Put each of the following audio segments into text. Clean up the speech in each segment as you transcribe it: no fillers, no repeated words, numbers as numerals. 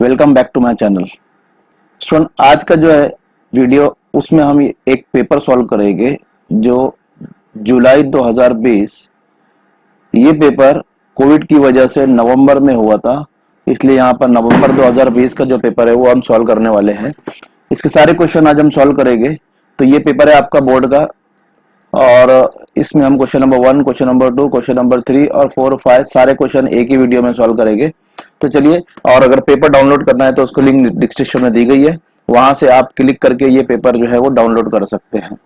Welcome back to my channel. Student, आज का जो है वीडियो उसमें हम एक पेपर सॉल्व करेंगे जो जुलाई 2020, ये पेपर कोविड की वजह से नवंबर में हुआ था, इसलिए यहाँ पर नवंबर 2020 का जो पेपर है वो हम सॉल्व करने वाले हैं। इसके सारे क्वेश्चन आज हम सॉल्व करेंगे। तो ये पेपर है आपका बोर्ड का, और इसमें हम question number 1, question number 2, question number 3 और 4 और 5 सारे क्वेश्चन एक ही वीडियो में सॉल्व करेंगे। तो चलिए, और अगर पेपर डाउनलोड करना है तो उसको लिंक डिस्क्रिप्शन में दी गई है, वहां से आप क्लिक करके ये पेपर जो है वो डाउनलोड कर सकते हैं।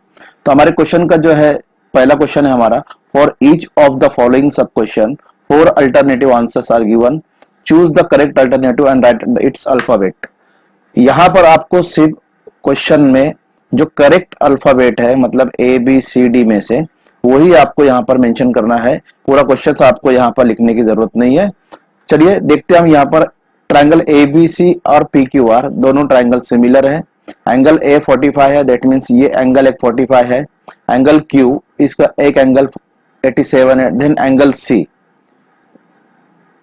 तो हमारे क्वेश्चन का जो है पहला क्वेश्चन है हमारा, for each of the following sub question 4 alternative answers are given, choose the correct alternative and write its alphabet. यहाँ पर आपको सिर्फ क्वेश्चन में जो करेक्ट अल्फाबेट है, मतलब ए बी सी डी में से, वही आपको यहाँ पर मेंशन करना है। पूरा क्वेश्चन आपको यहाँ पर लिखने की जरूरत नहीं है। चलिए देखते हैं हम यहाँ पर। ट्रायंगल ए बी सी और पी क्यू आर दोनों ट्रायंगल सिमिलर है। एंगल ए 45 है, दैट मीन्स ये एंगल एक 45 है। एंगल क्यू, इसका एक एंगल 87 है। देन एंगल सी,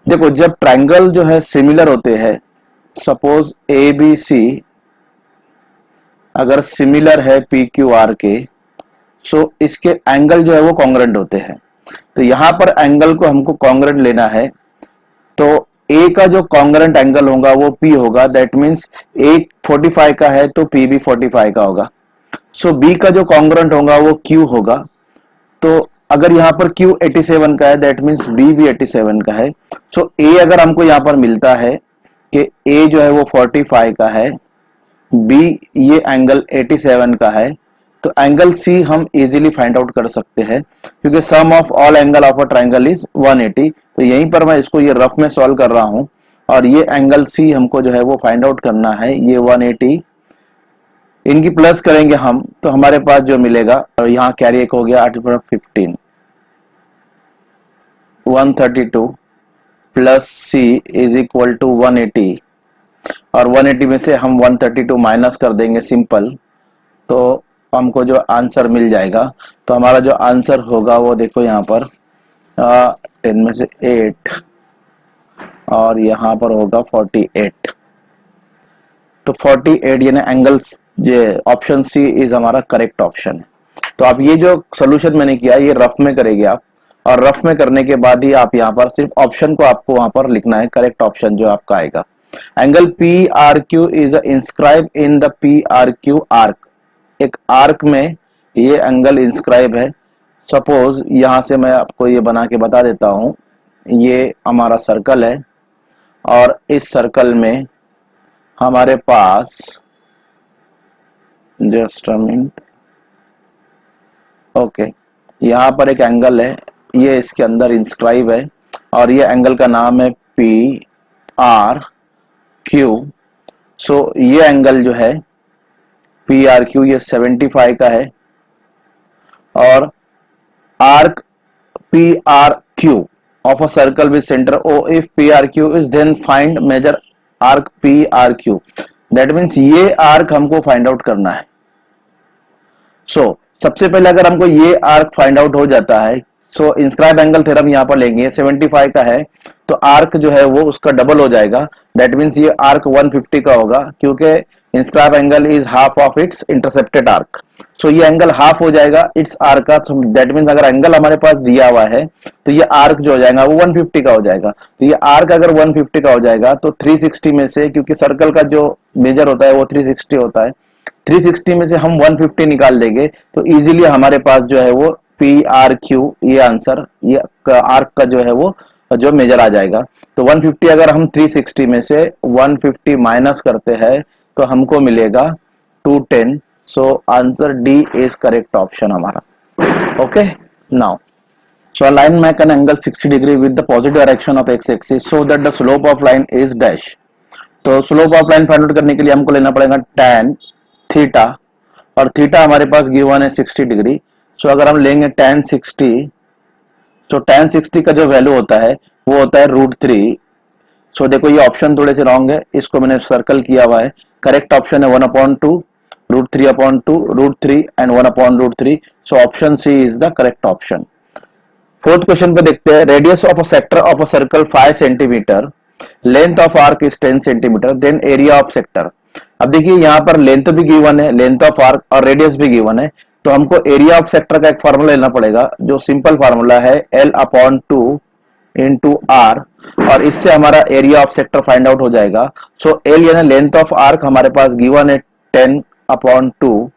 देखो जब ट्रायंगल जो है सिमिलर होते हैं, सपोज ए बी सी अगर सिमिलर है पी क्यू आर के, सो इसके एंगल जो है वो कॉन्ग्रुएंट होते हैं। तो यहां पर एंगल को हमको कॉन्ग्रुएंट लेना है, तो ए का जो कॉन्ग्रुएंट एंगल होगा वो पी होगा, दैट मीन्स ए 45 का है तो पी भी 45 का होगा। सो बी का जो कॉन्ग्रुएंट होगा वो क्यू होगा। तो अगर यहाँ पर क्यू 87 का है, दैट मीन्स बी भी 87 का है। सो ए अगर हमको यहाँ पर मिलता है कि ए जो है वो 45 का है, बी ये एंगल 87 का है, तो एंगल सी हम इजीली फाइंड आउट कर सकते हैं, क्योंकि sum of all angle of a triangle is 180। तो यहीं पर मैं इसको ये रफ में सॉल्व कर रहा हूं, और ये एंगल सी हमको जो है वो फाइंड आउट करना है। ये 180, इनकी प्लस करेंगे हम तो हमारे पास जो मिलेगा, और यहाँ कैरी एक हो गया 8/15, 132 plus C is equal to 180, और 180 में से हम 132 माइनस कर देंगे सिंपल, तो हमको जो आंसर मिल जाएगा। तो हमारा जो आंसर होगा वो देखो यहाँ पर 10 में से 8, और यहाँ पर होगा 48। तो 48 यानी एंगल्स, ये ऑप्शन सी इज हमारा करेक्ट ऑप्शन है। तो आप ये जो सोल्यूशन मैंने किया ये रफ में करेंगे आप, और रफ में करने के बाद ही आप यहाँ पर सिर्फ ऑप्शन को आपको वहां पर लिखना है, करेक्ट ऑप्शन जो आपका आएगा। Angle P R Q is inscribe in the P R Q arc. एक आर्क में ये एंगल इंस्क्राइब है। सपोज यहां से मैं आपको ये बना के बता देता हूं, ये हमारा सर्कल है, और इस सर्कल में हमारे पास, जस्ट अ मिनट, ओके, यहां पर एक एंगल है, ये इसके अंदर इंस्क्राइब है, और ये एंगल का नाम है पी आर क्यू। सो ये एंगल जो है पी आर क्यू ये 75 का है, और arc P R Q of a circle with centre O, if P R Q is then find major arc P R Q. That means ये arc हमको find out करना है। सो सबसे पहले अगर हमको ये आर्क फाइंड आउट हो जाता है, सो इंस्क्राइब एंगल थ्योरम यहाँ पर लेंगे, 75 का है तो आर्क जो है वो उसका डबल हो जाएगा। दैट मीन्स ये आर्क 150 का होगा, क्योंकि inscribe angle is half of its intercepted arc. So ये एंगल हाफ हो जाएगा इट्स आर्क का। दैट मीन्स अगर एंगल हमारे पास दिया हुआ है तो ये आर्क जो हो जाएगा वो 150 का हो जाएगा। तो ये आर्क अगर 150 का हो जाएगा तो 360 में से, क्योंकि सर्कल का जो मेजर होता है वो 360 होता है, 360 में से हम 150 निकाल देंगे तो इजीली हमारे पास जो है वो पी आर क्यू, ये आंसर, ये आर्क का जो है वो जो मेजर आ जाएगा। तो 150 अगर हम 360 में से 150 माइनस करते हैं तो हमको मिलेगा 210। So answer D is correct option हमारा। Okay, now so a line make an angle 60 degree with the positive direction of x axis so that the slope of line is dash। तो slope of line find out करने के लिए हमको लेना पड़ेगा tan theta, और theta हमारे पास given है 60 डिग्री। सो अगर हम लेंगे tan 60, तो tan 60 का जो वैल्यू होता है वो होता है √3। सो देखो ये ऑप्शन थोड़े से रॉन्ग है, इसको मैंने सर्कल किया हुआ है। करेक्ट ऑप्शन है 1/2, √3/2, √3 and 1/√3। So option C is the correct option. Fourth question पे देखते हैं, radius of a sector of a circle 5 centimetre length of arc is 10 centimetre, then area of sector. अब देखिए यहाँ पर लेंथ भी गिवन है, लेंथ ऑफ आर्क और रेडियस भी गिवन है, तो हमको एरिया ऑफ सेक्टर का एक फार्मूला लेना पड़ेगा, जो सिंपल फार्मूला है L/2 इंटू आर, और इससे हमारा area of sector find out हो जाएगा। सो एल यानी लेंथ ऑफ आर्क हमारे पास गिवन है 10/2,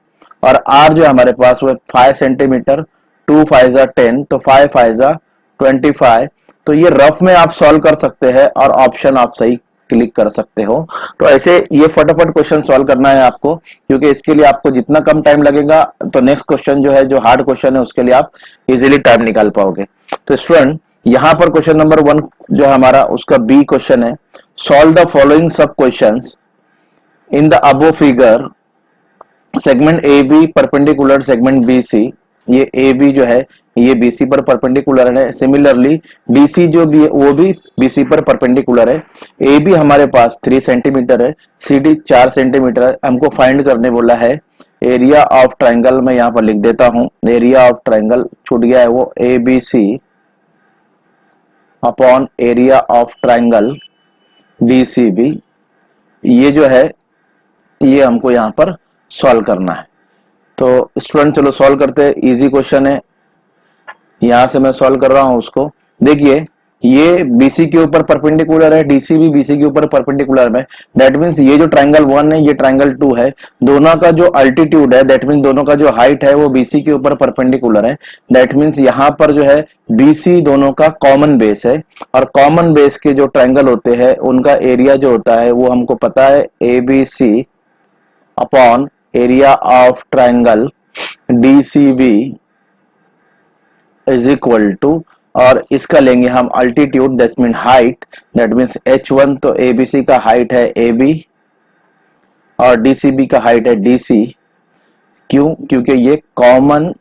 और आर जो हमारे पास वो 5 सेंटीमीटर, 2 5 10, तो 5 5 25। तो ये रफ में आप सॉल्व कर सकते हैं और ऑप्शन आप सही क्लिक कर सकते हो। तो ऐसे ये फटाफट क्वेश्चन सॉल्व करना है आपको, क्योंकि इसके लिए आपको जितना कम टाइम लगेगा तो नेक्स्ट क्वेश्चन जो है, जो हार्ड क्वेश्चन है, उसके लिए आप इजीली टाइम निकाल पाओगे। तो स्टूडेंट यहां पर क्वेश्चन नंबर 1 जो हमारा उसका बी क्वेश्चन है, solve the following sub questions in the above figure, segment A B perpendicular segment B C. ये ए बी जो है ये बीसी पर परपेंडिकुलर है, सिमिलरली डीसी जो भी है वो भी बीसी पर परपेंडिकुलर है। ए बी हमारे पास 3 सेंटीमीटर है, सी डी 4 सेंटीमीटर है। हमको फाइंड करने बोला है एरिया ऑफ ट्राइंगल, मैं यहाँ पर लिख देता हूं, एरिया ऑफ ट्राइंगल छूट गया है वो A B C upon area of triangle D C B. ये जो है ये हमको यहाँ पर सॉल्व करना है। तो स्टूडेंट चलो सॉल्व करते हैं, इजी क्वेश्चन है, यहां से मैं सॉल्व कर रहा हूं उसको। देखिए ये बीसी के ऊपर परपेंडिकुलर है, डीसी भी बीसी के ऊपर परपेंडिकुलर है, दैट मींस ये जो ट्रायंगल 1 है ये ट्रायंगल 2 है, दोनों का जो अल्टीट्यूड है दैट मींस दोनों का जो हाइट है वो बीसी के ऊपर परपेंडिकुलर है। दैट मींस यहां पर जो है बीसी दोनों का कॉमन बेस है, और कॉमन बेस के जो ट्रायंगल होते हैं उनका एरिया जो होता है वो हमको पता है A B C upon area of triangle D C B is equal to, और इसका लेंगे हम altitude that mean height, that means h1, तो एबीसी का हाइट है AB और डीसीबी का हाइट है DC। क्यों? क्योंकि ये कॉमन,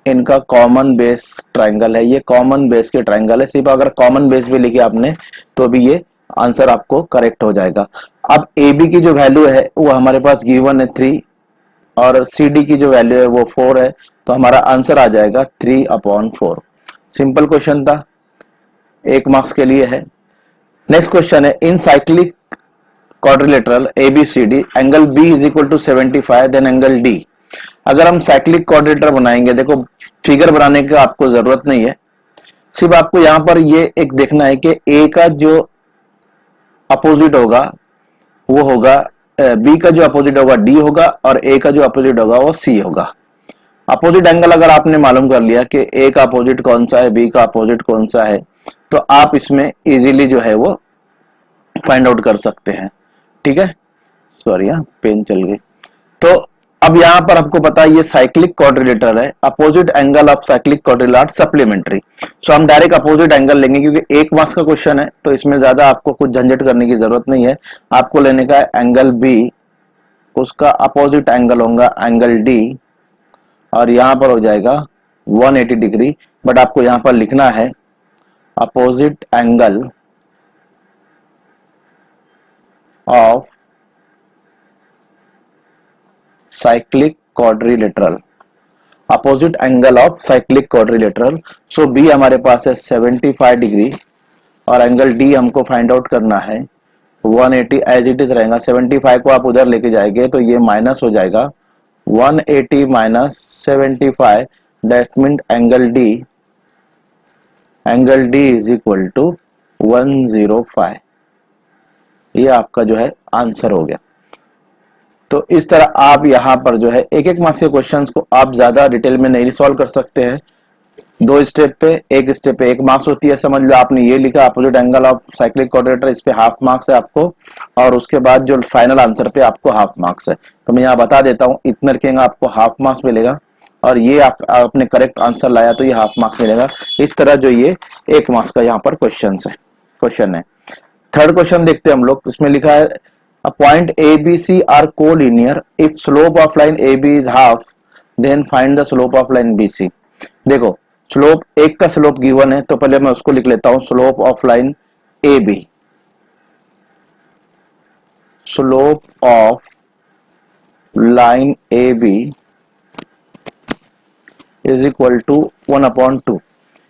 इनका कॉमन बेस ट्रायंगल है, ये कॉमन बेस के ट्रायंगल है। सिर्फ अगर कॉमन बेस भी लिखे आपने तो भी ये आंसर आपको करेक्ट हो जाएगा। अब AB की जो वैल्यू है वो हमारे पास गिवन है 3, और CD की जो वैल्यू है वो 4 है, तो हमारा आंसर आ जाएगा 3/4। सिंपल क्वेश्चन था, 1 मार्क्स के लिए है। नेक्स्ट क्वेश्चन है, in cyclic quadrilateral ABCD angle B is equal to 75, then angle D। अगर हम साइक्लिक क्वाड्रिलेटर बनाएंगे, देखो फिगर बनाने की आपको जरूरत नहीं है, सिर्फ आपको यहां पर ये एक देखना है कि A का जो अपोजिट होगा वो होगा, B का जो अपोजिट होगा D होगा, और A का जो अपोजिट होगा वो C होगा। अपोजिट एंगल अगर आपने मालूम कर लिया कि A का अपोजिट कौन सा है, B का अपोजिट कौन सा है, तो आप इसमें इजीली जो है वो फाइंड आउट कर सकते हैं। ठीक है, सॉरी पेन चल गई। तो अब यहां पर आपको पता है ये साइक्लिक क्वाड्रिलेटर है, opposite angle of cyclic quadrilateral supplementary. So हम डायरेक्ट अपोजिट एंगल लेंगे, क्योंकि 1 मार्क्स का क्वेश्चन है तो इसमें ज्यादा आपको कुछ झंझट करने की जरूरत नहीं है। आपको लेने का एंगल B, उसका अपोजिट एंगल होगा एंगल D, और यहां पर हो जाएगा 180 डिग्री। बट आपको यहां पर लिखना है opposite angle of cyclic quadrilateral, opposite angle of cyclic quadrilateral. So B हमारे पास है 75 डिग्री, और एंगल डी हमको फाइंड आउट करना है 180, एज इट इज रहेगा। 75 को आप उधर लेके जाएंगे तो ये माइनस हो जाएगा, 180 minus 75, that mean angle D is equal to 105। ये आपका जो है आंसर हो गया। तो इस तरह आप यहां पर जो है एक एक मार्क्स के क्वेश्चंस को आप ज्यादा डिटेल में नहीं सॉल्व कर सकते हैं, 2 स्टेप पे, एक स्टेप पे 1 मार्क्स होती है। समझ लो आपने ये लिखा opposite angle of cyclic quadrilateral, इस पे हाफ मार्क्स है आपको, और उसके बाद जो फाइनल आंसर पे आपको हाफ मार्क्स है। तो मैं यहाँ बता देता हूँ, इतना रखेंगे आपको हाफ मार्क्स मिलेगा, और ये आपने करेक्ट आंसर लाया तो ये हाफ मार्क्स मिलेगा। इस तरह जो ये 1 मार्क्स का यहाँ पर क्वेश्चन है। थर्ड क्वेश्चन देखते हैं हम लोग। इसमें लिखा है a point ABC are collinear if slope of line AB is half, then find the slope of line BC। देखो स्लोप, एक का स्लोप गिवन है तो पहले मैं उसको लिख लेता हूं, slope of line AB, slope of line AB is equal to 1/2।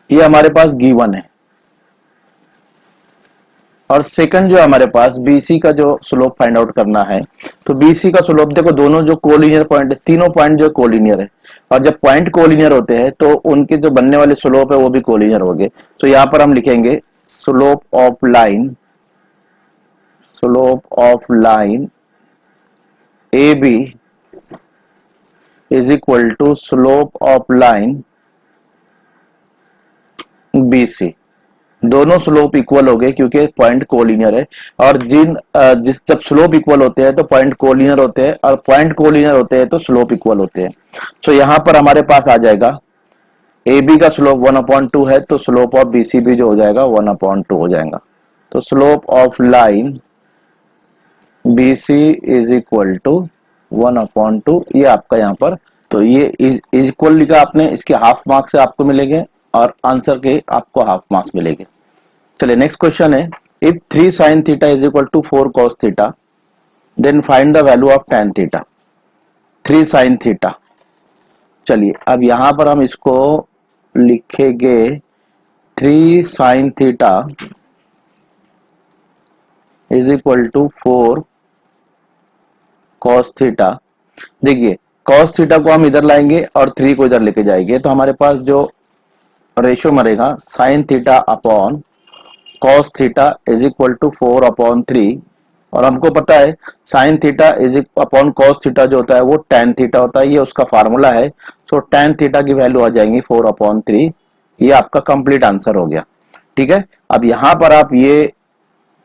ये हमारे पास गिवन है, और सेकंड जो हमारे पास बीसी का जो स्लोप फाइंड आउट करना है, तो बीसी का स्लोप देखो, दोनों जो कोलिनियर पॉइंट है, तीनों पॉइंट जो कोलिनियर है, और जब पॉइंट कोलिनियर होते हैं तो उनके जो बनने वाले स्लोप है वो भी कोलिनियर हो गए। तो यहाँ पर हम लिखेंगे slope of line A B is equal to slope of line B C. दोनों स्लोप इक्वल हो गए क्योंकि पॉइंट कोलिनियर है, और जब स्लोप इक्वल होते हैं तो पॉइंट कोलिनियर होते हैं, और पॉइंट कोलिनियर होते हैं तो स्लोप इक्वल होते हैं। सो यहां पर हमारे पास आ जाएगा ए बी का स्लोप 1/2 है, तो स्लोप ऑफ बी सी भी जो हो जाएगा 1/2 हो जाएगा। तो slope of line B C is equal to 1/2, ये आपका यहाँ पर, तो ये इक्वल लिखा आपने, इसके हाफ मार्क्स से आपको मिलेंगे और आंसर के आपको हाफ मार्क्स मिलेंगे। चलिए नेक्स्ट क्वेश्चन है, if 3 sin theta is equal to 4 cos theta then find the value of tan theta. 3 sin theta, चलिए अब यहां पर हम इसको लिखेंगे 3 sin theta is equal to 4 cos theta. देखिए cos थीटा को हम इधर लाएंगे और 3 को इधर लेके जाएंगे, तो हमारे पास जो रेशियो मरेगा sine theta upon cos theta is equal to 4/3, और हमको पता है sine theta is upon cos theta जो होता है वो tan थीटा होता है, ये उसका फार्मूला है। सो tan थीटा की वैल्यू आ जाएंगी 4/3। ये आपका कंप्लीट आंसर हो गया। ठीक है, अब यहां पर आप ये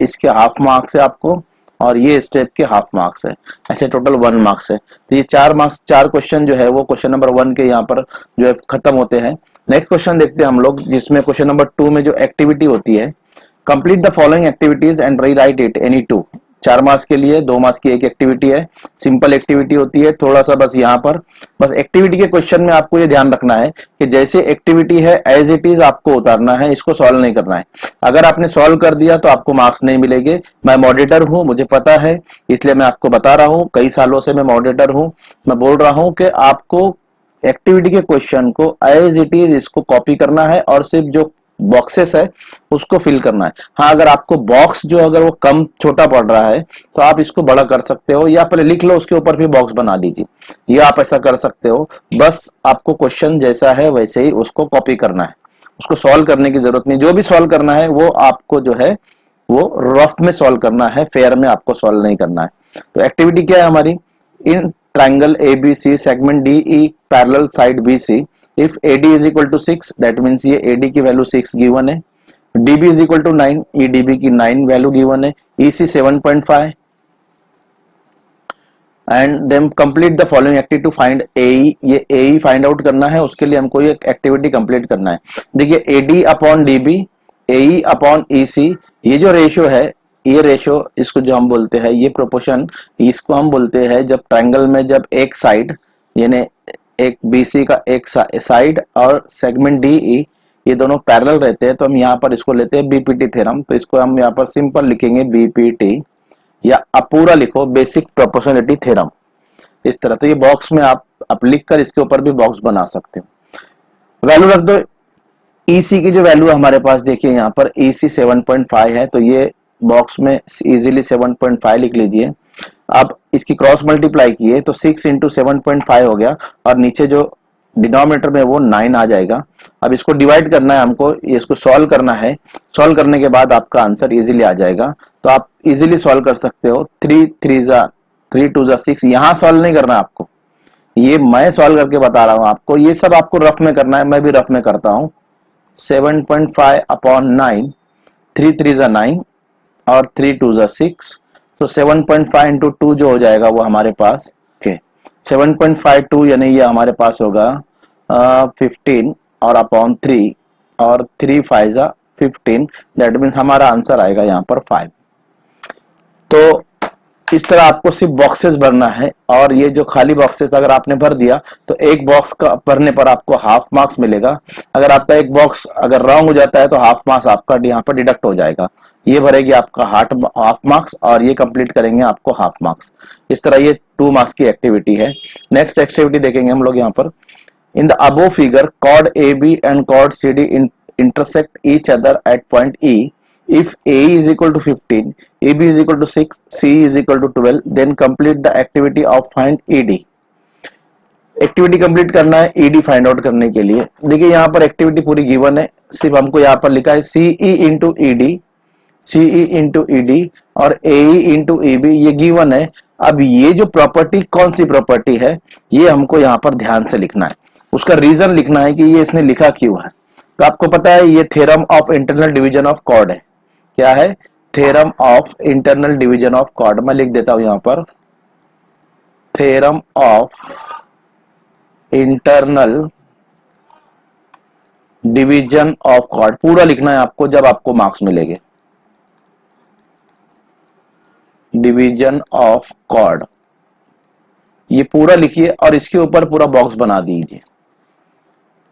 इसके हाफ मार्क्स है आपको, और ये स्टेप के हाफ मार्क्स है, ऐसे टोटल 1 मार्क्स है। तो ये 4 मार्क्स, 4 क्वेश्चन जो है वो क्वेश्चन नंबर 1 के यहाँ पर जो है खत्म होते हैं। नेक्स्ट क्वेश्चन देखते हैं हम लोग, जिसमें क्वेश्चन नंबर 2 में जो एक्टिविटी होती है, complete the following activities and rewrite it any 2। 4 marks के लिए 2 मार्क्स की एक एक्टिविटी है, सिंपल एक्टिविटी होती है। थोड़ा सा बस यहाँ पर बस एक्टिविटी के क्वेश्चन में आपको ये ध्यान रखना है कि जैसे एक्टिविटी है एज इट इज आपको उतारना है, इसको सॉल्व नहीं करना है। अगर आपने सॉल्व कर दिया तो आपको मार्क्स नहीं मिलेंगे। मैं मॉडरेटर हूं, मुझे पता है, इसलिए मैं आपको बता रहा हूं, कई सालों से मैं मॉडरेटर हूं। मैं बोल रहा हूं कि आपको एक्टिविटी के क्वेश्चन को एज इट इज इसको कॉपी करना है, और सिर्फ जो बॉक्सेस है उसको फिल करना है। हाँ, अगर आपको बॉक्स जो अगर वो कम छोटा पड़ रहा है तो आप इसको बड़ा कर सकते हो, या पहले लिख लो उसके ऊपर भी बॉक्स बना लीजिए, ये आप ऐसा कर सकते हो। बस आपको क्वेश्चन जैसा है वैसे ही उसको कॉपी करना है, उसको सॉल्व करने की जरूरत नहीं। जो भी सॉल्व करना है वो आपको जो है वो रफ में सॉल्व करना है, फेयर में आपको सॉल्व नहीं करना है। तो एक्टिविटी क्या है हमारी, in triangle ABC segment DE parallel side BC, if AD is equal to 6, that means ये AD की वैल्यू 6 गिवन है, DB इज इक्वल टू 9, ये DB की 9 वैल्यू गिवन है, EC 7.5, and then complete the following activity to find AE। ये AE find out करना है, उसके लिए हमको ये एक्टिविटी कंप्लीट करना है। देखिए AD upon DB, AE upon EC, ये जो रेशियो है, ये रेशियो, इसको जो हम बोलते हैं ये प्रोपोर्शन, इसको हम बोलते हैं जब ट्रायंगल में जब एक साइड यानी एक BC का एक साइड और सेगमेंट DE ये दोनों पैरेलल रहते हैं, तो हम यहाँ पर इसको लेते हैं BPT थ्योरम। तो इसको हम यहाँ पर सिंपल लिखेंगे BPT, या आप पूरा लिखो बेसिक प्रोपोर्शनलिटी थ्योरम, इस तरह। तो ये बॉक्स में आप लिख कर इसके ऊपर भी बॉक्स बना सकते हो। वैल्यू रख दो। EC की जो वैल्यू हमारे पास देखिए यहाँ पर EC 7.5 है, तो ये बॉक्स में इजीली 7.5 लिख लीजिए। अब इसकी क्रॉस मल्टीप्लाई किए तो 6 इंटू 7.5 हो गया, और नीचे जो डिनोमिनेटर में वो 9 आ जाएगा। अब इसको डिवाइड करना है हमको, इसको सॉल्व करना है। सॉल्व करने के बाद आपका आंसर इजीली आ जाएगा। तो आप इजीली सॉल्व कर सकते हो। 3 2 6, यहाँ सॉल्व नहीं करना आपको, ये मैं सॉल्व करके बता रहा हूँ आपको। ये सब आपको रफ में करना है, मैं भी रफ में करता हूँ। 7.5 अपॉन 9, 3 3 9 और 3 2 6, तो 7.5 इंटू 2 जो हो जाएगा वो हमारे पास 7.52, यानी ये हमारे पास होगा 15 और अपॉन 3 और 3 5 15, दैट मीन्स हमारा आंसर आएगा यहाँ पर 5। तो इस तरह आपको सिर्फ बॉक्सेस भरना है, और ये जो खाली बॉक्सेस अगर आपने भर दिया तो एक बॉक्स का भरने पर आपको हाफ मार्क्स मिलेगा। अगर आपका एक बॉक्स अगर रॉन्ग हो जाता है तो हाफ मार्क्स आपका यहाँ पर डिडक्ट हो जाएगा। ये भरेगी आपका हाफ मार्क्स, और ये कंप्लीट करेंगे आपको हाफ मार्क्स। इस तरह ये 2 मार्क्स की एक्टिविटी है। नेक्स्ट एक्टिविटी देखेंगे हम लोग यहाँ पर। In the above figure, chord AB and chord CD intersect each other at point E, If A is equal to 15, AB is equal to 6, C is equal to 12, then complete the activity of find ED. Activity complete करना है ED find out करने के लिए। देखिए यहाँ पर activity पूरी given है, सिर्फ हमको यहाँ पर लिखा है CE into ED, CE into ED और एई इंटू ईबी, ये गिवन है। अब ये जो प्रॉपर्टी कौन सी प्रॉपर्टी है ये हमको यहाँ पर ध्यान से लिखना है, उसका रीजन लिखना है कि ये इसने लिखा क्यों है। तो आपको पता है ये theorem of internal division of chord है। क्या है? Theorem of internal division of chord. मैं लिख देता हूं यहां पर theorem of internal division of chord. पूरा लिखना है आपको जब आपको मार्क्स मिलेंगे। डिवीजन ऑफ कॉर्ड ये पूरा लिखिए और इसके ऊपर पूरा बॉक्स बना दीजिए।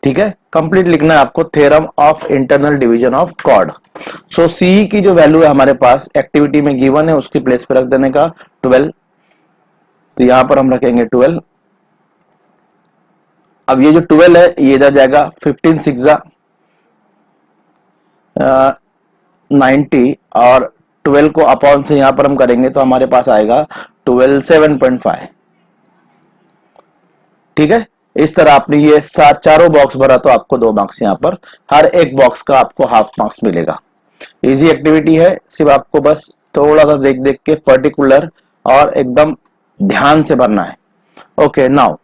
ठीक है, कंप्लीट लिखना है आपको theorem of internal division of chord. So C की जो वैल्यू है हमारे पास एक्टिविटी में गिवन है, उसकी प्लेस पे रख देने का 12। तो यहां पर हम रखेंगे 12। अब ये जो 12 है ये इधर जाएगा, 15 6 90 और 12 को अपॉन से यहां पर हम करेंगे तो हमारे पास आएगा 12 7.5। ठीक है, इस तरह आपने ये चारों बॉक्स भरा तो आपको 2 मार्क्स यहाँ पर, हर एक बॉक्स का आपको हाफ मार्क्स मिलेगा। इजी एक्टिविटी है, सिर्फ आपको बस थोड़ा सा देख देख के पर्टिकुलर और एकदम ध्यान से भरना है। Okay, now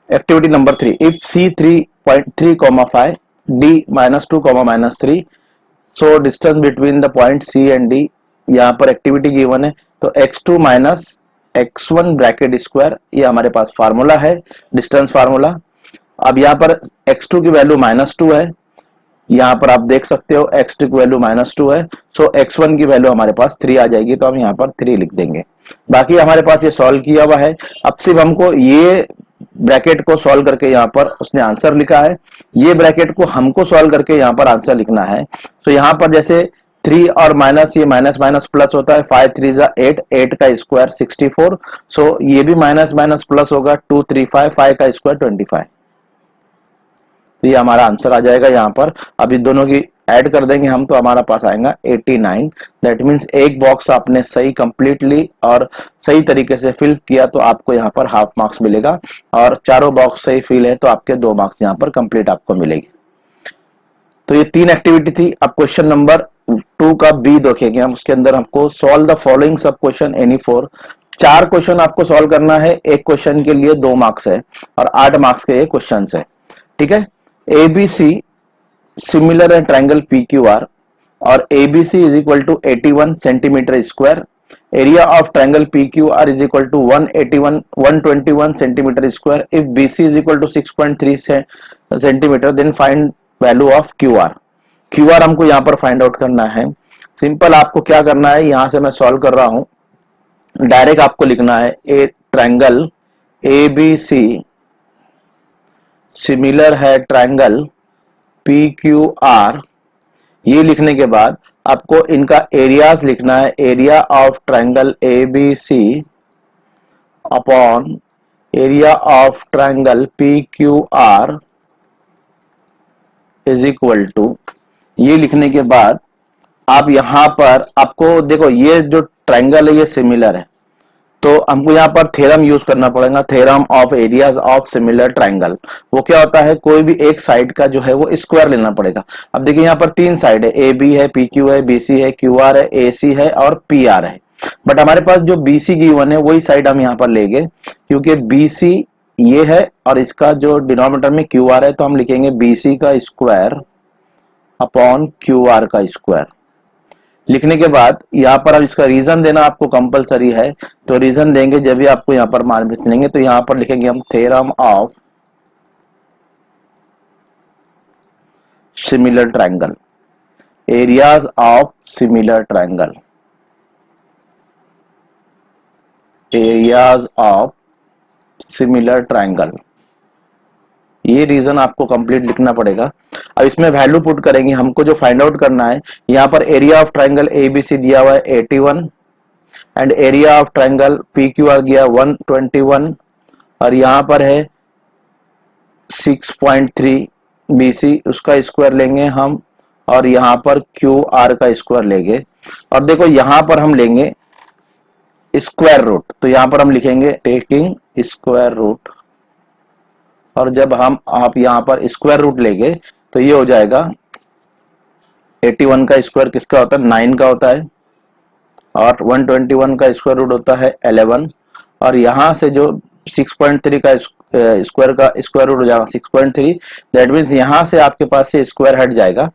activity number 3, if C 3.3, D -2, -3, so distance between the point C and D। यहाँ पर एक्टिविटी गिवन है तो x2 minus x1 bracket square, ये हमारे पास फार्मूला है, डिस्टेंस फार्मूला। अब यहाँ पर x2 की वैल्यू -2 है, यहाँ पर आप देख सकते हो x2 की वैल्यू -2 है, सो x1 की वैल्यू हमारे पास 3 आ जाएगी, तो हम यहाँ पर 3 लिख देंगे। बाकी हमारे पास ये सॉल्व किया हुआ है। अब सिर्फ हमको ये ब्रैकेट को सॉल्व करके यहाँ पर उसने आंसर लिखा है, ये ब्रैकेट को हमको सॉल्व करके यहाँ पर आंसर लिखना है। तो यहाँ पर जैसे 3 और माइनस, ये माइनस माइनस प्लस होता है, 5 3 8, 8 का स्क्वायर 64, सो ये भी माइनस माइनस प्लस होगा, 2 3 5, 5 का स्क्वायर 25। तो ये हमारा आंसर आ जाएगा यहाँ पर। अब इन दोनों की ऐड कर देंगे हम तो हमारा पास आएगा 89। दैट मीन्स एक बॉक्स आपने सही कंप्लीटली और सही तरीके से फिल किया तो आपको यहाँ पर हाफ मार्क्स मिलेगा, और चारों बॉक्स सही फिल है तो आपके 2 मार्क्स यहाँ पर कंप्लीट आपको मिलेगी। तो ये 3 एक्टिविटी थी। अब क्वेश्चन नंबर 2 का बी देखेंगे हम, उसके अंदर हमको solve the following sub question any 4। 4 question आपको सॉल्व करना है, एक क्वेश्चन के लिए 2 मार्क्स है और 8 मार्क्स के ये क्वेश्चन है। ठीक है, ABC सिमिलर है ट्रायंगल PQR और ABC is equal to 81 centimetre square. Area of triangle PQR is equal to 121 centimetre square. If BC is equal to 6.3 centimetre, then find value of QR। QR हमको यहाँ पर find out करना है। Simple आपको क्या करना है, यहां से मैं सॉल्व कर रहा हूं, डायरेक्ट आपको लिखना है ए ट्रायंगल ABC सिमिलर है ट्रायंगल PQR। ये लिखने के बाद आपको इनका एरियाज लिखना है। Area of triangle ABC upon area of triangle PQR is equal to, ये लिखने के बाद आप यहां पर आपको देखो ये जो ट्रायंगल है ये सिमिलर है, तो हमको यहाँ पर थ्योरम यूज करना पड़ेगा, theorem of areas of similar triangle. वो क्या होता है, कोई भी एक साइड का जो है वो स्क्वायर लेना पड़ेगा। अब देखिए यहाँ पर 3 साइड है, AB है, PQ है, BC है, QR है, AC है और PR है। बट हमारे पास जो BC गिवन है वही साइड हम यहाँ पर लेंगे, क्योंकि BC ये है और इसका जो डिनोमिनेटर में QR है, तो हम लिखेंगे BC का स्क्वायर अपॉन QR का स्क्वायर। लिखने के बाद यहाँ पर अब इसका रीजन देना आपको कंपलसरी है, तो रीजन देंगे जब भी आपको यहाँ पर मार्क्स मिलेंगे। तो यहाँ पर लिखेंगे हम theorem of similar triangle, areas of similar triangle, areas of similar triangle, ये रीजन आपको कंप्लीट लिखना पड़ेगा। अब इसमें वैल्यू पुट करेंगे, हमको जो फाइंड आउट करना है, यहाँ पर एरिया ऑफ ट्रायंगल ABC दिया हुआ है 81 and area of triangle PQR दिया 121 और यहाँ पर है 6.3 BC, उसका स्क्वायर लेंगे हम और यहाँ पर क्यू आर का स्क्वायर लेंगे। और देखो यहाँ पर हम लेंगे स्क्वायर रूट, तो यहाँ पर हम लिखेंगे टेकिंग स्क्वायर रूट, और जब हम आप यहाँ पर स्क्वायर रूट लेंगे तो ये हो जाएगा 81 का स्क्वायर किसका होता है, 9 का होता है, और 121 का स्क्वायर रूट होता है 11, और यहाँ से जो 6.3 का स्क्वायर का स्क्वायर रूट हो जाएगा 6.3, दैट मीन्स यहाँ से आपके पास से स्क्वायर हट जाएगा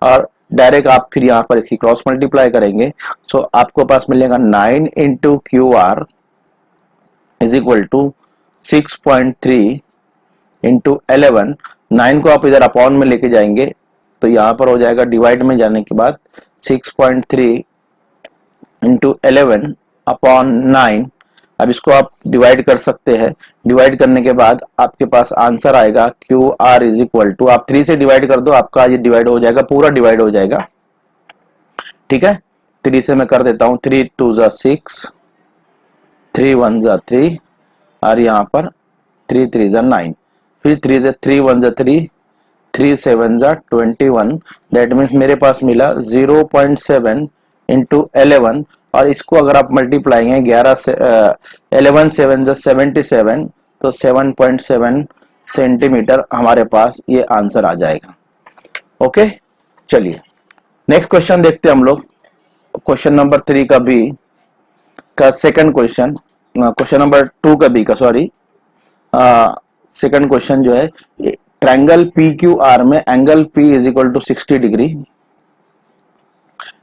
और डायरेक्ट आप फिर यहाँ पर इसकी क्रॉस मल्टीप्लाई करेंगे। सो आपको पास मिलेगा 9 into Q R is equal to 6.3 into 11। 9 को आप इधर अपॉन में लेके जाएंगे तो यहाँ पर हो जाएगा डिवाइड में जाने के बाद 6.3 इंटू 11 अपॉन 9। अब इसको आप डिवाइड कर सकते हैं, डिवाइड करने के बाद आपके पास आंसर आएगा Q R is equal to, आप 3 से डिवाइड कर दो, आपका ये डिवाइड हो जाएगा, पूरा डिवाइड हो जाएगा। ठीक है, 3 से मैं कर देता हूं, 3 2 जा 6, 3 1 जा 3, और यहाँ पर 3 3 जा 9, फिर 3 से 3 1 जा 3, 3 7 जा 21, दैट मीन्स मेरे पास मिला 0.7 इंटू 11, और इसको अगर आप मल्टीप्लाई हैं 11 से 11 7 जा 77, तो 7.7 सेंटीमीटर हमारे पास ये आंसर आ जाएगा। ओके, चलिए नेक्स्ट क्वेश्चन देखते हैं हम लोग। क्वेश्चन नंबर 3 का बी का सेकंड क्वेश्चन, क्वेश्चन नंबर 2 का बी का सॉरी सेकंड क्वेश्चन जो है, ट्रायंगल पी क्यू आर में angle P is equal to 60 degree,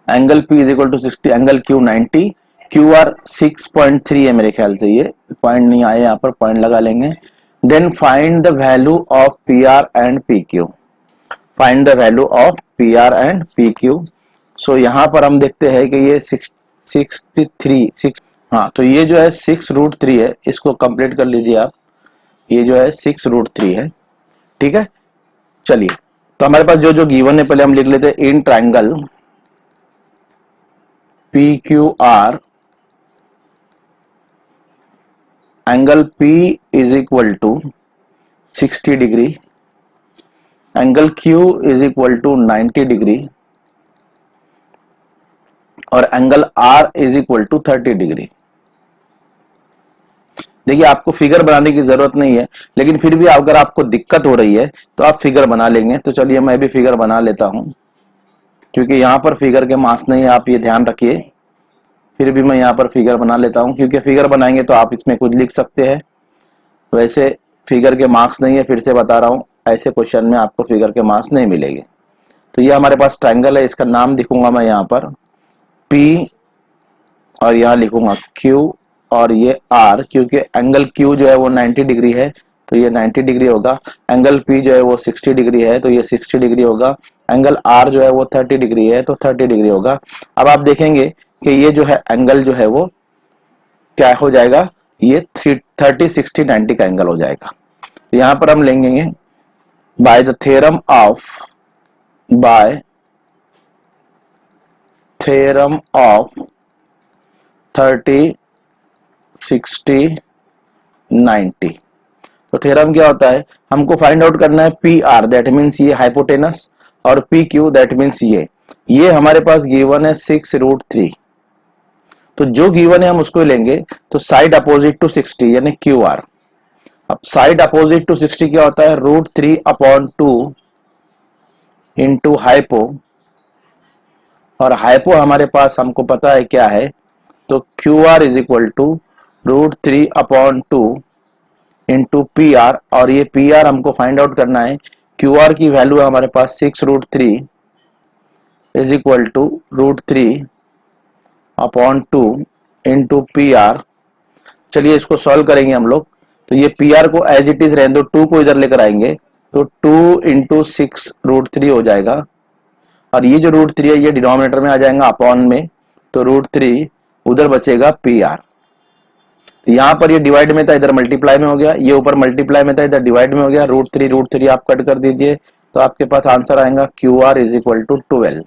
angle P is equal to 60, angle Q 90, Q R 6.3 है मेरे ख्याल से, ये पॉइंट नहीं आए, यहाँ पर पॉइंट लगा लेंगे। Then find the value of P R and P Q, find the value of P R and P Q. So यहाँ पर हम देखते हैं कि ये 63 हाँ, तो ये जो है 6√3 है, इसको कंप्लीट कर लीजिए आप, ये जो है 6√3 है। ठीक है, चलिए तो हमारे पास जो जो गिवन है पहले हम लिख लेते हैं। In triangle P Q R angle P is equal to 60 degree, angle Q is equal to 90 degree, और angle R is equal to 30 degree. देखिए आपको फिगर बनाने की जरूरत नहीं है, लेकिन फिर भी अगर आपको दिक्कत हो रही है तो आप फिगर बना लेंगे। तो चलिए मैं भी फिगर बना लेता हूं, क्योंकि यहाँ पर फिगर के मार्क्स नहीं है, आप ये ध्यान रखिए। फिर भी मैं यहाँ पर फिगर बना लेता हूं, क्योंकि फिगर बनाएंगे तो आप इसमें कुछ लिख सकते हैं, वैसे फिगर के मार्क्स नहीं है, फिर से बता रहा हूं, ऐसे क्वेश्चन में आपको फिगर के मार्क्स नहीं मिलेंगे। तो ये हमारे पास ट्रायंगल है, इसका नाम लिखूंगा मैं यहाँ पर P, और यहाँ लिखूंगा Q, और ये R, क्योंकि एंगल Q जो है वो 90 डिग्री है तो ये 90 डिग्री होगा, एंगल P जो है वो 60 डिग्री है तो ये 60 डिग्री होगा, एंगल R जो है वो 30 डिग्री है तो 30 डिग्री होगा। अब आप देखेंगे कि ये जो है एंगल जो है वो क्या हो जाएगा, ये 30 60 90 का एंगल हो जाएगा। यहाँ पर हम लेंगे बाय द थ्योरम ऑफ 30 60 90। तो थ्योरम क्या होता है, हमको फाइंड आउट करना है पी आर, दैट मीन्स ये हाइपोटेनस, और पी क्यू दैट मीन्स ये हमारे पास गिवन है 6√3। तो जो गिवन है हम उसको लेंगे, तो साइड अपोजिट टू 60 यानी क्यू आर। अब साइड अपोजिट टू 60 क्या होता है, √3/2 इंटू हाइपो, और हाइपो हमारे पास हमको पता है क्या है, तो Q R is equal to √3/2 into P R, और ये पी आर हमको फाइंड आउट करना है। क्यू आर की वैल्यू है हमारे पास 6√3 is equal to √3/2 into P R. चलिए इसको सॉल्व करेंगे हम लोग। तो ये पी आर को एज इट इज रहने दो, 2 को इधर लेकर आएंगे तो 2 इंटू 6√3 हो जाएगा, और ये जो √3 है ये डिनोमिनेटर में आ जाएगा अपॉन में, तो √3 उधर बचेगा पी आर। तो यहाँ पर ये डिवाइड में था, इधर मल्टीप्लाई में हो गया, ये ऊपर मल्टीप्लाई में था, इधर डिवाइड में हो गया, √3 आप कट कर दीजिए तो आपके पास आंसर आएगा Q R is equal to 12।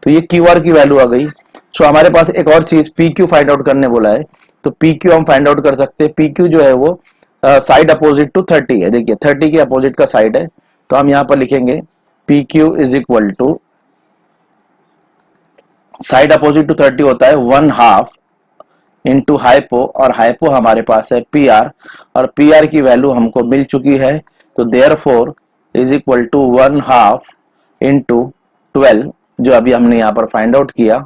तो ये क्यू आर की वैल्यू आ गई। सो हमारे पास एक और चीज पी क्यू फाइंड आउट करने बोला है, तो पी क्यू हम फाइंड आउट कर सकते हैं। पी क्यू जो है वो साइड अपोजिट टू 30 है, देखिए 30 के अपोजिट का साइड है, तो हम यहाँ पर लिखेंगे P Q is equal to, side opposite to 30 होता है 1/2 इंटू हाइपो, और हाइपो हमारे पास है पी आर, और पी आर की वैल्यू हमको मिल चुकी है, तो therefore is equal to 1/2 into 12, जो अभी हमने यहाँ पर फाइंड आउट किया,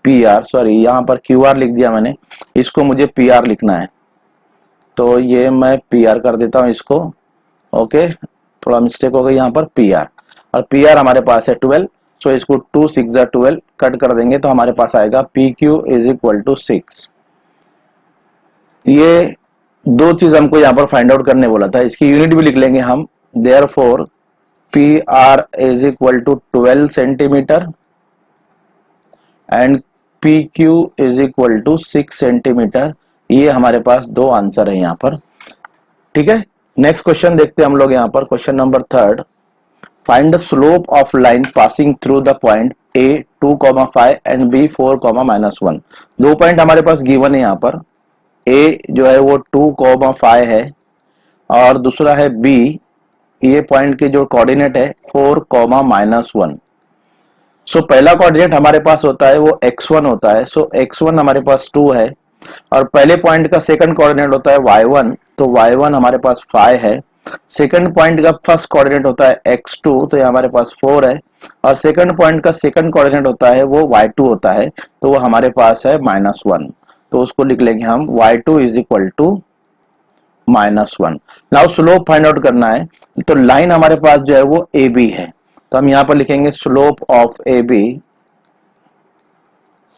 पी आर, सॉरी यहाँ पर क्यू आर लिख दिया मैंने, इसको मुझे पी आर लिखना है, तो ये मैं पी आर कर देता हूँ इसको। ओके, थोड़ा मिस्टेक हो गई यहाँ पर, पी आर, और पी आर हमारे पास है 12, सो इसको 2 6 12 कट कर देंगे तो हमारे पास आएगा P Q is equal to 6। ये दो चीज हमको यहाँ पर फाइंड आउट करने बोला था, इसकी यूनिट भी लिख लेंगे हम, therefore P R is equal to 12 centimetre and P Q is equal to 6 centimetre. ये हमारे पास दो आंसर है यहाँ पर। ठीक है, नेक्स्ट क्वेश्चन देखते हैं हम लोग यहाँ पर, question number 3, find the slope of line passing through the point A 2,5 and B 4,-1। दो पॉइंट हमारे पास गिवन है यहाँ पर, ए जो है वो 2,5 है और दूसरा है बी, ये पॉइंट के जो कोऑर्डिनेट है 4,-1। सो पहला कोऑर्डिनेट हमारे पास होता है वो x1 होता है, सो x1 हमारे पास 2 है, और पहले पॉइंट का सेकंड कोऑर्डिनेट होता है y1, तो y1 हमारे पास 5 है। सेकंड पॉइंट का फर्स्ट कोऑर्डिनेट होता है x2, तो ये हमारे पास 4 है, और सेकंड पॉइंट का सेकंड कोऑर्डिनेट होता है वो y2 होता है, तो वो हमारे पास है -1, तो उसको लिख लेंगे हम y2 is equal to -1। Now slope find out करना है, तो लाइन हमारे पास जो है वो ए बी है, तो हम यहां पर लिखेंगे slope of A B,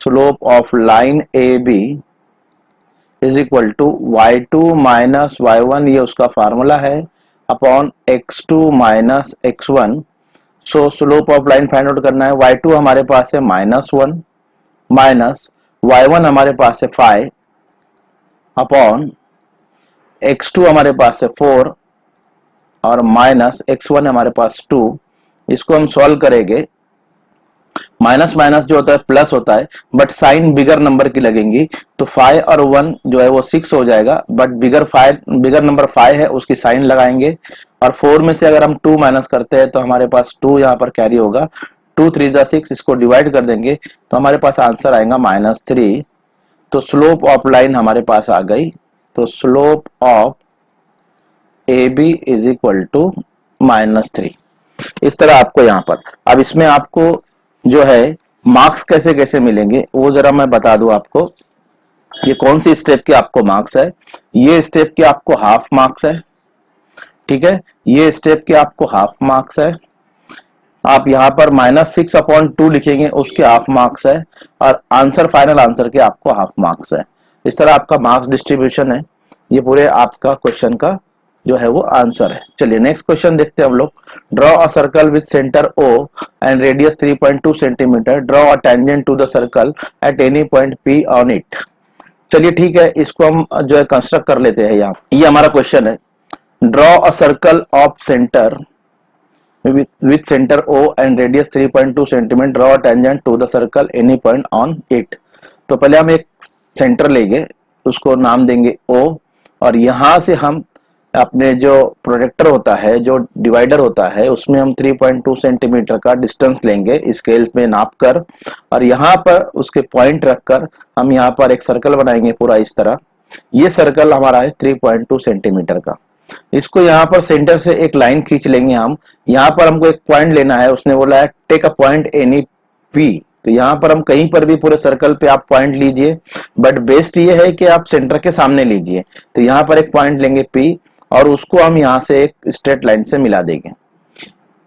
slope of line A B is equal to y2 minus y1, ये उसका फार्मूला है, upon x2 minus x1। So slope of line find out करना है, y2 हमारे पास है -1 माइनस y1 हमारे पास है 5 अपॉन x2 हमारे पास है 4 और माइनस x1 हमारे पास 2। इसको हम सॉल्व करेंगे, माइनस माइनस जो होता है प्लस होता है, बट साइन बिगर नंबर की लगेंगी, तो 5 और 1 जो है वो 6 हो जाएगा, बट बिगर नंबर 5 है उसकी साइन लगाएंगे, और 4 में से अगर हम 2 माइनस करते हैं तो हमारे पास 2 यहाँ पर कैरी होगा, 2 3 जा 6, इसको डिवाइड कर देंगे तो हमारे पास आंसर आएगा -3। तो स्लोप ऑफ लाइन हमारे पास आ गई, तो slope of A B is equal to -3। इस तरह आपको यहाँ पर, अब इसमें आपको जो है मार्क्स कैसे कैसे मिलेंगे वो जरा मैं बता दूं आपको। ये कौन सी स्टेप के आपको मार्क्स है, ये स्टेप के आपको हाफ मार्क्स है, ठीक है, ये स्टेप के आपको हाफ मार्क्स है, आप यहाँ पर -6/2 लिखेंगे उसके हाफ मार्क्स है, और आंसर फाइनल आंसर के आपको हाफ मार्क्स है। इस तरह आपका मार्क्स डिस्ट्रीब्यूशन है, ये पूरे आपका क्वेश्चन का जो है वो आंसर है। चलिए नेक्स्ट क्वेश्चन देखते हैं हम लोग। Draw a circle with centre O and radius 3.2 centimetre, draw a tangent to the circle at any point P on it. चलिए ठीक है, इसको हम जो है कंस्ट्रक्ट कर लेते हैं। यहाँ ये हमारा क्वेश्चन है, draw a circle of centre with center O and radius 3.2 centimetre, draw a tangent to the circle any point on it. तो पहले हम एक सेंटर लेंगे, उसको नाम देंगे O, और यहां से हम अपने जो प्रोजेक्टर होता है, जो डिवाइडर होता है, उसमें हम 3.2 सेंटीमीटर का डिस्टेंस लेंगे स्केल में नाप कर, और यहाँ पर उसके पॉइंट रखकर हम यहाँ पर एक सर्कल बनाएंगे पूरा इस तरह। ये सर्कल हमारा है 3.2 सेंटीमीटर का। इसको यहाँ पर सेंटर से एक लाइन खींच लेंगे हम, यहाँ पर हमको एक पॉइंट लेना है, उसने बोला है take a point any P, तो यहाँ पर हम कहीं पर भी पूरे सर्कल पे आप पॉइंट लीजिए, बट बेस्ट ये है कि आप सेंटर के सामने लीजिए। तो यहाँ पर एक पॉइंट लेंगे P और उसको हम यहाँ से एक स्ट्रेट लाइन से मिला देंगे,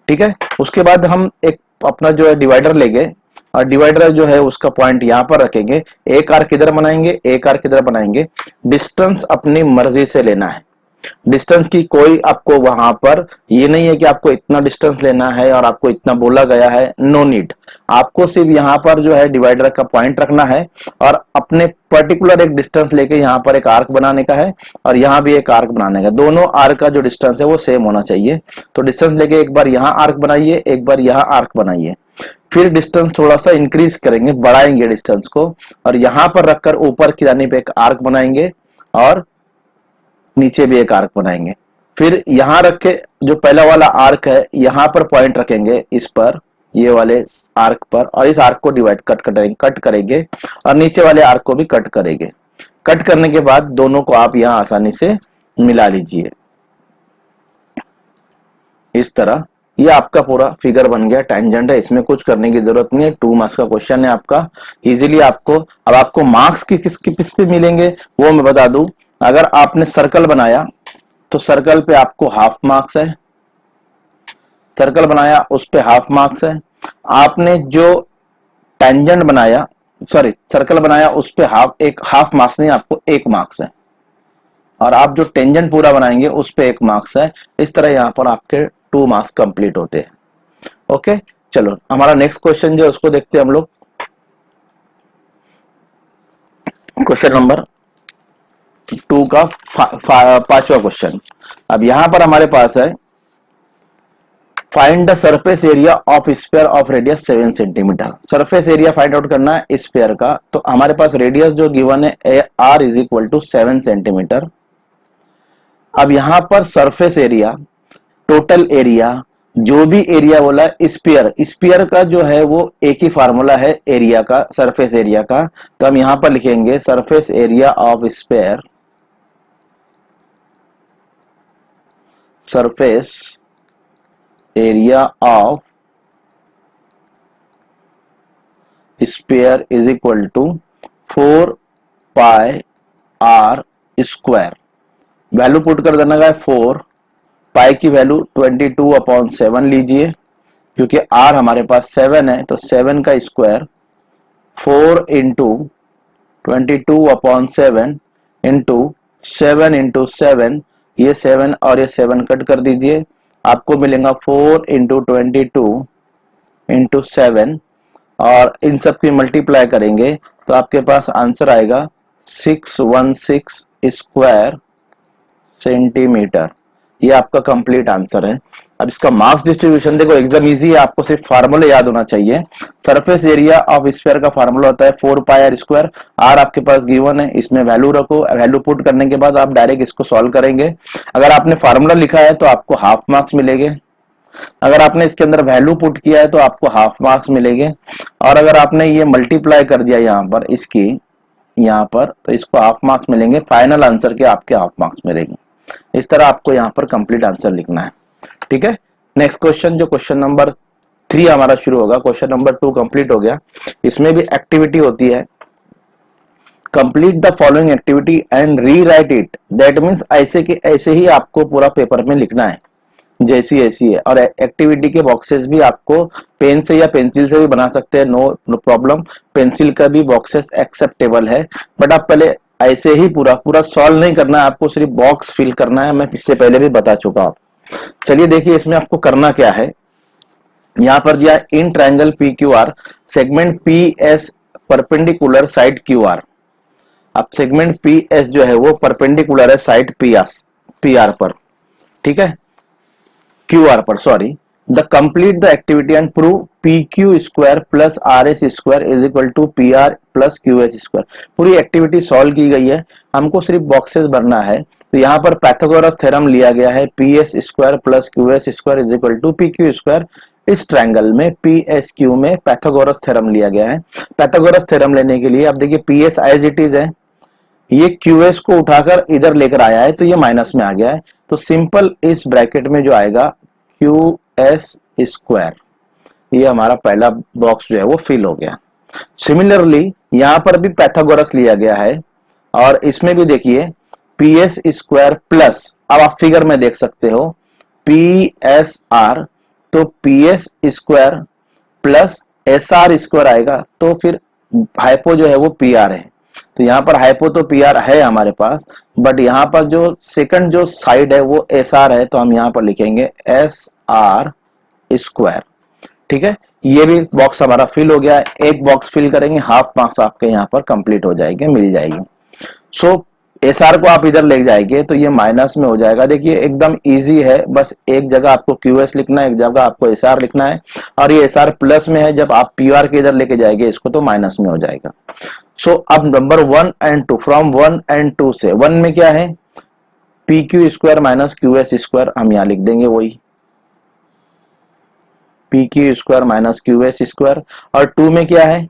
ठीक है। उसके बाद हम एक अपना जो है डिवाइडर लेंगे, और डिवाइडर जो है उसका पॉइंट यहाँ पर रखेंगे, एक आर्क इधर बनाएंगे, एक आर्क इधर बनाएंगे। डिस्टेंस अपनी मर्जी से लेना है, डिस्टेंस की कोई आपको वहां पर ये नहीं है कि आपको इतना डिस्टेंस लेना है और आपको इतना बोला गया है, नो नीड। आपको सिर्फ यहाँ पर जो है डिवाइडर का पॉइंट रखना है और अपने पर्टिकुलर एक डिस्टेंस लेके यहाँ पर एक आर्क बनाने का है, और यहाँ भी एक आर्क बनाने का। दोनों आर्क का जो डिस्टेंस है वो सेम होना चाहिए। तो डिस्टेंस लेके एक बार यहाँ आर्क बनाइए, एक बार यहाँ आर्क बनाइए, फिर डिस्टेंस थोड़ा सा इंक्रीज करेंगे, बढ़ाएंगे डिस्टेंस को, और यहाँ पर रखकर ऊपर की जानी पे एक आर्क बनाएंगे और नीचे भी एक आर्क बनाएंगे। फिर यहां रखे जो पहला वाला आर्क है यहां पर पॉइंट रखेंगे, इस पर, ये वाले आर्क पर, और इस आर्क को डिवाइड कट करेंगे और नीचे वाले आर्क को भी कट करेंगे। कट करने के बाद दोनों को आप यहां आसानी से मिला लीजिए इस तरह। ये आपका पूरा फिगर बन गया, टेंजेंट है, इसमें कुछ करने की जरूरत नहीं है। 2 मार्क्स का क्वेश्चन है आपका, इजीली आपको। अब आपको मार्क्स किस पे मिलेंगे वो मैं बता दूं। अगर आपने सर्कल बनाया तो सर्कल पे आपको हाफ मार्क्स है, सर्कल बनाया उस पे हाफ मार्क्स है। आपने जो टेंजेंट बनाया, सॉरी सर्कल बनाया उस पे हाफ मार्क्स नहीं, आपको 1 मार्क्स है। और आप जो टेंजेंट पूरा बनाएंगे उस पे 1 मार्क्स है। इस तरह यहाँ पर आपके 2 मार्क्स कंप्लीट होते हैं। ओके, चलो हमारा नेक्स्ट क्वेश्चन जो उसको देखते हैं हम लोग। क्वेश्चन नंबर 2 का 5वां क्वेश्चन। अब यहां पर हमारे पास है, find the surface area of sphere of radius 7 centimetre. Surface area find out करना है स्फीयर का। तो हमारे पास रेडियस जो गिवन है R is equal to 7 centimetre. अब यहां पर सरफेस एरिया, टोटल एरिया, जो भी एरिया बोला स्फीयर, स्फीयर का जो है वो एक ही फार्मूला है एरिया का, सरफेस एरिया का। तो हम यहां पर लिखेंगे surface area of sphere, surface area of sphere is equal to 4 pi R square. Value put कर देना है 4, पाई की वैल्यू 22/7 लीजिए, क्योंकि आर हमारे पास 7 है तो 7 का स्क्वायर 4 इंटू 22/7 इंटू 7 इंटू 7, ये 7 और ये 7 कट कर दीजिए, आपको मिलेगा 4 इंटू 22 इंटू 7, और इन सब की मल्टीप्लाई करेंगे तो आपके पास आंसर आएगा 616 स्क्वायर सेंटीमीटर। ये आपका कंप्लीट आंसर है। अब इसका मार्क्स डिस्ट्रीब्यूशन देखो एकदम इजी है, आपको सिर्फ फार्मूला याद होना चाहिए। सरफेस एरिया ऑफ स्फीयर का फार्मूला होता है 4 पाई आर स्क्वायर। आर आपके पास गिवन है, इसमें वैल्यू रखो, वैल्यू पुट करने के बाद आप डायरेक्ट इसको सॉल्व करेंगे। अगर आपने फार्मूला लिखा है तो आपको हाफ मार्क्स मिलेंगे, अगर आपने इसके अंदर वैल्यू पुट किया है तो आपको हाफ मार्क्स मिलेंगे, और अगर आपने ये मल्टीप्लाई कर दिया यहाँ पर इसकी, यहाँ पर, तो इसको हाफ मार्क्स मिलेंगे। फाइनल आंसर के आपके हाफ मार्क्स मिलेंगे। इस तरह आपको यहाँ पर कंप्लीट आंसर लिखना है, ठीक है। नेक्स्ट क्वेश्चन जो क्वेश्चन नंबर 3 हमारा शुरू होगा। क्वेश्चन नंबर 2 कंप्लीट हो गया, इसमें भी एक्टिविटी होती है। Complete the following activity and re right it. That means ऐसे के ऐसे ही आपको पूरा पेपर में लिखना है, जैसी ऐसी है। और एक्टिविटी के बॉक्सेस भी आपको पेन से या पेंसिल से भी बना सकते हैं, नो प्रॉब्लम। पेंसिल का भी बॉक्सेस एक्सेप्टेबल है, बट आप पहले ऐसे ही पूरा सॉल्व नहीं करना है, आपको सिर्फ बॉक्स फिल करना है। मैं इससे पहले भी बता चुका हूं। चलिए देखिए इसमें आपको करना क्या है। यहां पर दिया इन triangle P Q are segment P S perpendicular side Q R. अब सेगमेंट पी एस जो है वो परपेंडिकुलर है साइड पी आर पर, ठीक है, क्यू आर पर, sorry. The complete the activity and prove P Q square plus R S square is equal to P R plus Q S square. पूरी activity solve की गई है, हमको सिर्फ बॉक्सेस भरना है। तो यहाँ पर पैथागोरस थ्योरम लिया गया है, P S square plus Q S square is equal to P Q square. इस ट्रायंगल में पी एस क्यू में पैथागोरस थ्योरम लिया गया है। पैथागोरस थ्योरम लेने के लिए अब देखिए P S as it is है, ये क्यू एस को उठाकर इधर लेकर आया है तो ये माइनस में आ गया है, तो सिंपल इस ब्रैकेट में जो आएगा क्यू एस स्क्वायर, ये हमारा पहला बॉक्स जो है वो फिल हो गया। सिमिलरली यहां पर भी पैथागोरस लिया गया है, और इसमें भी देखिए पी एस स्क्वायर प्लस, अब आप फिगर में देख सकते हो पी एस आर, तो P S square plus S R square आएगा, तो फिर हाइपो जो है वो पी आर है। तो यहाँ पर हाइपो तो पी आर है हमारे पास, बट यहाँ पर जो सेकंड जो साइड है वो एस आर है, तो हम यहाँ पर लिखेंगे एस आर स्क्वायर, ठीक है। ये भी बॉक्स हमारा फिल हो गया है। एक बॉक्स फिल करेंगे, हाफ मार्क्स आपके यहाँ पर कंप्लीट हो जाएंगे, मिल जाएगी। सो एस आर को आप इधर ले जाएंगे तो ये माइनस में हो जाएगा। देखिए एकदम इजी है, बस एक जगह आपको क्यू एस लिखना है, एक जगह आपको एस आर लिखना है, और ये एस आर प्लस में है, जब आप पी आर के इधर लेके जाएंगे इसको तो माइनस में हो जाएगा। सो अब नंबर 1 एंड 2, फ्रॉम 1 एंड 2 से 1 में क्या है P Q square minus Q S square हम यहाँ लिख देंगे वही, P Q square minus Q S square. और 2 में क्या है,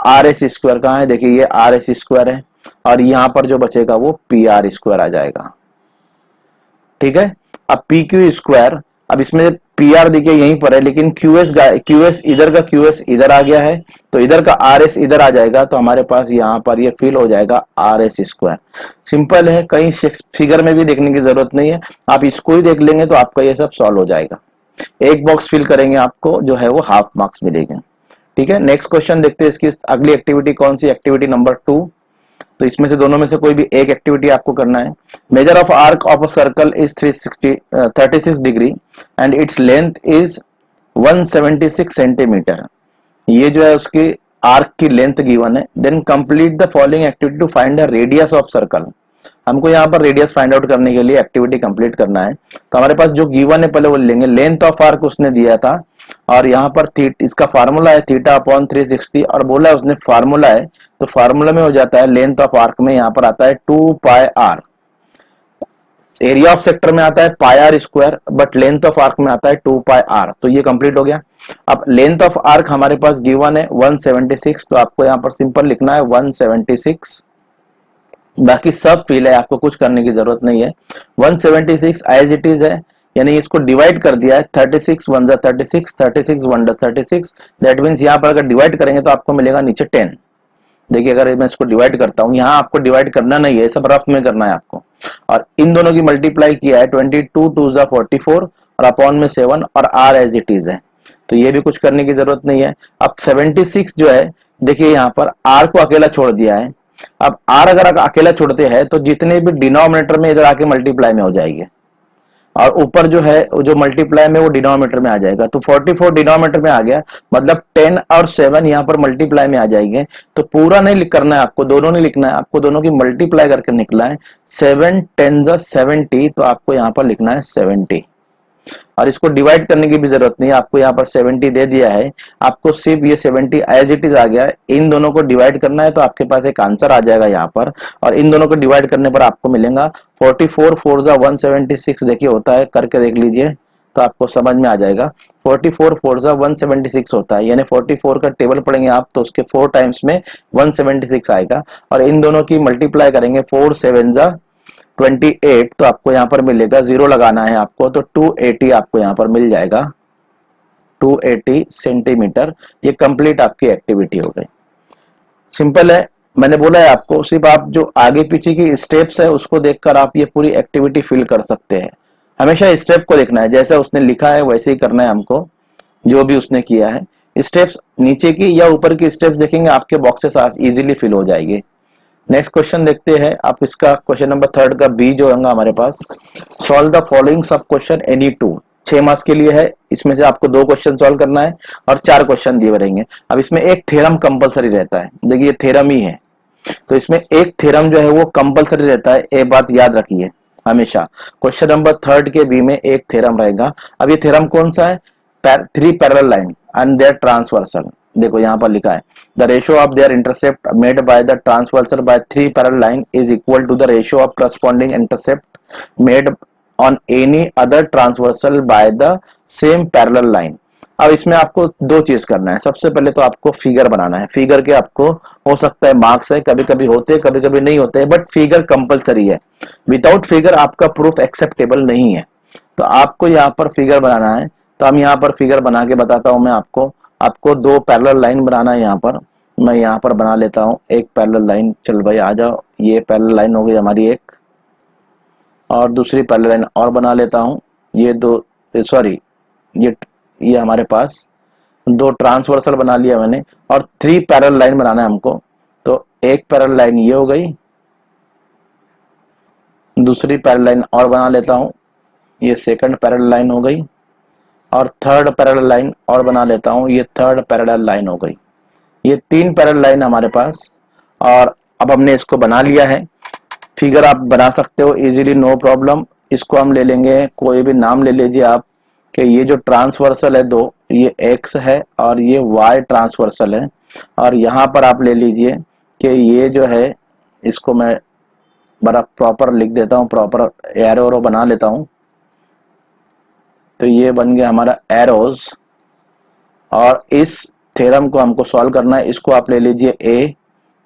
आर एस स्क्वायर कहाँ है, देखिए ये आर एस स्क्वायर है, और यहां पर जो बचेगा वो पी आर स्क्वायर आ जाएगा। ठीक है, अब पी क्यू स्क्वायर, अब इसमें पी आर देखिए यहीं पर है, लेकिन क्यू एस इधर का क्यू एस इधर आ गया है, तो इधर का आर एस इधर आ जाएगा, तो हमारे पास यहाँ पर ये फिल हो जाएगा आर एस स्क्वायर। सिंपल है, कहीं फिगर में भी देखने की जरूरत नहीं है, आप इसको ही देख लेंगे तो आपका ये सब सॉल्व हो जाएगा। एक बॉक्स फिल करेंगे, आपको जो है वो हाफ मार्क्स मिलेंगे। ठीक है, नेक्स्ट क्वेश्चन देखते हैं, इसकी अगली एक्टिविटी कौन सी, एक्टिविटी नंबर 2। तो इसमें से दोनों में से कोई भी एक एक्टिविटी आपको करना है। Measure of arc of a circle is 36 degree and its length is 176 centimetre. ये जो है उसकी आर्क की लेंथ गिवन है। Then complete the following activity to find the radius of circle. हमको यहाँ पर रेडियस फाइंड आउट करने के लिए एक्टिविटी कंप्लीट करना है। तो हमारे पास जो गिवन है पहले वो लेंगे, लेंथ ऑफ आर्क उसने दिया था, और यहाँ पर इसका फार्मूला है थीटा अपॉन 360, और बोला है उसने फार्मूला है, तो फार्मूला में हो जाता है लेंथ ऑफ आर्क में यहाँ पर आता है 2 pi R. Area of sector में आता है pi R square, but length of arc में आता है 2 पाई आर। तो ये कंप्लीट हो गया। अब लेंथ ऑफ आर्क हमारे पास गिवन है 176, तो आपको यहाँ पर सिंपल लिखना है 176, बाकी सब फील है, आपको कुछ करने की जरूरत नहीं है। 176 एज इट इज है, यानी इसको डिवाइड कर दिया है, 36 1 जा 36, 36 1 जा 36, दैट मीन्स यहाँ पर अगर डिवाइड करेंगे तो आपको मिलेगा नीचे 10। देखिए अगर मैं इसको डिवाइड करता हूँ, यहाँ आपको डिवाइड करना नहीं है, सब रफ में करना है आपको, और इन दोनों की मल्टीप्लाई किया है 22 2 जा 44 और अपॉन में 7 और आर एज इट इज है, तो ये भी कुछ करने की जरूरत नहीं है। अब 76 जो है, देखिए यहाँ पर आर को अकेला छोड़ दिया है। अब आर अगर अकेला छोड़ते हैं तो जितने भी डिनोमिनेटर में इधर आके मल्टीप्लाई में हो जाएंगे, और ऊपर जो है जो मल्टीप्लाई में वो डिनोमिनेटर में आ जाएगा, तो 44 डिनोमिनेटर में आ गया, मतलब 10 और 7 यहाँ पर मल्टीप्लाई में आ जाएंगे। तो पूरा नहीं करना है आपको, दोनों नहीं लिखना है आपको, दोनों की मल्टीप्लाई करके निकला है 7 10 जा 70, तो आपको यहाँ पर लिखना है 70, और इसको डिवाइड करने की भी जरूरत नहीं है, आपको यहाँ पर 70 दे दिया है, आपको सिर्फ ये 70 एज इट इज आ गया है, इन दोनों को डिवाइड करना है तो आपके पास एक आंसर आ जाएगा यहाँ पर, और इन दोनों को डिवाइड करने पर आपको मिलेगा 44 4 जा 176। देखिए होता है, करके देख लीजिए तो आपको समझ में आ जाएगा। 44 4 जा 176 होता है, यानी 44 का टेबल पढ़ेंगे आप तो उसके 4 टाइम्स में 176 आएगा, और इन दोनों की मल्टीप्लाई करेंगे 4 7 जा 28, तो आपको यहाँ पर मिलेगा, जीरो लगाना है आपको, तो 280 आपको यहाँ पर मिल जाएगा, 280 सेंटीमीटर। ये कंप्लीट आपकी एक्टिविटी हो गई। सिंपल है, मैंने बोला है आपको, सिर्फ आप जो आगे पीछे की स्टेप्स है उसको देखकर आप ये पूरी एक्टिविटी फिल कर सकते हैं। हमेशा स्टेप को देखना है, जैसा उसने लिखा है वैसे ही करना है हमको, जो भी उसने किया है। स्टेप्स नीचे की या ऊपर की स्टेप्स देखेंगे आपके बॉक्सेस इजीली फिल हो जाएंगे। नेक्स्ट क्वेश्चन देखते हैं आप, इसका क्वेश्चन नंबर 3 का बी जो होगा हमारे पास, solve the following sub question any 2। 6 marks के लिए है, इसमें से आपको 2 क्वेश्चन सॉल्व करना है और 4 क्वेश्चन दिए रहेंगे। अब इसमें एक थ्योरम कंपलसरी रहता है, देखिए ये थ्योरम ही है, तो इसमें एक थ्योरम जो है वो कंपलसरी रहता है, ये बात याद रखिए हमेशा। क्वेश्चन नंबर 3 के बी में एक थ्योरम रहेगा। अब ये थ्योरम कौन सा है, 3 parallel line and their transversal. देखो यहाँ पर लिखा है, the ratio of their intercept made by the transversal by 3 parallel line is equal to the ratio of corresponding intercept made on any other transversal by the same parallel line. अब इसमें आपको 2 चीज करना है। सबसे पहले तो आपको फिगर बनाना है, फिगर के आपको हो सकता है मार्क्स है, कभी कभी होते हैं कभी कभी नहीं होते, बट फिगर कंपलसरी है। विदाउट फिगर आपका प्रूफ एक्सेप्टेबल नहीं है, तो आपको यहाँ पर फिगर बनाना है। तो हम यहाँ पर फिगर बना के बताता हूँ मैं आपको। आपको 2 पैरेलल लाइन बनाना है। यहाँ पर मैं यहाँ पर बना लेता हूँ एक पैरेलल लाइन। चल भाई आ जाओ, ये पैरेलल लाइन हो गई हमारी एक, और दूसरी पैरेलल लाइन और बना लेता हूँ। ये 2 सॉरी ये हमारे पास 2 ट्रांसवर्सल बना लिया मैंने, और 3 पैरेलल लाइन बनाना है हमको। तो एक पैरेलल लाइन ये हो गई, दूसरी पैरेलल लाइन और बना लेता हूँ, ये सेकंड पैरेलल लाइन हो गई, और थर्ड पैरेलल लाइन और बना लेता हूँ, ये थर्ड पैरेलल लाइन हो गई। ये 3 पैरेलल लाइन हमारे पास, और अब हमने इसको बना लिया है। फिगर आप बना सकते हो इजीली, नो प्रॉब्लम। इसको हम ले लेंगे, कोई भी नाम ले लीजिए आप, कि ये जो ट्रांसवर्सल है 2, ये x है और ये y ट्रांसवर्सल है, और यहाँ पर आप ले लीजिए कि ये जो है, इसको मैं बड़ा प्रॉपर लिख देता हूँ, प्रॉपर एरो बना लेता हूँ। तो ये बन गया हमारा एरोज। और इस थ्योरम को हमको सॉल्व करना है। इसको आप ले लीजिए ए,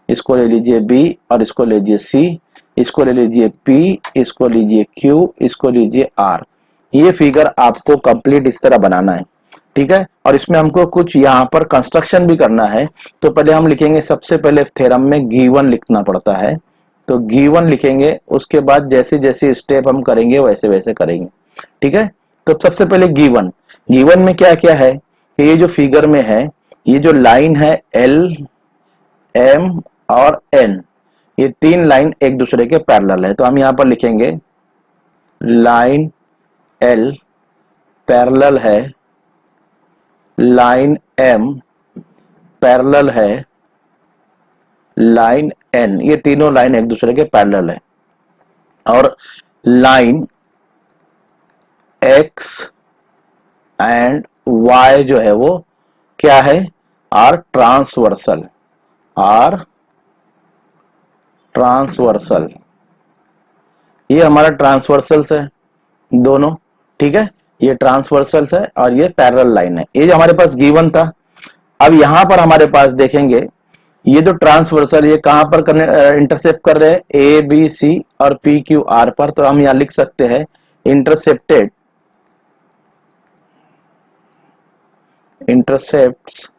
इसको ले लीजिए बी, और इसको ले लीजिए सी, इसको ले लीजिए पी, इसको लीजिए क्यू, इसको लीजिए आर। ये फिगर आपको कंप्लीट इस तरह बनाना है, ठीक है। और इसमें हमको कुछ यहाँ पर कंस्ट्रक्शन भी करना है। तो पहले हम लिखेंगे, सबसे पहले थ्योरम में गिवन लिखना पड़ता है, तो गिवन लिखेंगे। उसके बाद जैसे जैसे स्टेप हम करेंगे वैसे वैसे करेंगे, ठीक है। तो सबसे पहले गिवन, गिवन में क्या क्या है कि ये जो फिगर में है, ये जो लाइन है एल, एम और एन, ये तीन लाइन एक दूसरे के पैरेलल है। तो हम यहां पर लिखेंगे लाइन एल पैरेलल है, लाइन एम पैरेलल है, लाइन एन, ये तीनों लाइन एक दूसरे के पैरेलल है। और लाइन एक्स एंड वाई जो है वो क्या है, आर ट्रांसवर्सल, आर ट्रांसवर्सल, ये हमारा ट्रांसवर्सल्स है दोनों, ठीक है। ये ट्रांसवर्सल्स है और ये पैरेलल लाइन है, ये जो हमारे पास गिवन था। अब यहां पर हमारे पास देखेंगे, ये जो ट्रांसवर्सल ये कहां पर करने इंटरसेप्ट कर रहे हैं, ए बी सी और पी क्यू आर पर। तो हम यहां लिख सकते हैं intercepted, intercepts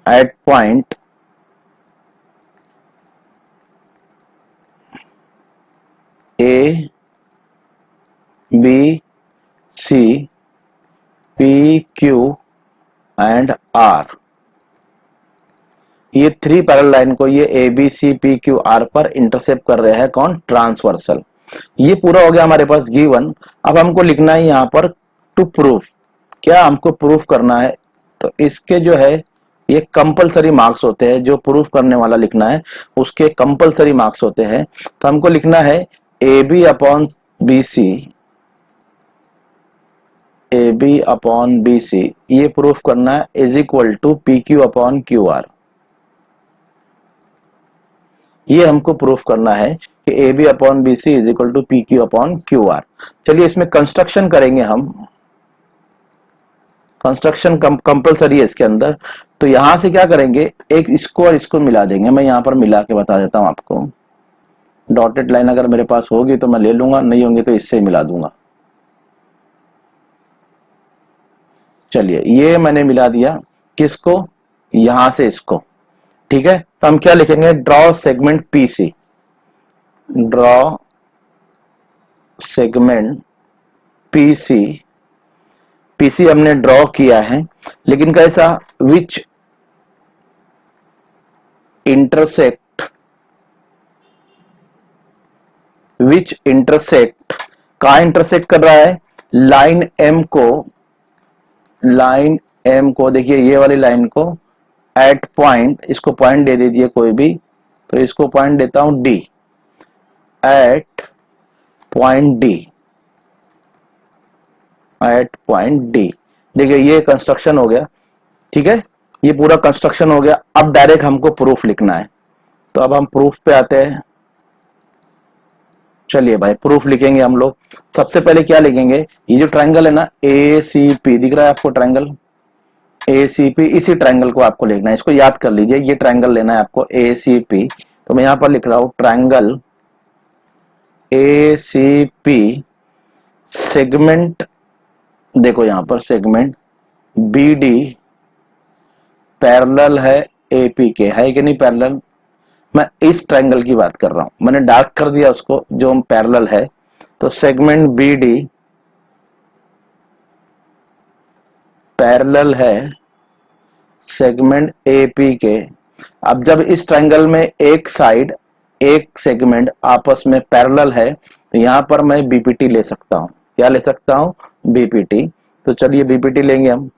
at point A B C P Q and R. ये थ्री पैरेलल लाइन को ये A B C P Q R पर इंटरसेप्ट कर रहे हैं, कौन, ट्रांसवर्सल। ये पूरा हो गया हमारे पास गिवन। अब हमको लिखना है यहां पर टू प्रूफ, क्या हमको प्रूफ करना है। तो इसके जो है ये कंपलसरी मार्क्स होते हैं, जो प्रूफ करने वाला लिखना है उसके कंपलसरी मार्क्स होते हैं। तो हमको लिखना है A B upon B C, A B upon B C, ये प्रूफ करना है is equal to P Q upon Q R. ये हमको प्रूफ करना है कि A B upon B C is equal to P Q upon Q R. चलिए इसमें कंस्ट्रक्शन करेंगे हम, कंस्ट्रक्शन कंपलसरी है इसके अंदर। तो यहां से क्या करेंगे, एक इसको और इसको मिला देंगे। मैं यहां पर मिला के बता देता हूं आपको। डॉटेड लाइन अगर मेरे पास होगी तो मैं ले लूंगा, नहीं होंगी तो इससे मिला दूंगा। चलिए ये मैंने मिला दिया, किसको, यहां से इसको, ठीक है। तो हम क्या लिखेंगे, draw segment PC, draw segment PC. PC हमने ड्रॉ किया है, लेकिन कैसा, विच इंटरसेक्ट, विच इंटरसेक्ट, कहा इंटरसेक्ट कर रहा है, लाइन एम को, लाइन एम को देखिए ये वाली लाइन को एट पॉइंट, इसको पॉइंट दे दीजिए कोई भी, तो इसको पॉइंट देता हूं D, at point D, at point D. देखिए ये कंस्ट्रक्शन हो गया, ठीक है। ये पूरा कंस्ट्रक्शन हो गया। अब डायरेक्ट हमको प्रूफ लिखना है, तो अब हम प्रूफ पे आते हैं। चलिए भाई प्रूफ लिखेंगे हम लोग। सबसे पहले क्या लिखेंगे, ये जो ट्रायंगल है ना ए सी पी, दिख रहा है आपको ट्रायंगल ए सी पी, इसी ट्रायंगल को आपको लिखना है, इसको याद कर लीजिए। ये ट्रायंगल लेना है आपको ए सी पी। तो मैं यहां पर लिख रहा हूं triangle A C P, segment, देखो यहां पर सेगमेंट बी डी पैरेलल है एपी के, है कि नहीं पैरेलल। मैं इस ट्रायंगल की बात कर रहा हूं, मैंने डार्क कर दिया उसको, जो पैरेलल है। तो सेगमेंट बी डी पैरेलल है सेगमेंट एपी के। अब जब इस ट्रायंगल में एक साइड, एक सेगमेंट आपस में पैरेलल है, तो यहां पर मैं बीपीटी ले सकता हूं। क्या ले सकता हूं, बीपीटी। तो चलिए बीपीटी लेंगे हम।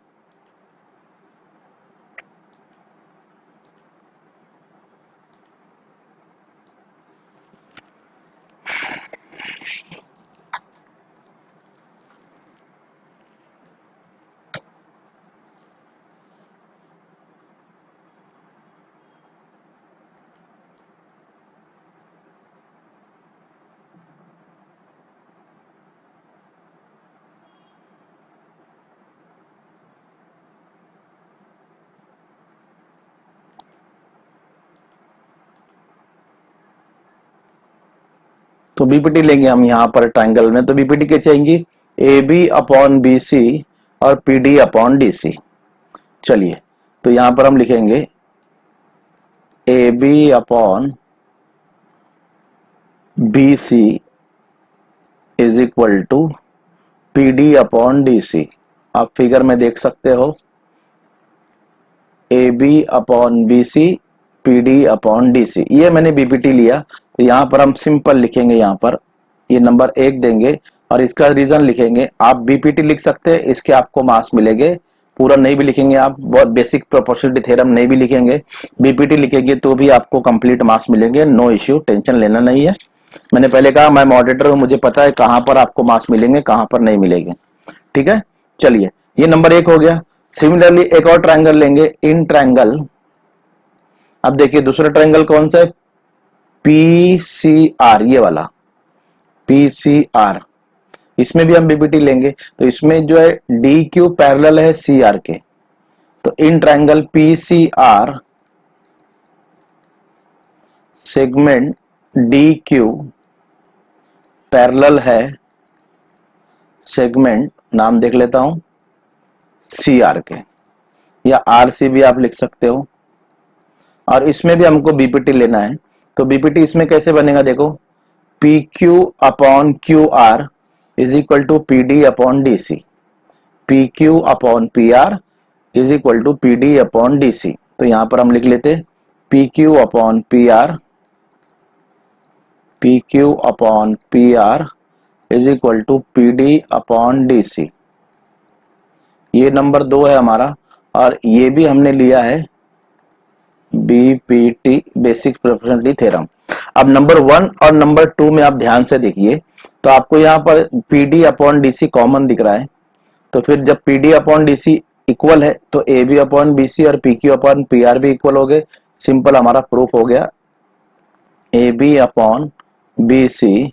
तो बीपीटी लेंगे हम यहाँ पर ट्राइंगल में, तो बीपीटी क्या चाहिए, A B upon B C और P D upon D C. चलिए तो यहां पर हम लिखेंगे A B upon B C is equal to P D upon D C. आप फिगर में देख सकते हो, A B upon B C P D upon D C, ये मैंने बीपीटी लिया। तो यहां पर हम सिंपल लिखेंगे, यहां पर ये नंबर 1 देंगे और इसका रीजन लिखेंगे। आप बीपीटी लिख सकते हैं, इसके आपको मार्क्स मिलेंगे। पूरा नहीं भी लिखेंगे आप, बहुत बेसिक प्रोपोर्शनलिटी थ्योरम नहीं भी लिखेंगे, बीपीटी लिखेंगे तो भी आपको कंप्लीट मार्क्स मिलेंगे। नो इश्यू, टेंशन लेना नहीं है। मैंने पहले कहा मैं मॉडरेटर हूं, मुझे पता है कहां पर आपको मार्क्स मिलेंगे कहां पर नहीं मिलेंगे। ठीक है, चलिए ये नंबर 1 हो गया। सिमिलरली एक और ट्रायंगल लेंगे, इन ट्रायंगल। अब देखिए दूसरा ट्रायंगल कौन सा है, पीसीआर, ये वाला पीसीआर। इसमें भी हम बीपीटी लेंगे, तो इसमें जो है डी क्यू पैरेलल है सी आर के। तो in triangle PCR segment D Q parallel है सेगमेंट, नाम देख लेता हूं, सी आर के, या आर सी भी आप लिख सकते हो। और इसमें भी हमको बीपीटी लेना है। तो बीपीटी इसमें कैसे बनेगा, देखो, P Q upon Q R is equal to P D upon D C, P Q upon P R is equal to P D upon D C. तो यहां पर हम लिख लेते P Q upon P R, P Q upon P R is equal to P D upon D C. ये number 2 है हमारा, और ये भी हमने लिया है बीपीटी, बेसिक प्रोपोर्शनलिटी थ्योरम। अब नंबर 1 और नंबर 2 में आप ध्यान से देखिए, तो आपको यहाँ पर P D upon D C common दिख रहा है। तो फिर जब P D upon D C equal है तो A B upon B C और P Q upon P R भी इक्वल हो गए। सिंपल हमारा प्रूफ हो गया, A B upon B C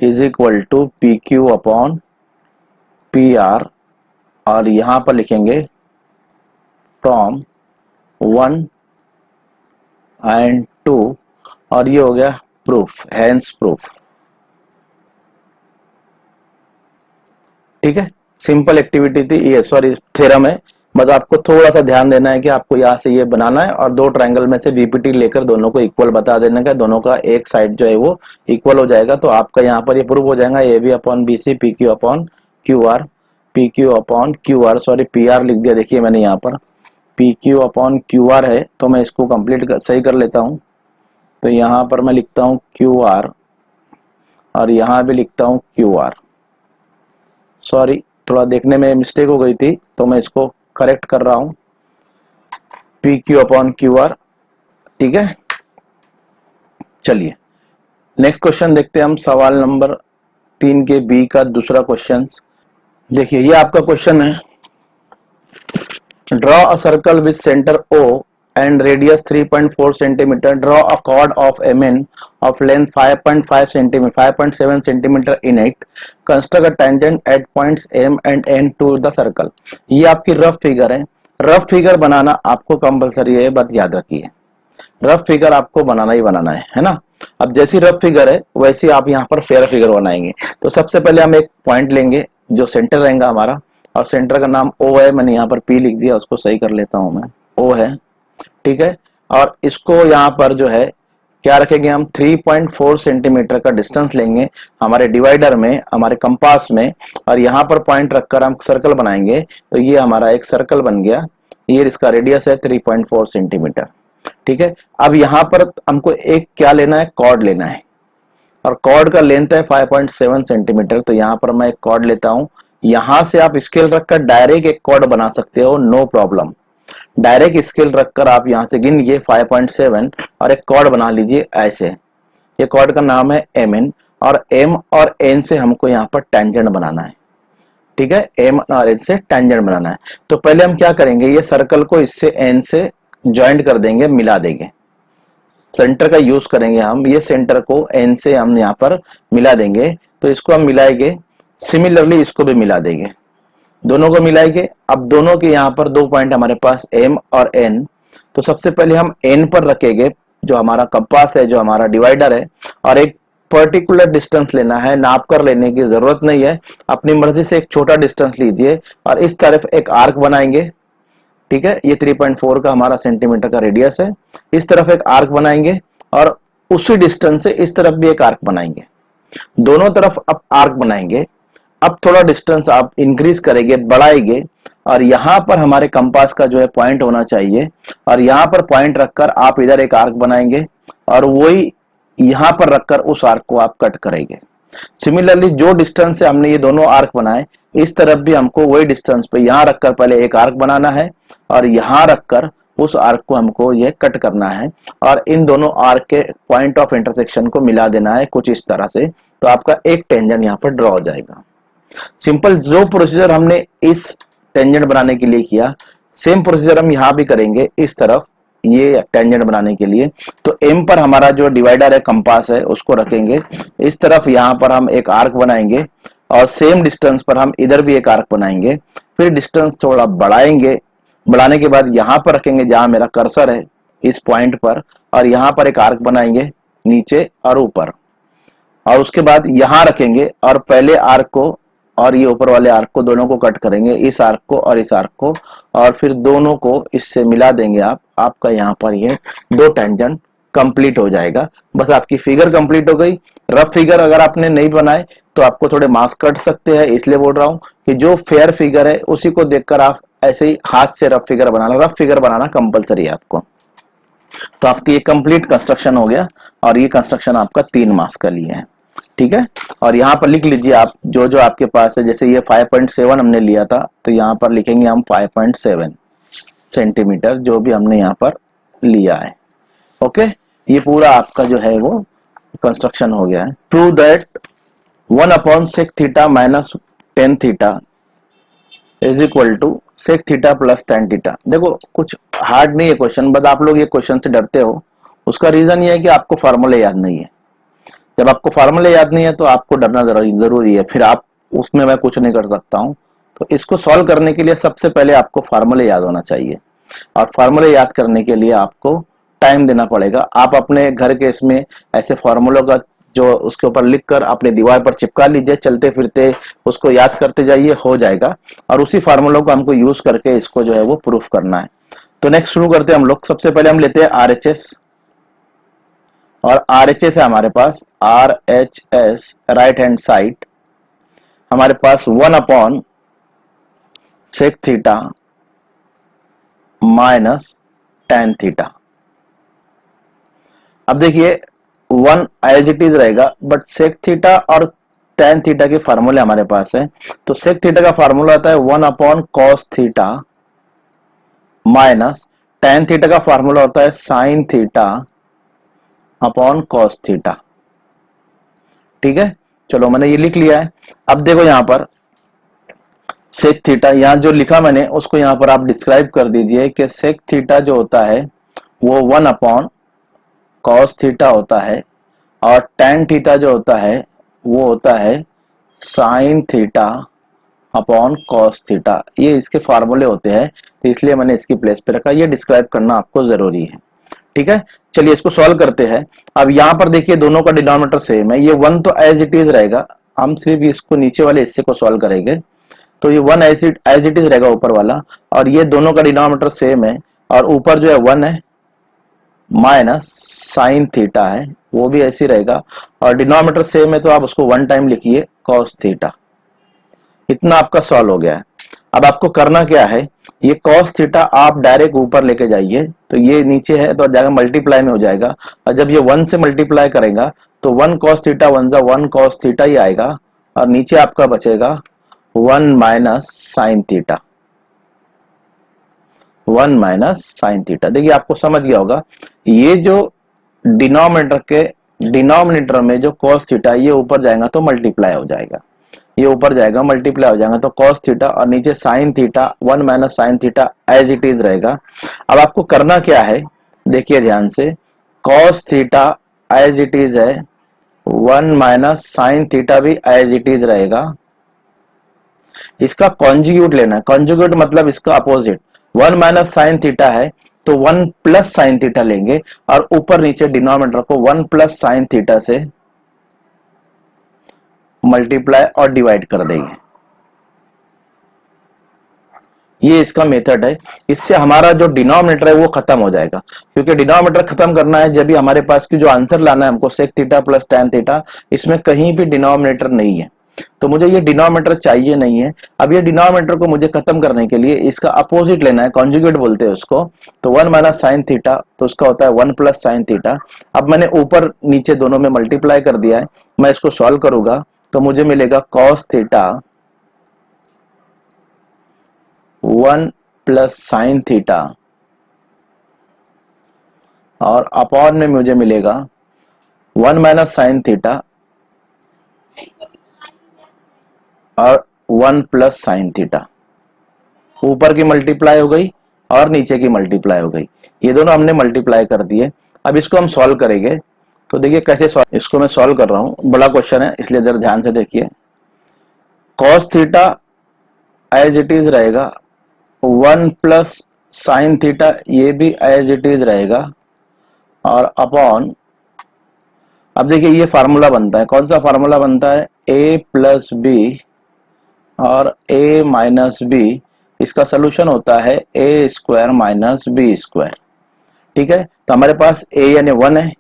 is equal to P Q upon P R, और यहां पर लिखेंगे फ्रॉम 1 एंड 2, और ये हो गया प्रूफ, हैंस प्रूफ। ठीक है, सिंपल एक्टिविटी थी ये, सॉरी थ्योरम है, बस आपको थोड़ा सा ध्यान देना है कि आपको यहाँ से ये बनाना है और 2 ट्रायंगल में से बीपीटी लेकर दोनों को इक्वल बता देने का, दोनों का एक साइड जो है वो इक्वल हो जाएगा। तो आपका यहाँ पर ये प्रूफ हो जाएगा, A B upon B C P Q upon Q R, P Q upon Q R, sorry P R लिख दिया, देखिए मैंने यहाँ पर P Q upon Q R है, तो मैं इसको कंप्लीट सही कर लेता हूँ। तो यहाँ पर मैं लिखता हूँ क्यू आर और यहाँ भी लिखता हूँ क्यू आर। सॉरी थोड़ा देखने में मिस्टेक हो गई थी, तो मैं इसको करेक्ट कर रहा हूं, P Q upon Q are. ठीक है, चलिए नेक्स्ट क्वेश्चन देखते हैं हम, सवाल नंबर 3 के बी का दूसरा क्वेश्चन। देखिए ये आपका क्वेश्चन है, draw a circle with centre O and radius 3.4 centimeter, draw a chord of MN of length 5.5 centimeter, 5.7 centimeter in it, construct a tangent at points M and N to the circle। ये आपकी rough figure है। Rough figure बनाना आपको compulsory है, बात याद रखिए, rough figure आपको बनाना ही बनाना है ना। अब जैसी रफ फिगर है वैसी आप यहाँ पर फेयर फिगर बनाएंगे। तो सबसे पहले हम एक पॉइंट लेंगे जो सेंटर रहेगा हमारा, और सेंटर का नाम O है, मैंने यहाँ पर P लिख दिया, उसको सही कर लेता हूं मैं, O है। ठीक है, और इसको यहाँ पर जो है क्या रखेंगे हम, 3.4 सेंटीमीटर का डिस्टेंस लेंगे हमारे डिवाइडर में, हमारे कंपास में, और यहाँ पर पॉइंट रखकर हम सर्कल बनाएंगे। तो ये हमारा एक सर्कल बन गया, ये इसका रेडियस है 3.4 सेंटीमीटर। ठीक है, अब यहाँ पर हमको एक क्या लेना है, कॉर्ड लेना है, और कॉर्ड का लेंथ है 5.7 सेंटीमीटर। तो यहाँ पर मैं एक कॉर्ड लेता हूँ, यहां से आप स्केल रखकर डायरेक्ट एक कॉर्ड बना सकते हो, नो प्रॉब्लम। डायरेक्ट स्केल रखकर आप यहां से गिन लीजिए 5.7 और एक कॉर्ड बना लीजिए ऐसे। ये कॉर्ड का नाम है MN, और M और N से हमको यहाँ पर टेंजेंट बनाना है। ठीक है, M और N से टेंजेंट बनाना है। तो पहले हम क्या करेंगे, ये सर्कल को इससे N से ज्वाइंट कर देंगे, मिला देंगे, सेंटर का यूज करेंगे हम, ये सेंटर को N से हम यहाँ पर मिला देंगे। तो इसको हम मिलाएंगे, सिमिलरली इसको भी मिला देंगे, दोनों को मिलाएंगे। अब दोनों के यहाँ पर 2 पॉइंट हमारे पास M और N। तो सबसे पहले हम N पर रखेंगे जो हमारा कंपास है, जो हमारा डिवाइडर है, और एक पर्टिकुलर डिस्टेंस लेना है, नाप कर लेने की जरूरत नहीं है, अपनी मर्जी से एक छोटा डिस्टेंस लीजिए और इस तरफ एक आर्क बनाएंगे। ठीक है, ये 3.4 का हमारा सेंटीमीटर का रेडियस है। इस तरफ एक आर्क बनाएंगे और उसी डिस्टेंस से इस तरफ भी एक आर्क बनाएंगे। दोनों तरफ अब आर्क बनाएंगे। अब थोड़ा डिस्टेंस आप इंक्रीज करेंगे, बढ़ाएंगे और यहां पर हमारे कंपास का जो है पॉइंट होना चाहिए और यहां पर पॉइंट रखकर आप इधर एक आर्क बनाएंगे और वही यहां पर रखकर उस आर्क को आप कट करेंगे। सिमिलरली जो डिस्टेंस से हमने ये दोनों आर्क बनाए, इस तरफ भी हमको वही डिस्टेंस पे यहां रखकर पहले एक आर्क बनाना है और यहां रखकर उस आर्क को हमको ये कट करना है और इन दोनों आर्क के पॉइंट ऑफ इंटरसेक्शन को मिला देना है कुछ इस तरह से। तो आपका एक टेंजेंट यहाँ पर ड्रॉ हो जाएगा। सिंपल जो प्रोसीजर हमने इस टेंजेंट बनाने के लिए किया, सेम प्रोसीजर हम यहाँ भी करेंगे इस तरफ ये टेंजेंट बनाने के लिए। तो एम पर हमारा जो डिवाइडर है, कंपास है, उसको रखेंगे। इस तरफ यहाँ पर हम एक आर्क बनाएंगे और सेम डिस्टेंस पर हम इधर भी एक आर्क बनाएंगे। फिर डिस्टेंस थोड़ा बढ़ाएंगे, बढ़ाने के बाद यहाँ पर रखेंगे जहां मेरा कर्सर है इस पॉइंट पर, और यहाँ पर एक आर्क बनाएंगे नीचे और ऊपर, और उसके बाद यहाँ रखेंगे और पहले आर्क को और ये ऊपर वाले आर्क को दोनों को कट करेंगे, इस आर्क को और इस आर्क को, और फिर दोनों को इससे मिला देंगे आप। आपका यहाँ पर ये दो टेंजेंट कंप्लीट हो जाएगा। बस आपकी फिगर कंप्लीट हो गई। रफ फिगर अगर आपने नहीं बनाए तो आपको थोड़े मार्क्स कट सकते हैं, इसलिए बोल रहा हूँ कि जो फेयर फिगर है उसी को देखकर आप ऐसे ही हाथ से रफ फिगर बनाना, रफ फिगर बनाना कंपलसरी है आपको। तो आपकी ये कंप्लीट कंस्ट्रक्शन हो गया और ये कंस्ट्रक्शन आपका 3 मार्क्स का लिए है। ठीक है, और यहाँ पर लिख लीजिए आप जो जो आपके पास है। जैसे ये 5.7 हमने लिया था तो यहाँ पर लिखेंगे हम 5.7 सेंटीमीटर जो भी हमने यहाँ पर लिया है। ओके, ये पूरा आपका जो है वो कंस्ट्रक्शन हो गया है। Prove that 1/sec theta minus tan theta is equal to sec theta plus tan theta. देखो कुछ हार्ड नहीं है क्वेश्चन, बट आप लोग ये क्वेश्चन से डरते हो। उसका रीजन ये है कि आपको फार्मूले याद नहीं है। जब आपको फार्मूले याद नहीं है तो आपको डरना जरूरी है, फिर आप उसमें मैं कुछ नहीं कर सकता हूं। तो इसको सॉल्व करने के लिए सबसे पहले आपको फार्मूले याद होना चाहिए, और फार्मूले याद करने के लिए आपको टाइम देना पड़ेगा। आप अपने घर के इसमें ऐसे फार्मूलों का जो उसके ऊपर लिखकर अपने दीवार पर चिपका लीजिए, चलते फिरते उसको याद करते जाइए, हो जाएगा। और उसी फार्मूलों को हमको यूज करके इसको जो है वो प्रूफ करना है। तो नेक्स्ट शुरू करते हैं हम लोग। सबसे पहले हम लेते हैं RHS, और RHS है हमारे पास RHS राइट हैंड साइड हमारे पास 1/sec theta minus tan theta. अब देखिए 1 एज इट इज रहेगा, बट sec थीटा और tan थीटा के फार्मूले हमारे पास है। तो sec थीटा का फार्मूला आता है 1/cos theta minus tan theta का फार्मूला होता है sin theta upon cos theta. ठीक है, चलो मैंने ये लिख लिया है। अब देखो यहाँ पर sec थीटा, यहाँ जो लिखा मैंने उसको यहाँ पर आप डिस्क्राइब कर दीजिए कि sec थीटा जो होता है वो 1/cos थीटा होता है, और tan थीटा जो होता है वो होता है sin theta upon cos theta. ये इसके फार्मूले होते हैं, तो इसलिए मैंने इसकी प्लेस पे रखा। ये डिस्क्राइब करना आपको जरूरी है। ठीक है, चलिए इसको सॉल्व करते हैं। अब यहाँ पर देखिए दोनों का डिनोमिनेटर सेम है, ये 1 तो एज इट इज रहेगा। हम सिर्फ इसको नीचे वाले हिस्से को सॉल्व करेंगे, तो ये 1 एज इट इज रहेगा ऊपर वाला, और ये दोनों का डिनोमिनेटर सेम है, और ऊपर जो है 1 है माइनस साइन थीटा है, वो भी ऐसे रहेगा, और डिनोमिनेटर सेम है तो आप उसको 1 टाइम लिखिए cos थीटा। इतना आपका सॉल्व हो गया है। अब आपको करना क्या है, ये cos थीटा आप डायरेक्ट ऊपर लेके जाइए, तो ये नीचे है तो जाएगा मल्टीप्लाई में हो जाएगा, और जब ये 1 से मल्टीप्लाई करेगा तो 1 cos थीटा 1 जा 1 cos थीटा ही आएगा, और नीचे आपका बचेगा 1 minus sine theta, 1 minus sine theta. देखिए आपको समझ गया होगा, ये जो डिनोमिनेटर में जो cos थीटा ये ऊपर जाएगा तो मल्टीप्लाई हो जाएगा, ये ऊपर जाएगा मल्टीप्लाई हो जाएगा, तो cos थीटा, और नीचे sine theta 1 minus sine theta as it is रहेगा। अब आपको करना क्या है, देखिए ध्यान से, cos theta as it is है, 1 माइनस साइन थीटा भी एज इट इज रहेगा। इसका कॉन्जुगेट लेना है, कॉन्जुगेट मतलब इसका अपोजिट। 1 माइनस साइन थीटा है तो 1 प्लस साइन थीटा लेंगे, और ऊपर नीचे डिनोमिनेटर को 1 प्लस साइन थीटा से मल्टीप्लाई और डिवाइड कर देंगे। ये इसका मेथड है। इससे हमारा जो डिनोमिनेटर है वो खत्म हो जाएगा, क्योंकि डिनोमिनेटर खत्म करना है जब भी हमारे पास की जो आंसर लाना है हमको sec theta plus tan theta, इसमें कहीं भी डिनोमिनेटर नहीं है, तो मुझे ये डिनोमिनेटर चाहिए नहीं है। अब ये डिनोमिनेटर को मुझे खत्म करने के लिए इसका अपोजिट लेना है, कॉन्जुगेट बोलते हैं उसको। तो 1 माइनस साइन थीटा, तो उसका होता है 1 प्लस साइन थीटा। अब मैंने ऊपर नीचे दोनों में मल्टीप्लाई कर दिया है, मैं इसको सॉल्व करूंगा तो मुझे मिलेगा cos theta 1 plus sine theta, और अपॉन में मुझे मिलेगा 1 माइनस साइन थीटा और 1 प्लस साइन थीटा। ऊपर की मल्टीप्लाई हो गई और नीचे की मल्टीप्लाई हो गई, ये दोनों हमने मल्टीप्लाई कर दिए। अब इसको हम सॉल्व करेंगे, तो देखिए कैसे सॉल्व, इसको मैं सॉल्व कर रहा हूं, बड़ा क्वेश्चन है इसलिए जरा ध्यान से देखिए। Cos theta as it is रहेगा, 1 प्लस साइन थीटा ये भी एज इट इज रहेगा, और अपॉन, अब देखिए ये फार्मूला बनता है, कौन सा फार्मूला बनता है, a प्लस बी और a माइनस बी, इसका सोल्यूशन होता है a square minus B square. ठीक है, तो हमारे पास a यानी 1 है,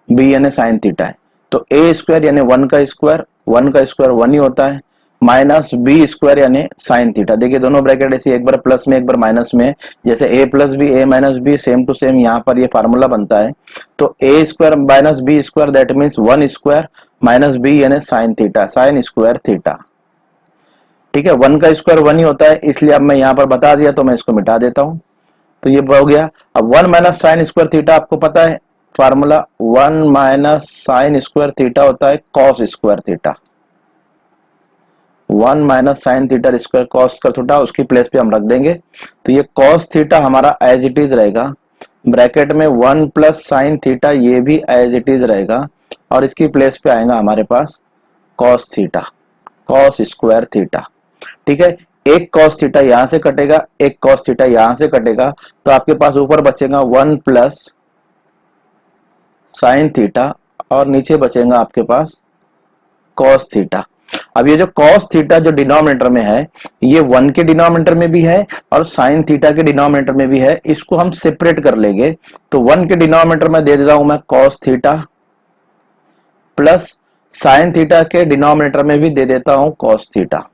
b यानी साइन थीटा है, तो a स्क्वायर यानी 1 का स्क्वायर, 1 का स्क्वायर 1 ही होता है, माइनस बी स्क्वायर यानी साइन थीटा। देखिए दोनों ब्रैकेट ऐसे एक बार प्लस में एक बार माइनस में, जैसे a plus B a minus B, same to same यहाँ पर ये फार्मूला बनता है। तो a square minus B square that means 1 square minus B यानी sine theta, sine square theta. ठीक है, 1 का स्क्वायर 1 ही होता है, इसलिए अब मैं यहाँ पर बता दिया तो मैं इसको मिटा देता हूँ, तो ये हो गया। अब 1 माइनस साइन स्क्वायर थीटा आपको पता है formula, 1 minus sign square theta होता है cos square theta, 1 minus sine theta square cos square theta, उसकी प्लेस पे हम रख देंगे। तो ये कॉस थीटा हमारा एज इट इज रहेगा, ब्रैकेट में 1 प्लस साइन थीटा ये भी एज इट इज रहेगा, और इसकी प्लेस पे आएगा हमारे पास cos theta, cos square theta. ठीक है, एक कॉस थीटा यहां से कटेगा, एक कॉस थीटा यहां से कटेगा, तो आपके पास ऊपर बचेगा 1 प्लस साइन थीटा और नीचे बचेगा आपके पास कॉस थीटा। अब ये जो कॉस थीटा जो डिनोमिनेटर में है, ये 1 के डिनोमिनेटर में भी है और साइन थीटा के डिनोमिनेटर में भी है, इसको हम सेपरेट कर लेंगे। तो 1 के डिनोमिनेटर में दे देता हूं मैं cos theta, plus sine theta के डिनोमिनेटर में भी दे देता हूं कॉस थीटा।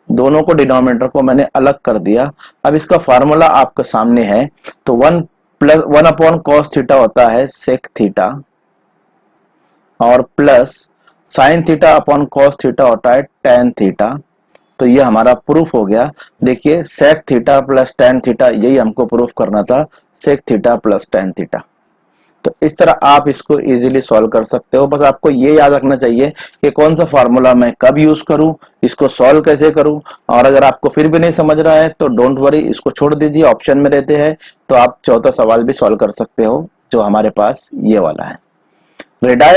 दोनों को डिनोमिनेटर को मैंने अलग कर दिया। अब इसका फार्मूला आपके सामने है, तो 1 प्लस 1 अपॉन कॉस थीटा होता है सेक थीटा, और plus sign theta upon cos theta होता है टैन थीटा। तो ये हमारा प्रूफ हो गया। देखिए sec theta plus tan theta, यही हमको प्रूफ करना था, sec theta plus tan theta. तो इस तरह आप इसको इजीली सॉल्व कर सकते हो। बस आपको ये याद रखना चाहिए कि कौन सा फार्मूला मैं कब यूज करूं, इसको सॉल्व कैसे करूं, और अगर आपको फिर भी नहीं समझ रहा है तो डोंट वरी, इसको छोड़ दीजिए, ऑप्शन में रहते हैं, तो आप चौथा सवाल भी सॉल्व कर सकते हो जो हमारे पास ये वाला है। Radii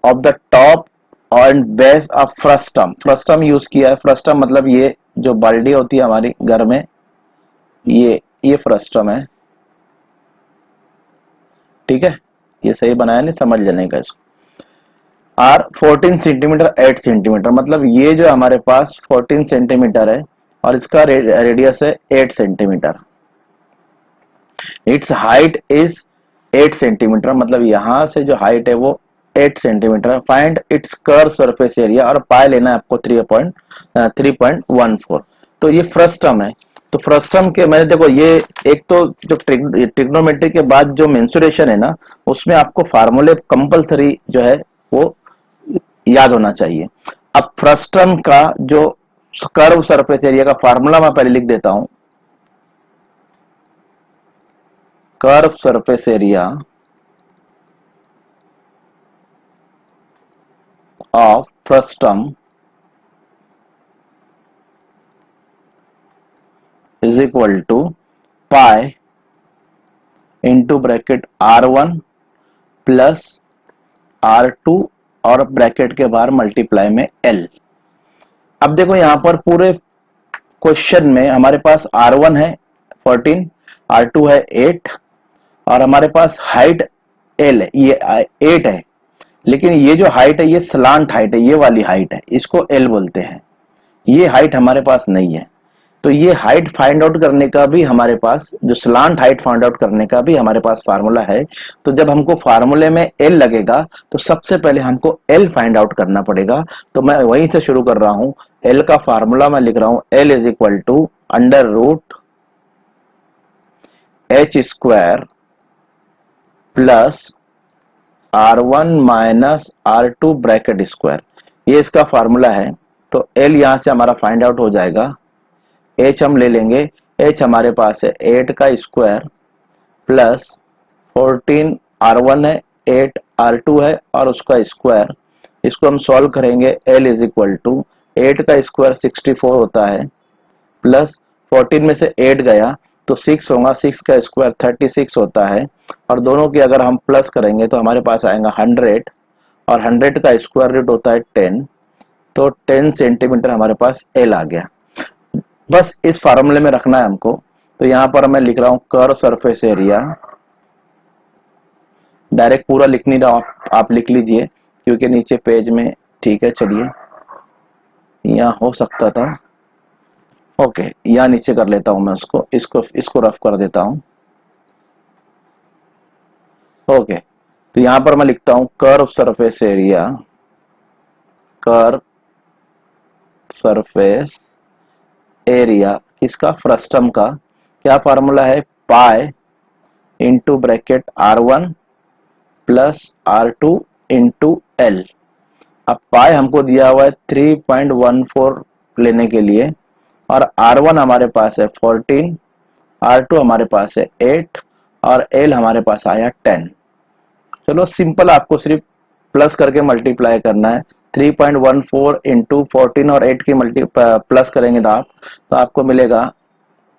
of the top and base of frustum, frustum use किया है। फ्रस्टम मतलब ये जो बाल्टी होती है हमारी घर में, ये फ्रस्टम है। ठीक है, ये सही बनाया नहीं, समझ लेने का इसको। आर 14 सेंटीमीटर 8 सेंटीमीटर, मतलब ये जो हमारे पास 14 सेंटीमीटर है और इसका रेडियस है 8 centimetre. It's height is 8 centimetre, मतलब यहां से जो हाइट है वो 8 centimetre. Find its curve surface area, और पाई लेना है आपको 3.14। तो ये फ्रस्टम है। तो फ्रस्टम के मैंने देखो, ये एक तो जो ट्रिग्नोमेट्री के बाद जो मेंसुरेशन है ना, उसमें आपको फार्मूले कंपलसरी जो है वो याद होना चाहिए। अब फ्रस्टम का जो कर्व सरफेस एरिया का फार्मूला मैं पहले लिख देता हूं। Curve surface area of frustum is equal to pi into bracket r1 plus r2 और ब्रैकेट के बाहर मल्टीप्लाई में l। अब देखो यहां पर पूरे क्वेश्चन में हमारे पास r1 है 14, r2 है 8 और हमारे पास हाइट l है, ये 8 है, लेकिन ये जो हाइट है ये स्लांट हाइट है, ये वाली हाइट है, इसको एल बोलते हैं। ये हाइट हमारे पास नहीं है। तो ये हाइट फाइंड आउट करने का भी हमारे पास, जो स्लांट हाइट फाइंड आउट करने का भी हमारे पास फार्मूला है। तो जब हमको फार्मूले में एल लगेगा तो सबसे पहले हमको एल फाइंड आउट करना पड़ेगा। तो मैं वहीं से शुरू कर रहा हूं। एल का फार्मूला मैं लिख रहा हूं, L is equal to under root H square plus R1 minus R2 bracket square, ये इसका फार्मूला है। तो एल यहां से हमारा फाइंड आउट हो जाएगा। एच हम ले लेंगे, एच हमारे पास है 8 का स्क्वायर प्लस 14 R1 है, 8 R2 है और उसका स्क्वायर। इसको हम सॉल्व करेंगे। एल इज इक्वल टू 8 का स्क्वायर 64 होता है प्लस 14 में से 8 गया तो 6 होगा, 6 का स्क्वायर 36 होता है और दोनों की अगर हम प्लस करेंगे तो हमारे पास आएगा 100 और 100 का स्क्वायर रूट होता है 10। तो 10 सेंटीमीटर हमारे पास एल आ गया। बस इस फार्मूले में रखना है हमको। तो यहां पर मैं लिख रहा हूं कर्व सरफेस एरिया, डायरेक्ट पूरा लिख नहीं रहा हूं, आप लिख लीजिए क्योंकि नीचे पेज में, ठीक है चलिए यहां हो सकता था, ओके यहां नीचे कर लेता हूं मैं उसको, इसको रफ कर देता हूं। ओके, तो यहां पर मैं लिखता हूं curve surface area, curve surface area किसका, फ्रस्टम का। क्या फार्मूला है, pi into bracket R1 plus R2 into L. अब पाई हमको दिया हुआ है 3.14 लेने के लिए और R1 हमारे पास है 14, R2 हमारे पास है 8 और एल हमारे पास आया 10। चलो सिंपल, आपको सिर्फ प्लस करके मल्टीप्लाई करना है। 3.14 इंटू 14 और 8 की मल्टी प्लस करेंगे तो आपको मिलेगा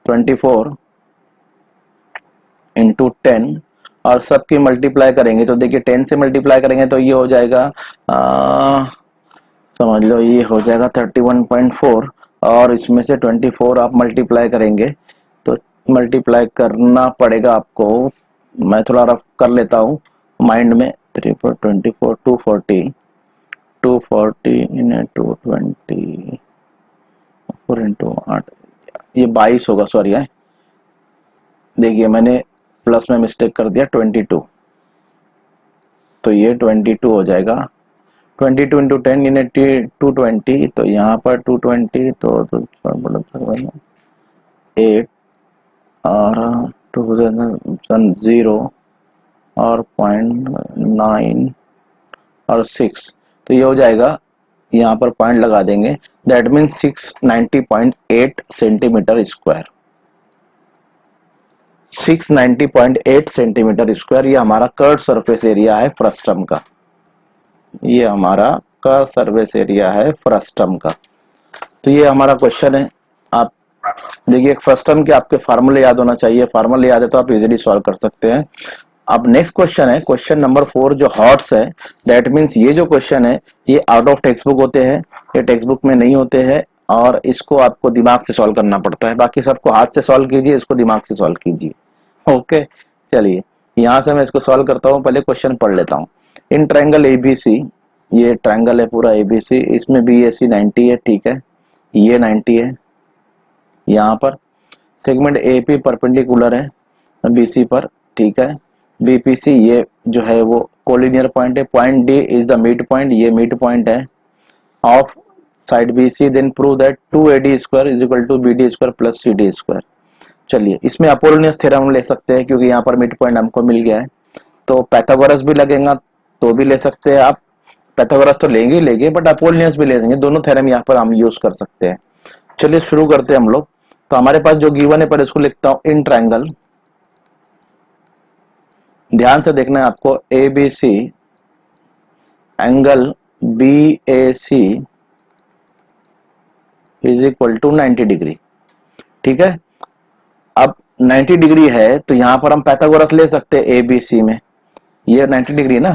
24 इंटू 10 और सबकी मल्टीप्लाई करेंगे तो देखिए 10 से मल्टीप्लाई करेंगे तो ये हो जाएगा समझ लो ये हो जाएगा 31.4 और इसमें से 24 आप मल्टीप्लाई करेंगे तो मल्टीप्लाई करना पड़ेगा आपको। मैं थोड़ा रफ कर लेता हूँ माइंड में। 3 4 24 240 इन 220 4 इंटू 8, ये 22 होगा, सॉरी है, देखिए मैंने प्लस में मिस्टेक कर दिया 22, तो ये 22 हो जाएगा। 22 इंटू 10 इन 220, तो यहाँ पर 220 तो 8 और 0 और 0.9 और 6, तो ये हो जाएगा, यहाँ पर पॉइंट लगा देंगे, that mean 690.8 centimetre square. 690.8 centimetre square ये हमारा कर्व सरफेस एरिया है फ्रस्टम का। ये हमारा कर्व सरफेस एरिया है फ्रस्टम का। तो ये हमारा क्वेश्चन है। आप देखिए फ्रस्टम के आपके फार्मूले याद होना चाहिए, फार्मूले याद है तो आप इजीली सॉल्व कर सकते हैं। अब नेक्स्ट क्वेश्चन है, क्वेश्चन नंबर 4 जो हॉट्स है, दैट मीन्स ये जो क्वेश्चन है ये आउट ऑफ टेक्स्ट बुक होते हैं, ये टेक्स्ट बुक में नहीं होते हैं और इसको आपको दिमाग से सॉल्व करना पड़ता है। बाकी सबको हाथ से सॉल्व कीजिए, इसको दिमाग से सॉल्व कीजिए। ओके चलिए यहां से मैं इसको सॉल्व करता हूं, पहले क्वेश्चन पढ़ लेता हूं। इन ट्रायंगल एबीसी, ये ट्रायंगल है पूरा एबीसी, इसमें बीएसी 90 है, ठीक है, ये 90 है। यहाँ पर सेगमेंट एपी परपेंडिकुलर है बीसी पर, ठीक है। बीपीसी ये जो है वो कोलिनियर पॉइंट है, point D is the mid point, ये मिड पॉइंट है of side BC, then prove that 2AD square is equal to BD square plus CD square. चलिए इसमें अपोलोनियस थ्योरम हम ले सकते हैं क्योंकि यहाँ पर मिड पॉइंट हमको मिल गया है। तो पैथागोरस भी लगेगा तो भी ले सकते हैं आप, पैथागोरस तो लेंगे बट अपोलोनियस भी ले लेंगे, दोनों थ्योरम यहाँ पर हम यूज कर सकते हैं। चलिए शुरू करते हैं हम लोग। तो हमारे पास जो गिवन है पर इसको लिखता हूं इन ट्रायंगल, ध्यान से देखना है आपको, ABC angle BAC is equal to 90 degree, ठीक है। अब 90 डिग्री है तो यहां पर हम पैथागोरस ले सकते हैं ABC में, ये 90 डिग्री ना,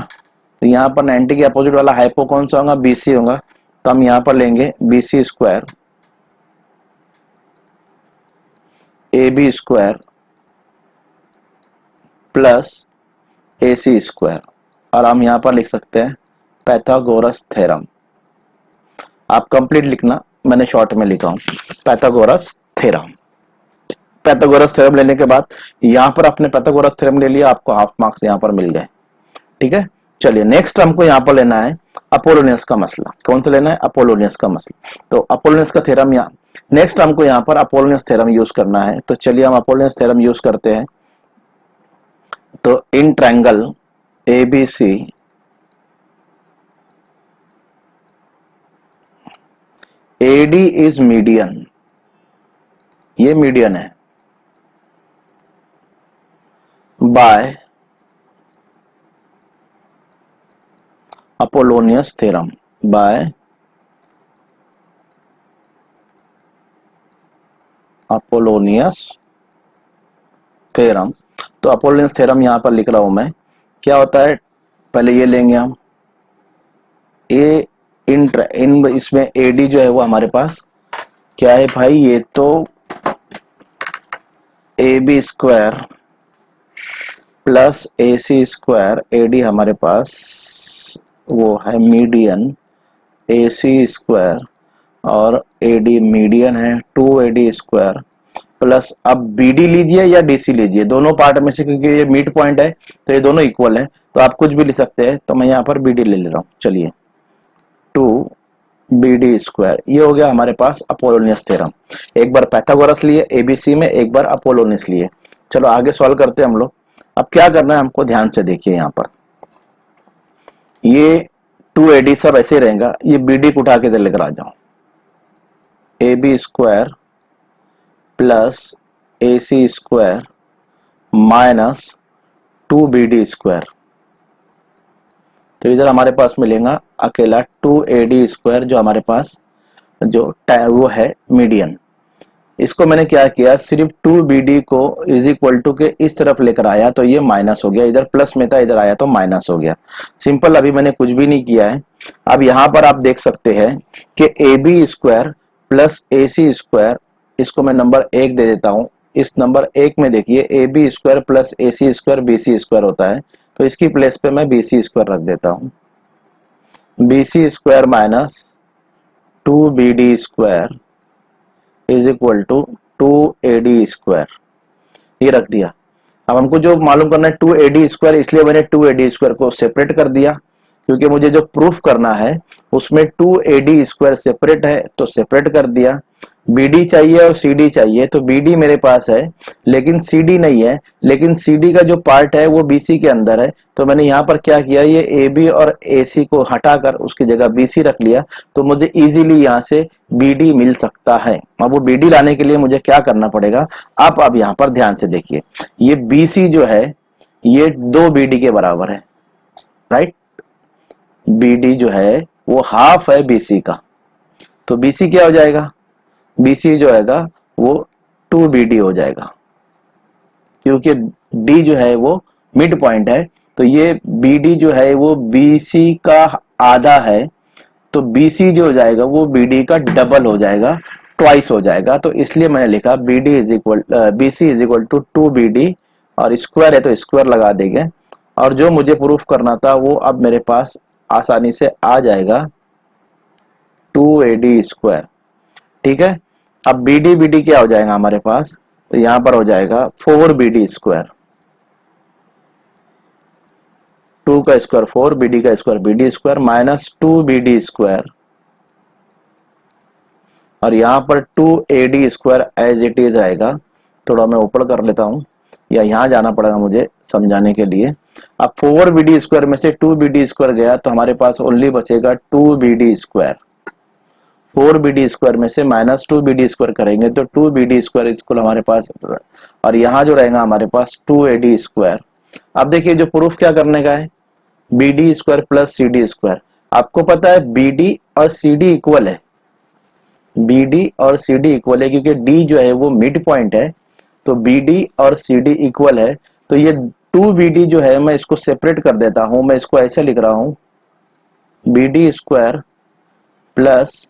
तो यहाँ पर 90 के अपोजिट वाला हाइपो कौन सा होगा, BC होगा, तो हम यहाँ पर लेंगे BC square AB square plus AC square और हम यहाँ पर लिख सकते हैं पैथागोरस थ्योरम। आप कंप्लीट लिखना, मैंने शॉर्ट में लिखा हूं पैथागोरस थ्योरम। पैथागोरस थ्योरम लेने के बाद यहां पर आपने पैथागोरस थ्योरम ले लिया, आपको हाफ मार्क्स यहां पर मिल गए। ठीक है, चलिए नेक्स्ट हमको यहां पर लेना है अपोलोनियस का मसला। कौन सा लेना है? अपोलोनियस का मसला। तो अपोलोनियस का थ्योरम यहाँ नेक्स्ट हमको यहां पर अपोलोनियस थ्योरम यूज करना है। तो चलिए हम अपोलोनियस थ्योरम यूज करते हैं। तो in triangle ABC AD is median, ये मीडियन है, by Apollonius theorem, by Apollonius theorem. तो अपोलोनियस थ्योरम यहां पर लिख रहा हूं मैं। क्या होता है, पहले ये लेंगे हम ए इन इसमें एडी जो है वो हमारे पास क्या है भाई, ये तो A B square plus A C square, AD हमारे पास वो है मीडियन, ए सी स्क्वायर और एडी मीडियन है 2AD स्क्वायर प्लस, अब बीडी लीजिए या डीसी लीजिए, दोनों पार्ट में से, क्योंकि ये मिड पॉइंट है तो ये दोनों इक्वल है, तो आप कुछ भी ले सकते हैं। तो मैं यहाँ पर बीडी ले रहा हूँ। चलिए 2BD स्क्वायर, ये हो गया हमारे पास अपोलोनियस थ्योरम। एक बार पैथागोरस लिए एबीसी में, एक बार अपोलोनियस लिए। चलो आगे सॉल्व करते हैं हम लोग। अब क्या करना है हमको, ध्यान से देखिए यहाँ पर ये 2AD सब ऐसे रहेगा, ये बीडी को उठा के इधर लेकर आ जाओ, AB square plus AC square minus 2BD square. तो इधर हमारे पास मिलेगा अकेला 2AD स्क्वायर, जो हमारे पास जो वो है मीडियन। इसको मैंने क्या किया, सिर्फ 2BD को इज इक्वल टू के इस तरफ लेकर आया तो ये माइनस हो गया, इधर प्लस में था इधर आया तो माइनस हो गया। सिंपल, अभी मैंने कुछ भी नहीं किया है। अब यहां पर आप देख सकते हैं कि AB square plus AC square, इसको मैं नंबर 1 दे देता हूं। इस नंबर 1 में देखिए AB square plus AC square BC square होता है, तो इसकी प्लेस पे मैं BC स्क्वायर रख देता हूं। BC square minus 2BD square is equal to 2AD square, ये रख दिया। अब हमको जो मालूम करना है 2AD स्क्वायर, इसलिए मैंने 2AD स्क्वायर को सेपरेट कर दिया, क्योंकि मुझे जो प्रूफ करना है उसमें 2AD स्क्वायर सेपरेट है तो सेपरेट कर दिया। BD चाहिए और CD चाहिए, तो BD मेरे पास है लेकिन CD नहीं है, लेकिन CD का जो पार्ट है वो BC के अंदर है। तो मैंने यहाँ पर क्या किया, ये AB और AC को हटाकर उसकी जगह BC रख लिया, तो मुझे इजीली यहाँ से BD मिल सकता है। अब वो BD लाने के लिए मुझे क्या करना पड़ेगा, आप अब यहाँ पर ध्यान से देखिए, ये BC जो है ये 2BD के बराबर है, राइट। BD जो है वो हाफ है BC का, तो BC क्या हो जाएगा, BC जो आएगा वो 2BD हो जाएगा, क्योंकि D जो है वो मिड पॉइंट है, तो ये BD जो है वो BC का आधा है, तो BC जो हो जाएगा वो BD का डबल हो जाएगा, ट्वाइस हो जाएगा। तो इसलिए मैंने लिखा BC is equal to 2BD, और स्क्वायर है तो स्क्वायर लगा देंगे, और जो मुझे प्रूफ करना था वो अब मेरे पास आसानी से आ जाएगा 2AD स्क्वायर। ठीक है, अब BD क्या हो जाएगा हमारे पास, तो यहां पर हो जाएगा 4BD स्क्वायर, 2 का स्क्वायर 4, BD का square BD square minus 2BD square, और यहां पर 2AD square as it is आएगा। थोड़ा मैं ऊपर कर लेता हूं, या यहां जाना पड़ेगा मुझे समझाने के लिए। अब 4BD स्क्वायर में से 2BD स्क्वायर गया तो हमारे पास ओनली बचेगा 2BD स्क्वायर। 4BD स्क्वायर में से माइनस 2BD स्क्वायर करेंगे तो 2BD स्क्वायर इक्वल हमारे पास, और यहाँ जो रहेगा हमारे पास 2AD स्क्वायर। अब देखिए जो प्रूफ क्या करने का है, BD square plus CD square. आपको पता है BD और CD इक्वल है, BD और CD इक्वल है, क्योंकि D जो है वो मिड पॉइंट है, तो BD और CD इक्वल है। तो ये 2BD जो है मैं इसको सेपरेट कर देता हूं, मैं इसको ऐसे लिख रहा हूं BD स्क्वायर प्लस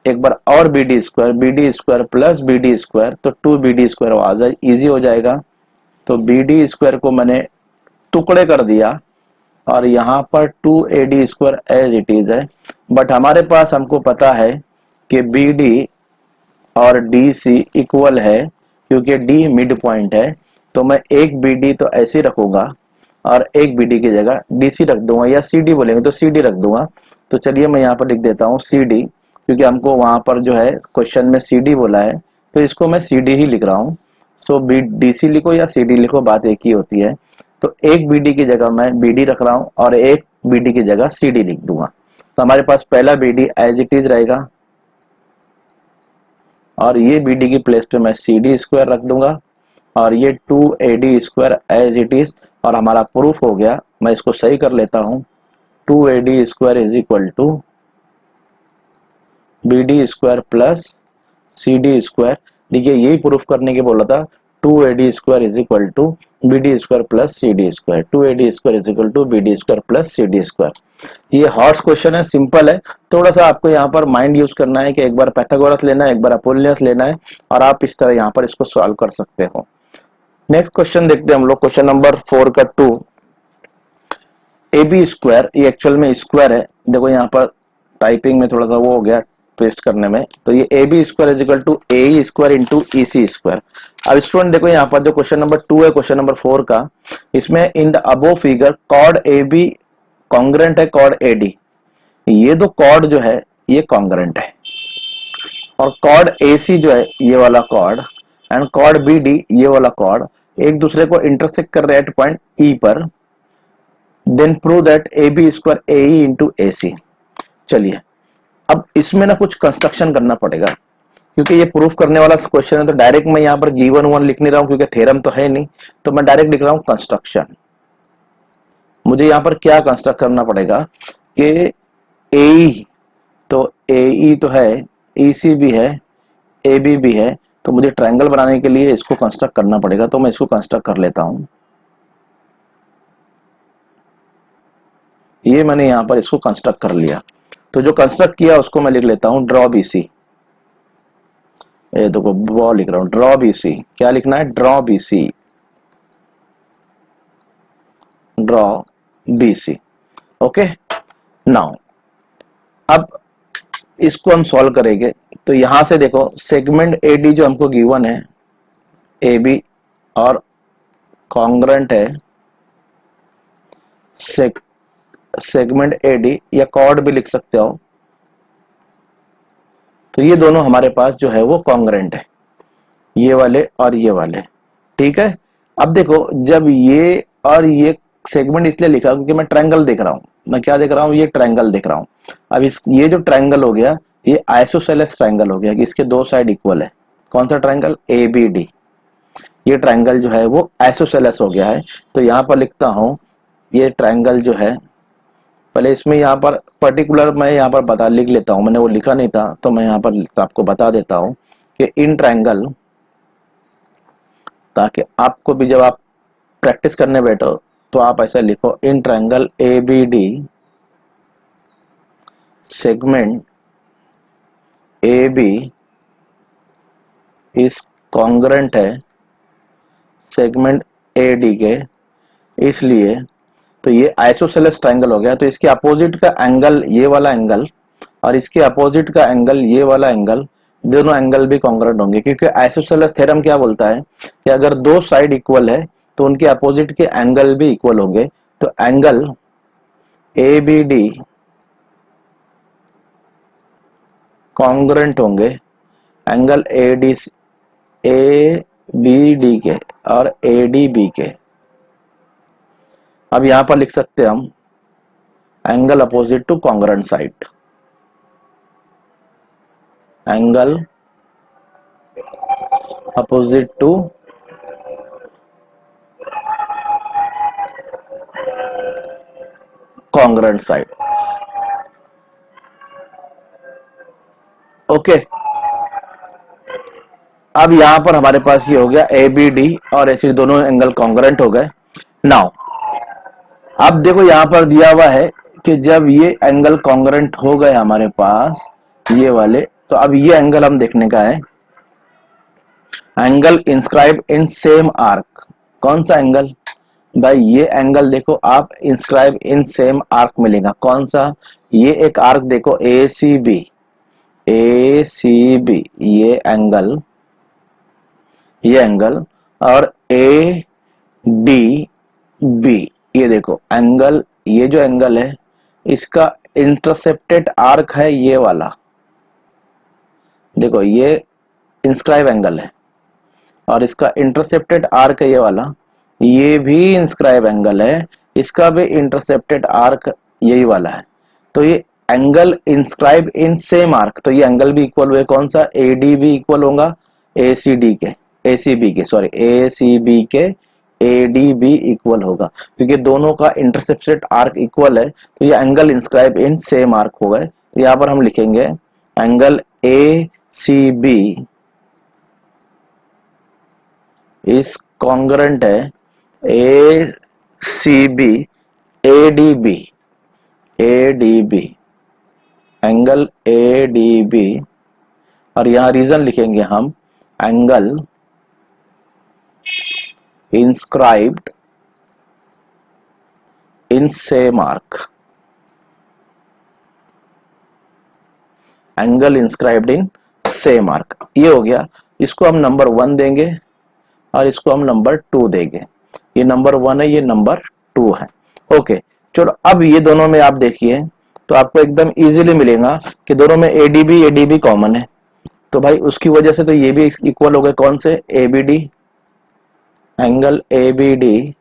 एक बार और BD square plus BD square, तो 2BD स्क्वायर इजी हो जाएगा। तो BD स्क्वायर को मैंने टुकड़े कर दिया, और यहाँ पर 2AD² एज इट इज है, बट हमारे पास हमको पता है कि BD और DC इक्वल है, क्योंकि D मिड पॉइंट है। तो मैं एक BD तो ऐसे रखूंगा और एक BD की जगह DC रख दूंगा, या CD बोलेंगे तो CD रख दूंगा। तो चलिए मैं यहाँ पर लिख देता हूँ CD, क्योंकि हमको वहां पर जो है क्वेश्चन में CD बोला है, तो इसको मैं CD ही लिख रहा हूँ। सो DC लिखो या CD लिखो, बात एक ही होती है। तो एक BD की जगह मैं BD रख रहा हूँ और एक BD की जगह CD लिख दूंगा। तो हमारे पास पहला BD एज इट इज रहेगा और ये BD की प्लेस पे मैं CD² रख दूंगा और ये 2AD² एज इट इज। और हमारा प्रूफ हो गया, मैं इसको सही कर लेता हूं। 2AD² is equal to BD² plus CD²। देखिए यही प्रूफ करने के बोला था, 2AD² is equal to BD² plus CD², 2AD² is equal to BD² plus CD²। ये हॉर्स क्वेश्चन है, सिंपल है। थोड़ा सा आपको यहाँ पर माइंड यूज करना है कि एक बार पाइथागोरस लेना है, एक बार अपोलिनियस लेना है, और आप इस तरह यहाँ पर इसको सॉल्व कर सकते हो। नेक्स्ट क्वेश्चन देखते हैं हम लोग, क्वेश्चन नंबर 4 का 2। AB², ये एक्चुअल में स्क्वायर है। देखो यहाँ पर टाइपिंग में थोड़ा सा वो हो गया ट्विस्ट करने में। तो ये AB² is equal to AE² into EC²। अब स्टूडेंट देखो यहाँ पर जो क्वेश्चन नंबर 2 है, क्वेश्चन नंबर 4 का, इसमें in the above figure chord AB congruent है कॉर्ड AD। ये दो कॉर्ड जो है ये कॉन्ग्रेंट है, और कॉर्ड AC जो है ये वाला कॉर्ड एंड कॉर्ड BD ये वाला कॉर्ड एक दूसरे को इंटरसेक्ट कर रहे हैं एट पॉइंट E पर। Then prove that AB² AE into AC। चलिए अब इसमें ना कुछ कंस्ट्रक्शन करना पड़ेगा, क्योंकि ये प्रूफ करने वाला क्वेश्चन है। तो डायरेक्ट मैं यहाँ पर गिवन वन लिख नहीं रहा हूँ, क्योंकि थ्योरम तो है नहीं, तो मैं डायरेक्ट लिख रहा हूँ कंस्ट्रक्शन। मुझे यहाँ पर क्या कंस्ट्रक्ट करना पड़ेगा कि AE, तो AE तो है, EC भी है, AB भी है, तो मुझे ट्रायंगल बनाने के लिए इसको कंस्ट्रक्ट करना पड़ेगा। तो मैं इसको कंस्ट्रक्ट कर लेता हूं। ये मैंने यहां पर इसको कंस्ट्रक्ट कर लिया। तो जो कंस्ट्रक्ट किया उसको मैं लिख लेता हूं ड्रॉ BC। ये देखो वो लिख रहा हूं ड्रॉ BC। क्या लिखना है? Draw BC, draw BC। Okay, now अब इसको हम सॉल्व करेंगे। तो यहां से देखो सेगमेंट AD जो हमको गिवन है, AB और कॉन्ग्रेंट है सेगमेंट AD, या कॉर्ड भी लिख सकते हो। तो ये दोनों हमारे पास जो है वो कॉन्ग्रेंट है, ये वाले और ये वाले। ठीक है, अब देखो जब ये और ये सेगमेंट इसलिए लिखा क्योंकि मैं ट्रायंगल देख रहा हूं। मैं क्या देख रहा हूं? ये ट्रायंगल देख रहा हूं। अब ये जो ट्रायंगल हो गया ये आइसोसेलेस ट्रायंगल हो गया कि इसके दो साइड इक्वल है। कौन सा ट्रायंगल? ABD। ये ट्रायंगल जो है वो आइसोसेलेस हो गया है। तो यहां पर लिखता हूं ये ट्रायंगल जो है, पहले इसमें यहाँ पर पर्टिकुलर मैं यहाँ पर बता लिख लेता हूं, मैंने वो लिखा नहीं था तो मैं यहाँ पर आपको बता देता हूं कि इन ट्रायंगल, ताकि आपको भी जब आप प्रैक्टिस करने बैठो तो आप ऐसा लिखो, in triangle ABD segment AB इस कॉन्ग्रेंट है सेगमेंट AD के, इसलिए तो ये आइसोसेलेस ट्रायंगल हो गया। तो इसके अपोजिट का एंगल ये वाला एंगल और इसके अपोजिट का एंगल ये वाला एंगल, दोनों एंगल भी कॉन्ग्रेंट होंगे, क्योंकि आइसोसेलेस थ्योरम क्या बोलता है कि अगर दो साइड इक्वल है तो उनके अपोजिट के एंगल भी इक्वल होंगे। तो एंगल ABD कॉन्ग्रेंट होंगे एंगल ABD के और ADB के। अब यहां पर लिख सकते हैं हम angle opposite to congruent side, angle opposite to congruent side. Okay, अब यहां पर हमारे पास ये हो गया ABD और ऐसे दोनों एंगल कॉन्ग्रेंट हो गए। नाउ अब देखो यहां पर दिया हुआ है कि जब ये एंगल कॉन्ग्रेंट हो गए हमारे पास ये वाले, तो अब ये एंगल हम देखने का है, angle inscribe in same arc. कौन सा एंगल? भाई ये एंगल देखो आप इंस्क्राइब इन सेम आर्क मिलेगा। कौन सा? ये एक आर्क देखो ए सी बी, ए सी बी, ये एंगल और ए डी बी, ये देखो एंगल, ये जो एंगल है इसका इंटरसेप्टेड आर्क है ये वाला, देखो ये इंस्क्राइब एंगल है और इसका इंटरसेप्टेड आर्क है ये वाला, ये भी इंस्क्राइब एंगल है, इसका भी इंटरसेप्टेड आर्क यही वाला है। तो ये angle inscribe in same arc, तो ये एंगल भी इक्वल हुए, कौन सा? ए डी भी इक्वल होगा ए सी डी के, ए सी बी के, सॉरी ए सी बी के ए डी बी इक्वल होगा, क्योंकि दोनों का इंटरसेप्टेड आर्क इक्वल है, तो ये angle inscribe in same arc हो गए। तो यहाँ पर हम लिखेंगे angle A C B is congruent है A C B A D B, A D B, angle A D B, और यहां रीजन लिखेंगे हम angle inscribed in same arc, angle inscribed in same arc, ये हो गया। इसको हम नंबर 1 देंगे और इसको हम नंबर 2 देंगे। ये नंबर 1 है, ये नंबर 2 है। ओके चलो, अब ये दोनों में आप देखिए तो आपको एकदम इजीली मिलेगा कि दोनों में एडीबी कॉमन है, तो भाई उसकी वजह से तो ये भी इक्वल हो गए, कौन से? एबीडी, एंगल एबीडी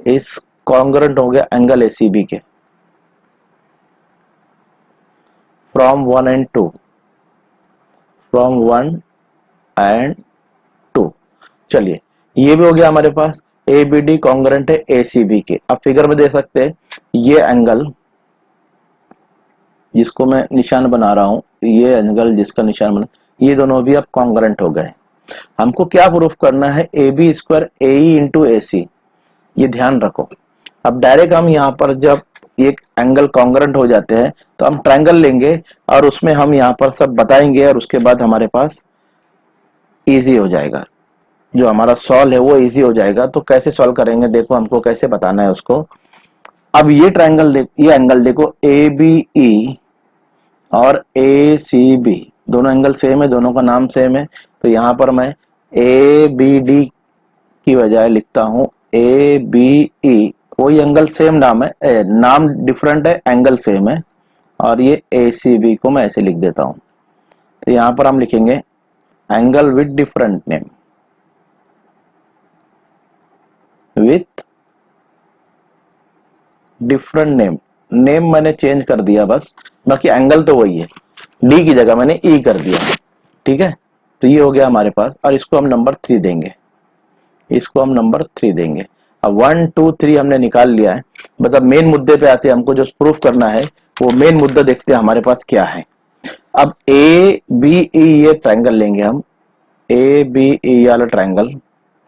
इस कॉन्ग्रुएंट हो गया एंगल एसीबी के फ्रॉम 1 and 2, फ्रॉम 1 and 2। चलिए ये भी हो गया हमारे पास, एबीडी कॉन्ग्रुएंट है एसीबी के। अब फिगर में दे सकते हैं ये एंगल जिसको मैं निशान बना रहा हूं, ये एंगल जिसका निशान बना, ये दोनों भी अब कॉन्ग्रुएंट हो गए। हमको क्या प्रूफ करना है? A B square A into A C, ये ध्यान रखो। अब डायरेक्ट हम यहाँ पर जब एक एंगल कॉन्ग्रुएंट हो जाते हैं तो हम ट्रायंगल लेंगे और उसमें हम यहाँ पर सब बताएंगे और उसके बाद हमारे पास इजी हो जाएगा, जो हमारा सॉल्व है वो इजी हो जाएगा। तो कैसे सॉल्व करेंगे देखो, हमको कैसे बताना है उसको। अब ये ट्रायंगल ये एंगल देखो ए बी ई और ए सी बी, दोनों एंगल सेम है, दोनों का नाम सेम है, तो यहाँ पर मैं ए बी डी की बजाय लिखता हूं ए बी ई, कोई एंगल सेम नाम है, नाम डिफरेंट है, एंगल सेम है, और ये ए सी बी को मैं ऐसे लिख देता हूं। तो यहाँ पर हम लिखेंगे angle with different name, with different name, name मैंने चेंज कर दिया बस, बाकी एंगल तो वही है, डी की जगह मैंने ई कर दिया, ठीक है। तो ये हो गया हमारे पास, और इसको हम नंबर 3 देंगे, इसको हम नंबर 3 देंगे। अब 1 2 3 हमने निकाल लिया है, मतलब मेन मुद्दे पे आते हैं, हमको जो प्रूफ करना है वो मेन मुद्दा देखते हैं हमारे पास क्या है। अब ए बी ई ये ट्रायंगल लेंगे हम, ए बी ई वाला ट्रायंगल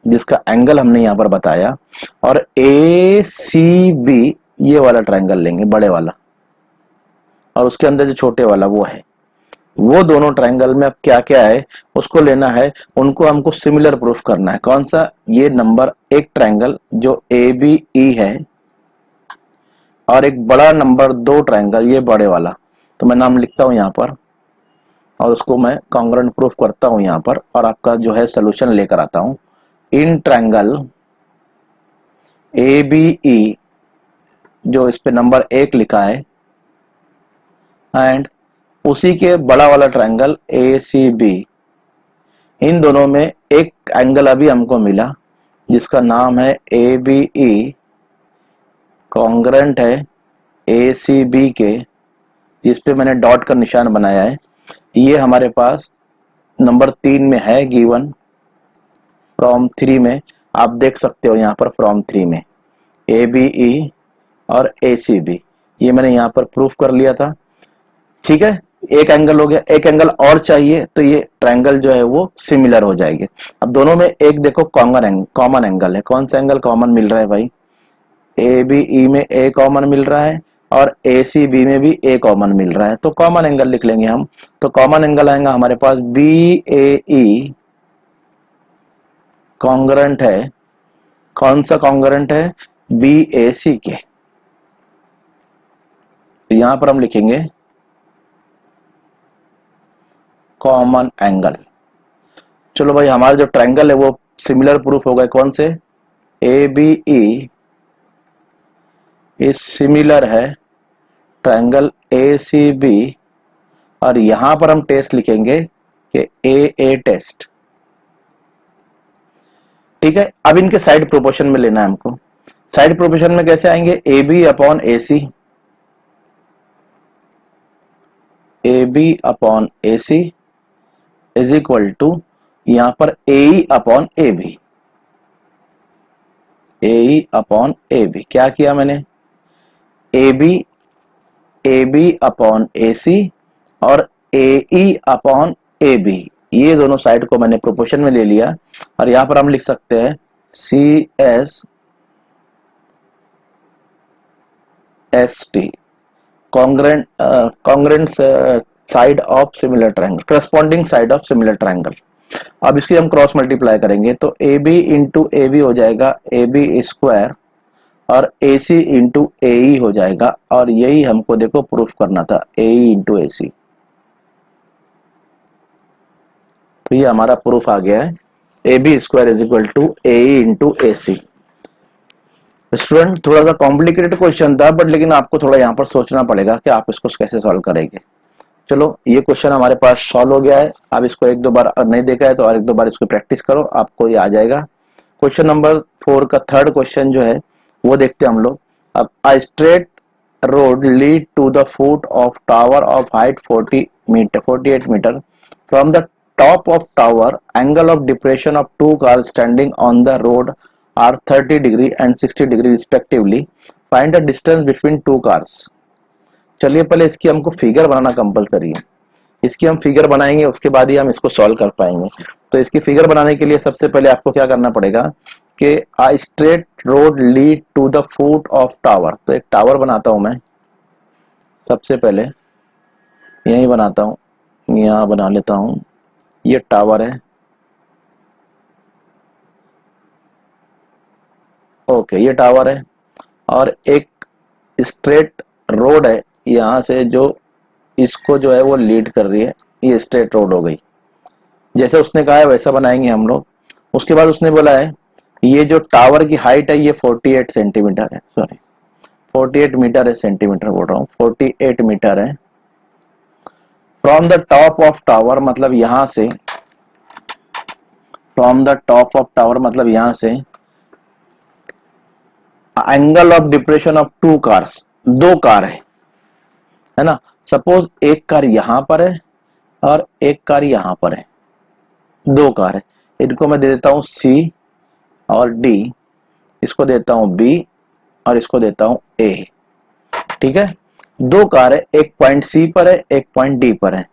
जिसका एंगल हमने यहाँ पर बताया, और ए सी बी ये वाला ट्रायंगल लेंगे बड़े वाला, और उसके अंदर जो छोटे वाला वो है, वो दोनों ट्रायंगल में अब क्या क्या है उसको लेना है, उनको हमको सिमिलर प्रूफ करना है। कौन सा? ये नंबर एक ट्रायंगल जो ए बी ई है, और एक बड़ा नंबर 2 ट्रायंगल ये बड़े वाला, तो मैं नाम लिखता हूं यहाँ पर और उसको मैं कॉन्ग्रुएंट प्रूफ करता हूं यहाँ पर, और आपका जो है सोल्यूशन लेकर आता हूं। In triangle A B E जो इस पे नंबर 1 लिखा है, एंड उसी के बड़ा वाला ट्रायंगल ए सी बी, इन दोनों में एक एंगल अभी हमको मिला जिसका नाम है ए बी ई, कॉन्ग्रुएंट है ए सी बी के, जिस पे मैंने डॉट का निशान बनाया है। ये हमारे पास नंबर 3 में है गिवन, फ्रॉम 3 में आप देख सकते हो यहाँ पर, फ्रॉम 3 में ए बी ई और ए सी बी, ये मैंने यहाँ पर प्रूफ कर लिया था, ठीक है। एक एंगल हो गया, एक एंगल और चाहिए तो ये ट्रायंगल जो है वो सिमिलर हो जाएंगे। अब दोनों में एक देखो कॉमन एंगल है, कौन सा एंगल कॉमन मिल रहा है भाई? ए बी ई में ए कॉमन मिल रहा है और ए सी बी में भी ए कॉमन मिल रहा है, तो कॉमन एंगल लिख लेंगे हम। तो कॉमन एंगल आएगा हमारे पास बी ए ई, कॉन्ग्रुएंट है कौन सा कॉन्ग्रुएंट है? BAC के। तो यहां पर हम लिखेंगे कॉमन एंगल। चलो भाई, हमारा जो ट्रायंगल है वो सिमिलर प्रूफ हो गया। कौन से? ABE इस सिमिलर है ट्रायंगल ACB, और यहां पर हम टेस्ट लिखेंगे कि AA टेस्ट। ठीक है, अब इनके साइड प्रोपोर्शन में लेना है हमको। साइड प्रोपोर्शन में कैसे आएंगे? AB upon AC, AB upon AC is equal to यहां पर AE upon AB, AE upon AB। क्या किया मैंने? AB अपॉन AC और AE अपॉन AB, ये दोनों साइड को मैंने प्रोपोर्शन में ले लिया, और यहां पर हम लिख सकते हैं CSST, congruent side of similar triangle, corresponding side of similar triangle. अब इसकी हम क्रॉस मल्टीप्लाई करेंगे तो AB इंटू AB हो जाएगा AB स्क्वायर, और AC इंटू AE हो जाएगा, और यही हमको देखो प्रूफ करना था, AE इंटू AC। तो ये हमारा प्रूफ आ गया है, AB square is equal to AE into AC। Student, थोड़ा सा कॉम्प्लिकेटेड क्वेश्चन था, बट लेकिन आपको थोड़ा यहाँ पर सोचना पड़ेगा कि आप इसको कैसे सॉल्व करेंगे। चलो, ये क्वेश्चन हमारे पास सॉल्व हो गया है। आप इसको एक दो बार नहीं देखा है तो और एक दो बार इसको प्रैक्टिस करो, आपको ये आ जाएगा। क्वेश्चन नंबर 4 का थर्ड क्वेश्चन जो है वो देखते हैं हम लोग। अब a straight road lead to the foot of tower of height 48 metre from the top of tower, angle of depression of two cars standing on the road are 30 degree and 60 degree respectively. Find the distance between two cars. चलिए, पहले इसकी हमको figure बनाना compulsory है। इसकी हम figure बनाएंगे, उसके बाद ही हम इसको सॉल्व कर पाएंगे। तो इसकी फिगर बनाने के लिए सबसे पहले आपको क्या करना पड़ेगा कि a straight road lead to the foot of tower। तो एक टावर बनाता हूं मैं, सबसे पहले यही बनाता हूं, यहां बना लेता हूं। ये टावर है, ओके, ये टावर है, और एक स्ट्रेट रोड है यहां से जो इसको जो है वो लीड कर रही है। ये स्ट्रेट रोड हो गई, जैसे उसने कहा है वैसा बनाएंगे हम लोग। उसके बाद उसने बोला है ये जो टावर की हाइट है ये 48 सेंटीमीटर है, सॉरी 48 मीटर है, सेंटीमीटर बोल रहा हूँ, 48 मीटर है। From the top of tower मतलब यहां से, from the top of tower मतलब यहां से angle of depression of two cars, दो कार है ना। सपोज एक कार यहां पर है और एक कार यहां पर है, दो कार है। इनको मैं दे देता हूं C और D, इसको देता हूं B और इसको देता हूं A। ठीक है, दो कार है, एक पॉइंट C पर है, एक पॉइंट D पर है।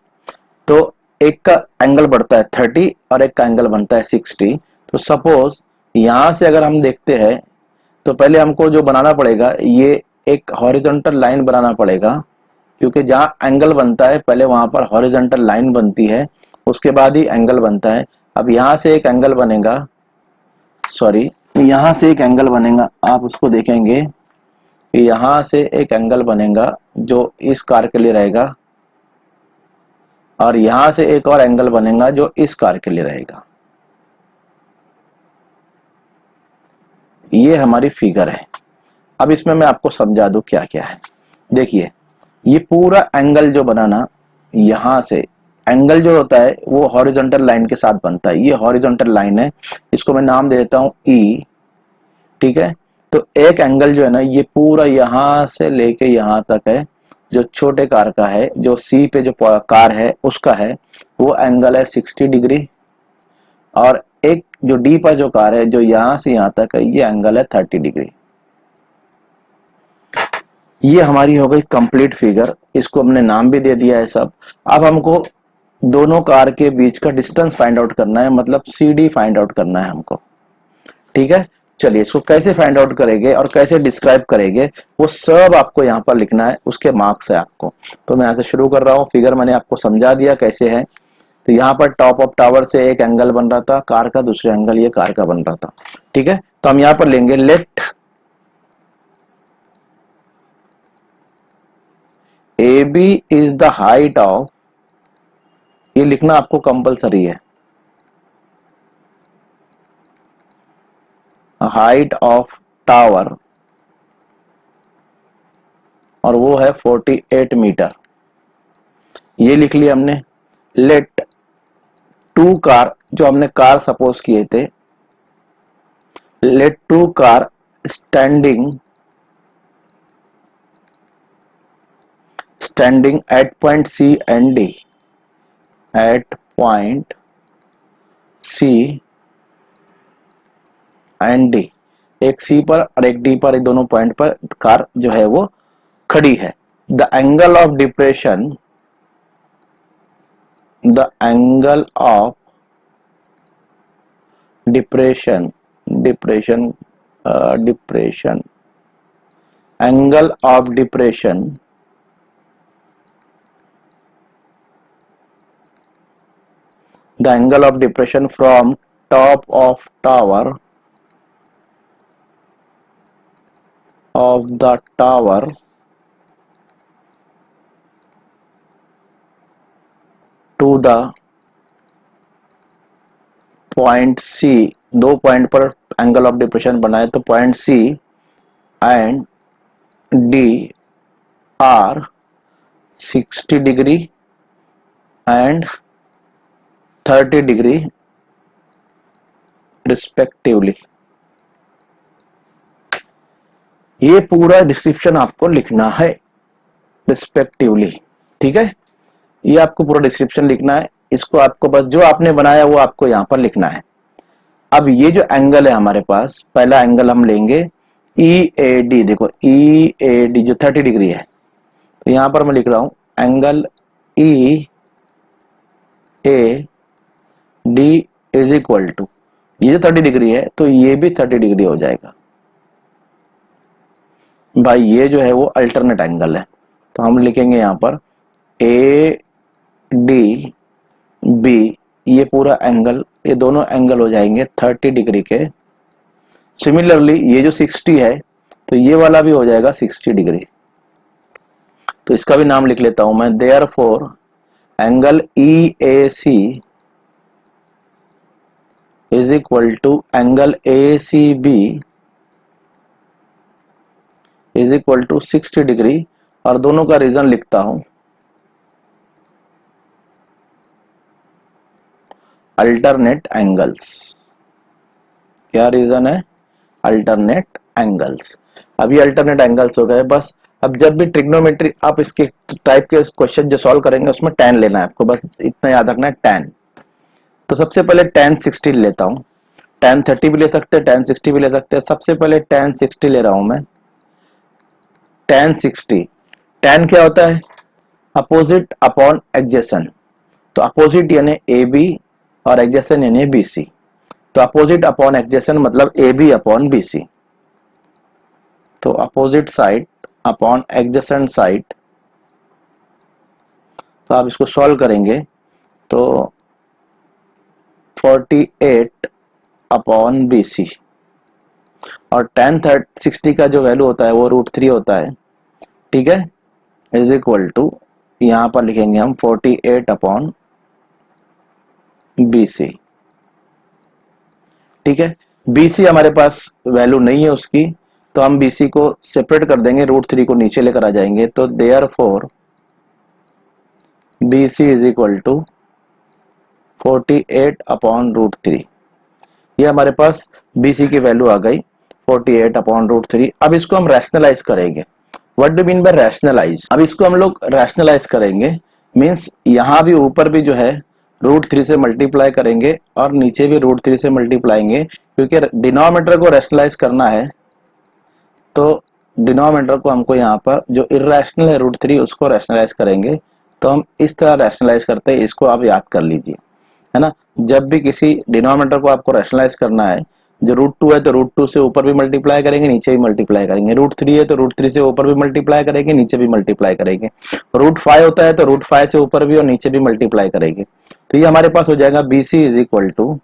तो एक का एंगल बढ़ता है 30 और एक का एंगल बनता है 60। तो सपोज यहां से अगर हम देखते हैं तो पहले हमको जो बनाना पड़ेगा ये एक हॉरिजॉन्टल लाइन बनाना पड़ेगा, क्योंकि जहां एंगल बनता है पहले वहां पर हॉरिजॉन्टल लाइन बनती है, उसके बाद ही एंगल बनता है। अब यहां से एक एंगल बनेगा, सॉरी यहां से एक एंगल बनेगा, आप उसको देखेंगे यहां से एक एंगल बनेगा जो इस कार के लिए रहेगा, और यहां से एक और एंगल बनेगा जो इस कार के लिए रहेगा। ये हमारी फिगर है। अब इसमें मैं आपको समझा दूं क्या क्या है। देखिए, ये पूरा एंगल जो बनाना, यहां से एंगल जो होता है वो हॉरिजॉन्टल लाइन के साथ बनता है। ये हॉरिजॉन्टल लाइन है, इसको मैं नाम दे देता हूं E। ठीक है, तो एक एंगल जो है ना ये पूरा यहां से लेके यहां तक है, जो छोटे कार का है, जो C पे जो कार है उसका है, वो एंगल है 60 डिग्री, और एक जो D पर जो कार है जो यहां से यहां तक है, ये एंगल है 30 डिग्री। ये हमारी हो गई कंप्लीट फिगर, इसको हमने नाम भी दे दिया है सब। अब हमको दोनों कार के बीच का डिस्टेंस फाइंड आउट करना है, मतलब CD फाइंड आउट करना है हमको। ठीक है, चलिए इसको कैसे फाइंड आउट करेंगे और कैसे डिस्क्राइब करेंगे वो सब आपको यहाँ पर लिखना है, उसके मार्क्स है आपको। तो मैं यहाँ से शुरू कर रहा हूँ। फिगर मैंने आपको समझा दिया कैसे है। तो यहाँ पर टॉप ऑफ टावर से एक एंगल बन रहा था कार का, दूसरा एंगल ये कार का बन रहा था। ठीक है, तो हम यहाँ पर लेंगे let A B is the height of, ये लिखना आपको कंपलसरी है, हाइट ऑफ टावर, और वो है 48 मीटर। ये लिख लिया हमने। लेट टू कार, जो हमने कार सपोज किए थे, let two car standing at point C and D, at point C and D, एक C पर और एक D पर, दोनों पॉइंट पर कार जो है वो खड़ी है। The angle of depression, the angle of depression, depression depression angle of depression the angle of depression from top of tower of the tower to the point C, दो point पर angle of depression बनाए तो point C and D are 60 degree and 30 degree respectively. ये पूरा description आपको लिखना है respectively. ठीक है, ये आपको पूरा डिस्क्रिप्शन लिखना है। इसको आपको बस जो आपने बनाया वो आपको यहां पर लिखना है। अब ये जो एंगल है हमारे पास, पहला एंगल हम लेंगे EAD। देखो EAD जो 30 डिग्री है, तो यहां पर मैं लिख रहा हूं angle EAD is equal to, ये जो 30 डिग्री है तो ये भी 30 डिग्री हो जाएगा भाई। ये जो है वो अल्टरनेट एंगल है, तो हम लिखेंगे यहां पर ADB, ये पूरा एंगल, ये दोनों एंगल हो जाएंगे 30 डिग्री के। सिमिलरली ये जो 60 है तो ये वाला भी हो जाएगा 60 डिग्री। तो इसका भी नाम लिख लेता हूं मैं, therefore angle EAC is equal to angle ACB is equal to 60 degree, और दोनों का रीजन लिखता हूं अल्टरनेट एंगल्स। क्या रीजन है? Alternate angles. अब ये अल्टरनेट एंगल्स हो गए। बस अब जब भी ट्रिग्नोमेट्री आप इसके टाइप के क्वेश्चन जो सॉल्व करेंगे उसमें tan लेना है आपको, बस इतना याद रखना है tan। तो सबसे पहले tan 60 लेता हूं, tan 30 भी ले सकते हैं, tan 60 भी ले सकते हैं। सबसे पहले tan 60 ले रहा हूं मैं। tan 60, tan क्या होता है? Opposite upon adjacent. तो अपोजिट यानी AB और एडजेसेंट यानी BC। तो अपोजिट अपॉन एडजेसेंट मतलब AB अपॉन BC। तो opposite side upon adjacent side, तो आप इसको सॉल्व करेंगे तो 48 अपॉन BC, और tan 60 का जो वैल्यू होता है वो √3 होता है। ठीक है, इज इक्वल टू, यहां पर लिखेंगे हम 48 अपॉन BC। ठीक है, BC हमारे पास वैल्यू नहीं है उसकी, तो हम BC को सेपरेट कर देंगे, √3 को नीचे लेकर आ जाएंगे। तो therefore BC is equal to 48 upon √3। ये हमारे पास BC की वैल्यू आ गई 48 अपॉन √3। अब इसको हम रैशनलाइज करेंगे। What do mean by rationalise? अब इसको हम लोग रैशनलाइज करेंगे, मींस यहां भी ऊपर भी जो है √3 से मल्टीप्लाई करेंगे और नीचे भी √3 से मल्टीप्लाएंगे, क्योंकि डिनोमिनेटर को रैशनलाइज करना है। तो डिनोमिनेटर को हमको यहाँ पर जो इर्रेशनल है √3 उसको रैशनलाइज करेंगे। तो हम इस तरह रैशनलाइज करते हैं, इसको आप याद कर लीजिए, है ना। जब भी किसी डिनोमिनेटर को आपको रैशनलाइज करना है, जो √2 है तो √2 से ऊपर भी मल्टीप्लाई करेंगे, नीचे भी मल्टीप्लाई करेंगे। √3 है तो √3 से ऊपर भी मल्टीप्लाई करेंगे, नीचे भी मल्टीप्लाई करेंगे। √5 होता है तो √5 से ऊपर भी और नीचे भी मल्टीप्लाई करेंगे। तो ये हमारे पास हो जाएगा BC इज इक्वल टू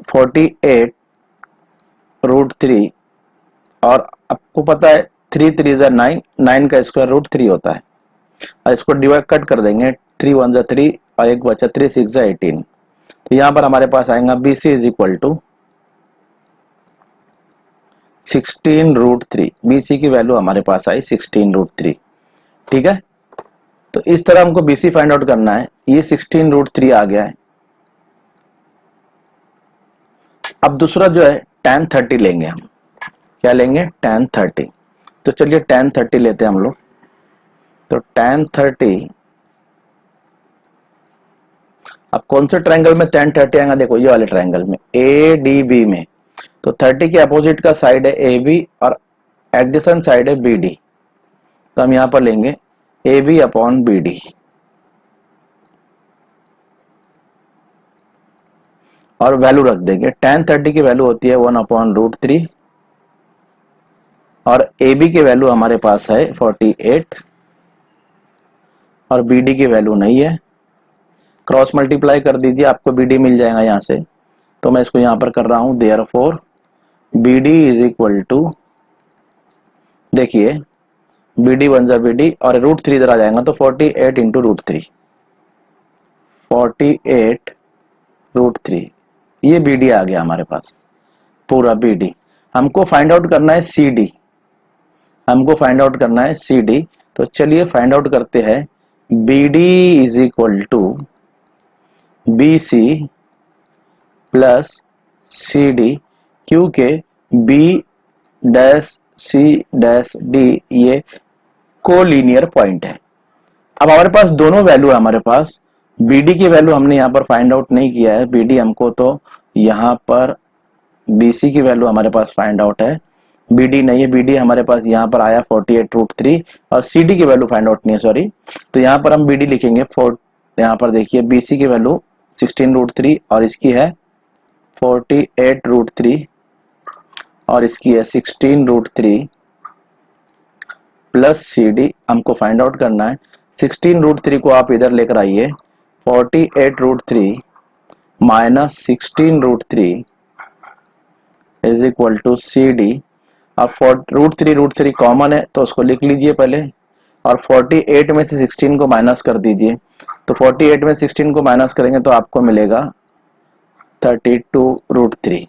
48√3, और आपको पता है 3 3 9, 9 का स्क्वायर रूट 3 होता है, और इसको डिवाइड कट कर देंगे, 3 1 3 और एक बचा 3 6 18। तो यहाँ पर हमारे पास आएगा BC is equal to 16√3। BC की वैल्यू हमारे पास आई 16√3। ठीक है, तो इस तरह हमको BC फाइंड आउट करना है। ये 16√3 आ गया है। अब दूसरा जो है tan 30 लेंगे हम। क्या लेंगे? tan 30। तो चलिए tan 30 लेते हैं हम लोग। तो tan 30, अब कौन से ट्रायंगल में tan 30 आएगा? देखो ये वाले ट्रायंगल में ADB में। तो 30 के अपोजिट का साइड है AB और एडजेसेंट साइड है BD। तो हम यहां पर लेंगे AB अपॉन BD, और वैल्यू रख देंगे। tan 30 की वैल्यू होती है 1/√3, और AB की वैल्यू हमारे पास है 48, और BD की वैल्यू नहीं है। क्रॉस मल्टीप्लाई कर दीजिए, आपको BD मिल जाएगा यहां से। तो मैं इसको यहां पर कर रहा हूं, therefore BD is equal to, देखिए BD 1 जा BD और √3 इधर आ जाएगा, तो 48 इंटू √3, 48√3, ये BD आ गया हमारे पास, पूरा BD। हमको फाइंड आउट करना है CD, हमको फाइंड आउट करना है CD। तो चलिए फाइंड आउट करते हैं। BD is equal to BC plus CD, क्योंकि B dash C dash D ये कोलिनियर पॉइंट है। अब हमारे पास दोनों वैल्यू है हमारे पास। BD की वैल्यू हमने यहाँ पर फाइंड आउट नहीं किया है, BD हमको तो यहाँ पर BC की वैल्यू हमारे पास फाइंड आउट है, BD नहीं है। BD हमारे पास यहाँ पर आया 48√3, और CD की वैल्यू फाइंड आउट नहीं है, सॉरी। तो यहाँ पर हम BD लिखेंगे यहाँ पर देखिए BC की वैल्यू 16√3 और इसकी है 48√3 और इसकी है 16√3 प्लस CD हमको फाइंड आउट करना है। 16√3 को आप इधर लेकर आइए, 48√3 minus 16√3 is equal to CD। अब √3 कॉमन है तो उसको लिख लीजिए पहले, और 48 में से 16 को माइनस कर दीजिए। तो 48 में 16 को माइनस करेंगे तो आपको मिलेगा 32√3।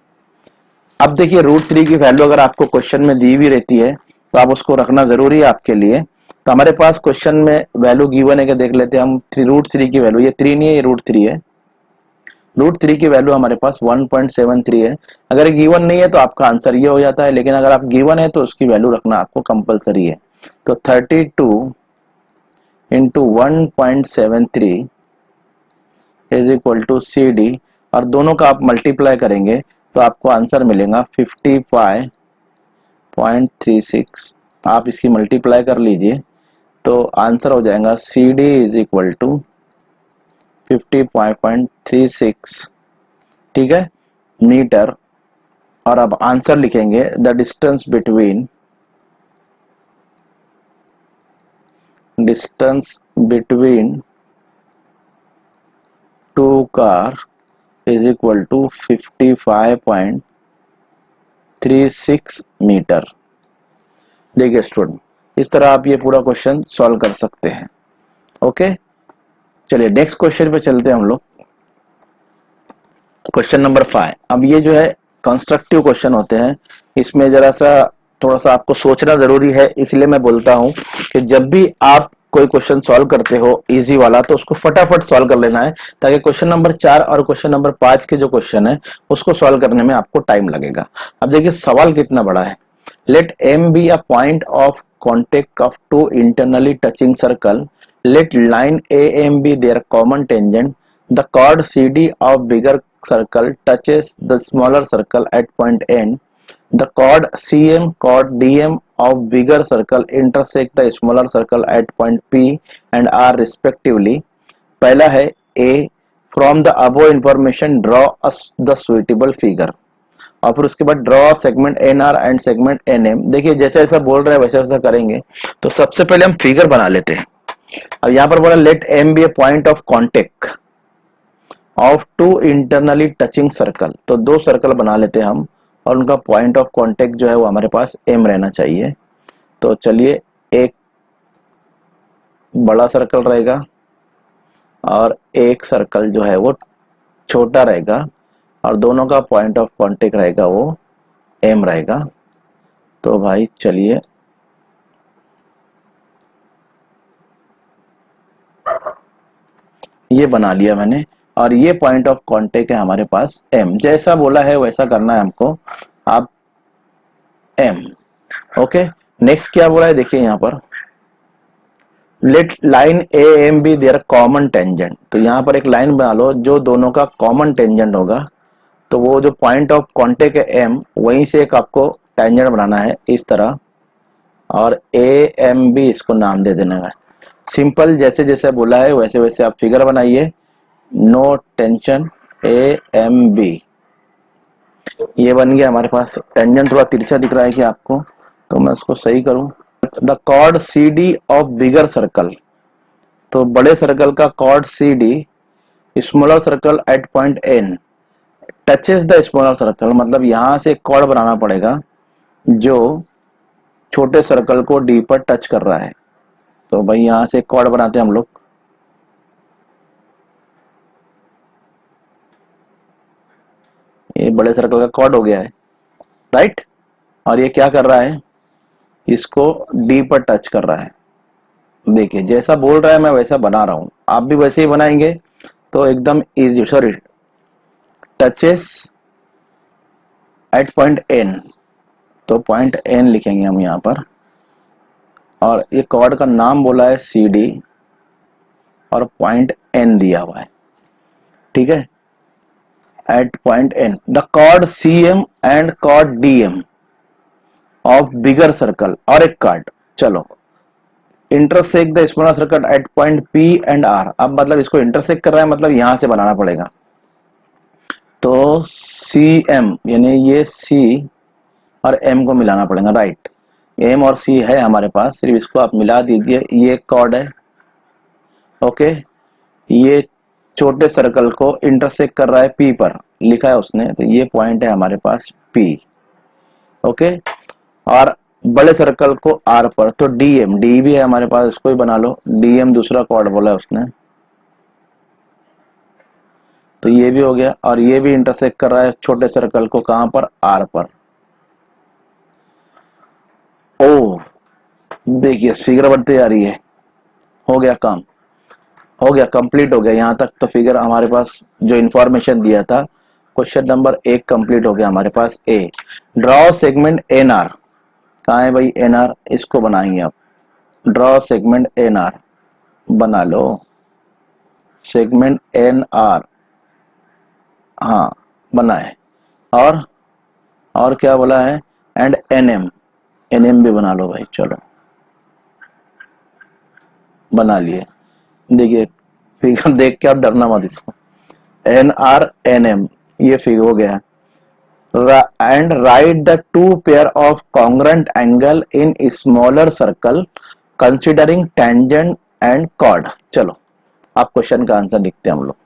अब देखिए √3 की वैल्यू अगर आपको क्वेश्चन में दी हुई रहती है तो आप उसको रखना जरूरी है आपके लिए। तो हमारे पास क्वेश्चन में वैल्यू गिवन है कि देख लेते हैं हम। √3 की वैल्यू, ये 3 नहीं है, ये √3 है। √3 की वैल्यू हमारे पास 1.73 है। अगर गिवन नहीं है तो आपका आंसर ये हो जाता है, लेकिन अगर आप गिवन है तो उसकी वैल्यू रखना आपको कंपलसरी है। तो 32 into 1.73 is equal to CD, और दोनों का आप मल्टीप्लाई करेंगे तो आपको आंसर मिलेगा 55.36। आप इसकी मल्टीप्लाई कर लीजिए तो आंसर हो जाएगा CD इज इक्वल टू 55.36, ठीक है, मीटर। और अब आंसर लिखेंगे, the distance between two car is equal to 55.36 metre. देखिए स्टूडेंट, इस तरह आप ये पूरा क्वेश्चन सॉल्व कर सकते हैं। ओके, चलिए नेक्स्ट क्वेश्चन पे चलते हैं हम लोग। Question number 5। अब ये जो है कंस्ट्रक्टिव क्वेश्चन होते हैं, इसमें जरा सा थोड़ा सा आपको सोचना जरूरी है। इसलिए मैं बोलता हूं कि जब भी आप कोई क्वेश्चन सॉल्व करते हो इजी वाला, तो उसको फटाफट सॉल्व कर लेना है, ताकि क्वेश्चन नंबर 4 और क्वेश्चन नंबर 5 के जो क्वेश्चन है उसको सॉल्व करने में आपको टाइम लगेगा। अब देखिए सवाल कितना बड़ा है। Let M be a point of contact of two internally touching circle, let line AM be their common tangent, the chord CD of bigger circle touches the smaller circle at point N, the chord CM chord DM of bigger circle intersect the smaller circle at point P and R respectively। पहला है A, from the above information draw the suitable figure, और फिर उसके बाद draw segment NR and segment NM। देखिए जैसा जैसा बोल रहा है वैसा वैसा करेंगे। तो सबसे पहले हम फिगर बना लेते हैं। अब यहाँ पर बोला let M be a point of contact, of two internally touching circle, तो दो सर्कल बना लेते हैं हम और उनका पॉइंट ऑफ कांटेक्ट जो है वो हमारे पास एम रहना चाहिए। तो चलिए, एक बड़ा सर्कल रहेगा और एक सर्कल जो है वो छोटा रहेगा और दोनों का पॉइंट ऑफ कांटेक्ट रहेगा वो एम रहेगा। तो भाई चलिए, ये बना लिया मैंने और ये पॉइंट ऑफ कांटेक्ट है हमारे पास एम, जैसा बोला है वैसा करना है हमको। आप एम, ओके। नेक्स्ट क्या बोला है देखिए यहाँ पर, let line A M B their common tangent, तो यहाँ पर एक लाइन बना लो जो दोनों का कॉमन टेंजेंट होगा। तो वो जो पॉइंट ऑफ कांटेक्ट है एम, वहीं से एक आपको टेंजेंट बनाना है इस तरह, और ए एम बी इसको नाम दे देना है। सिंपल, जैसे जैसे बोला है वैसे वैसे आप फिगर बनाइए। No tension, A M B, ये बन गया हमारे पास। टेंजेंट थोड़ा तिरछा दिख रहा है कि आपको, तो मैं उसको सही करूं। The chord C D of bigger circle, तो बड़े सर्कल का chord C D smaller circle at point N touches the smaller circle, मतलब यहां से कॉर्ड बनाना पड़ेगा जो छोटे सर्कल को डी पर टच कर रहा है। तो भाई यहां से कॉर्ड बनाते हैं हम लोग। ये बड़े सर्कल का कॉर्ड हो गया है, राइट। और ये क्या कर रहा है, इसको डी पर टच कर रहा है। देखिए जैसा बोल रहा है मैं वैसा बना रहा हूं, आप भी वैसे ही बनाएंगे तो एकदम easy. Sorry, touches at point N, तो पॉइंट एन लिखेंगे हम यहाँ पर। और ये कॉर्ड का नाम बोला है सी डी और पॉइंट एन दिया हुआ है, ठीक है। At point N the chord C M and chord D M of bigger circle, और एक कार्ड, चलो intersect the smaller circle at point P and R. अब मतलब इसको इंटरसेक्ट कर रहा है, मतलब यहां से बनाना पड़ेगा। तो सी एम यानी ये सी और एम को मिलाना पड़ेगा, राइट। एम और सी है हमारे पास, सिर्फ इसको आप मिला दीजिए। ये कॉर्ड है, ओके। ये छोटे सर्कल को इंटरसेक्ट कर रहा है पी पर, लिखा है उसने, तो ये पॉइंट है हमारे पास पी, ओके। और बड़े सर्कल को आर पर, तो डीएम, डी भी है हमारे पास, इसको ही बना लो। डीएम दूसरा कॉर्ड बोला है उसने, तो ये भी हो गया। और ये भी इंटरसेक्ट कर रहा है छोटे सर्कल को, कहां पर, आर पर। ओ देखिए फिगर बढ़ती जा रही है, हो गया काम, हो गया, कंप्लीट हो गया यहां तक। तो फिगर हमारे पास जो इंफॉर्मेशन दिया था, क्वेश्चन नंबर 1 कंप्लीट हो गया हमारे पास। ए, ड्रॉ सेगमेंट एन आर, कहाँ है भाई एन आर, इसको बनाएंगे आप। ड्रॉ सेगमेंट एन आर, बना लो सेगमेंट एन आर, हाँ बना है। और क्या बोला है, and N M, N M भी बना लो भाई, चलो बना लिए। देखिए फिगर देख के आप डरना मत इसको, एन आर एन एम, ये फिगर हो गया। And right the two pair of congruent angle in smaller circle considering tangent and chord. चलो आप क्वेश्चन का आंसर लिखते हैं हम लोग।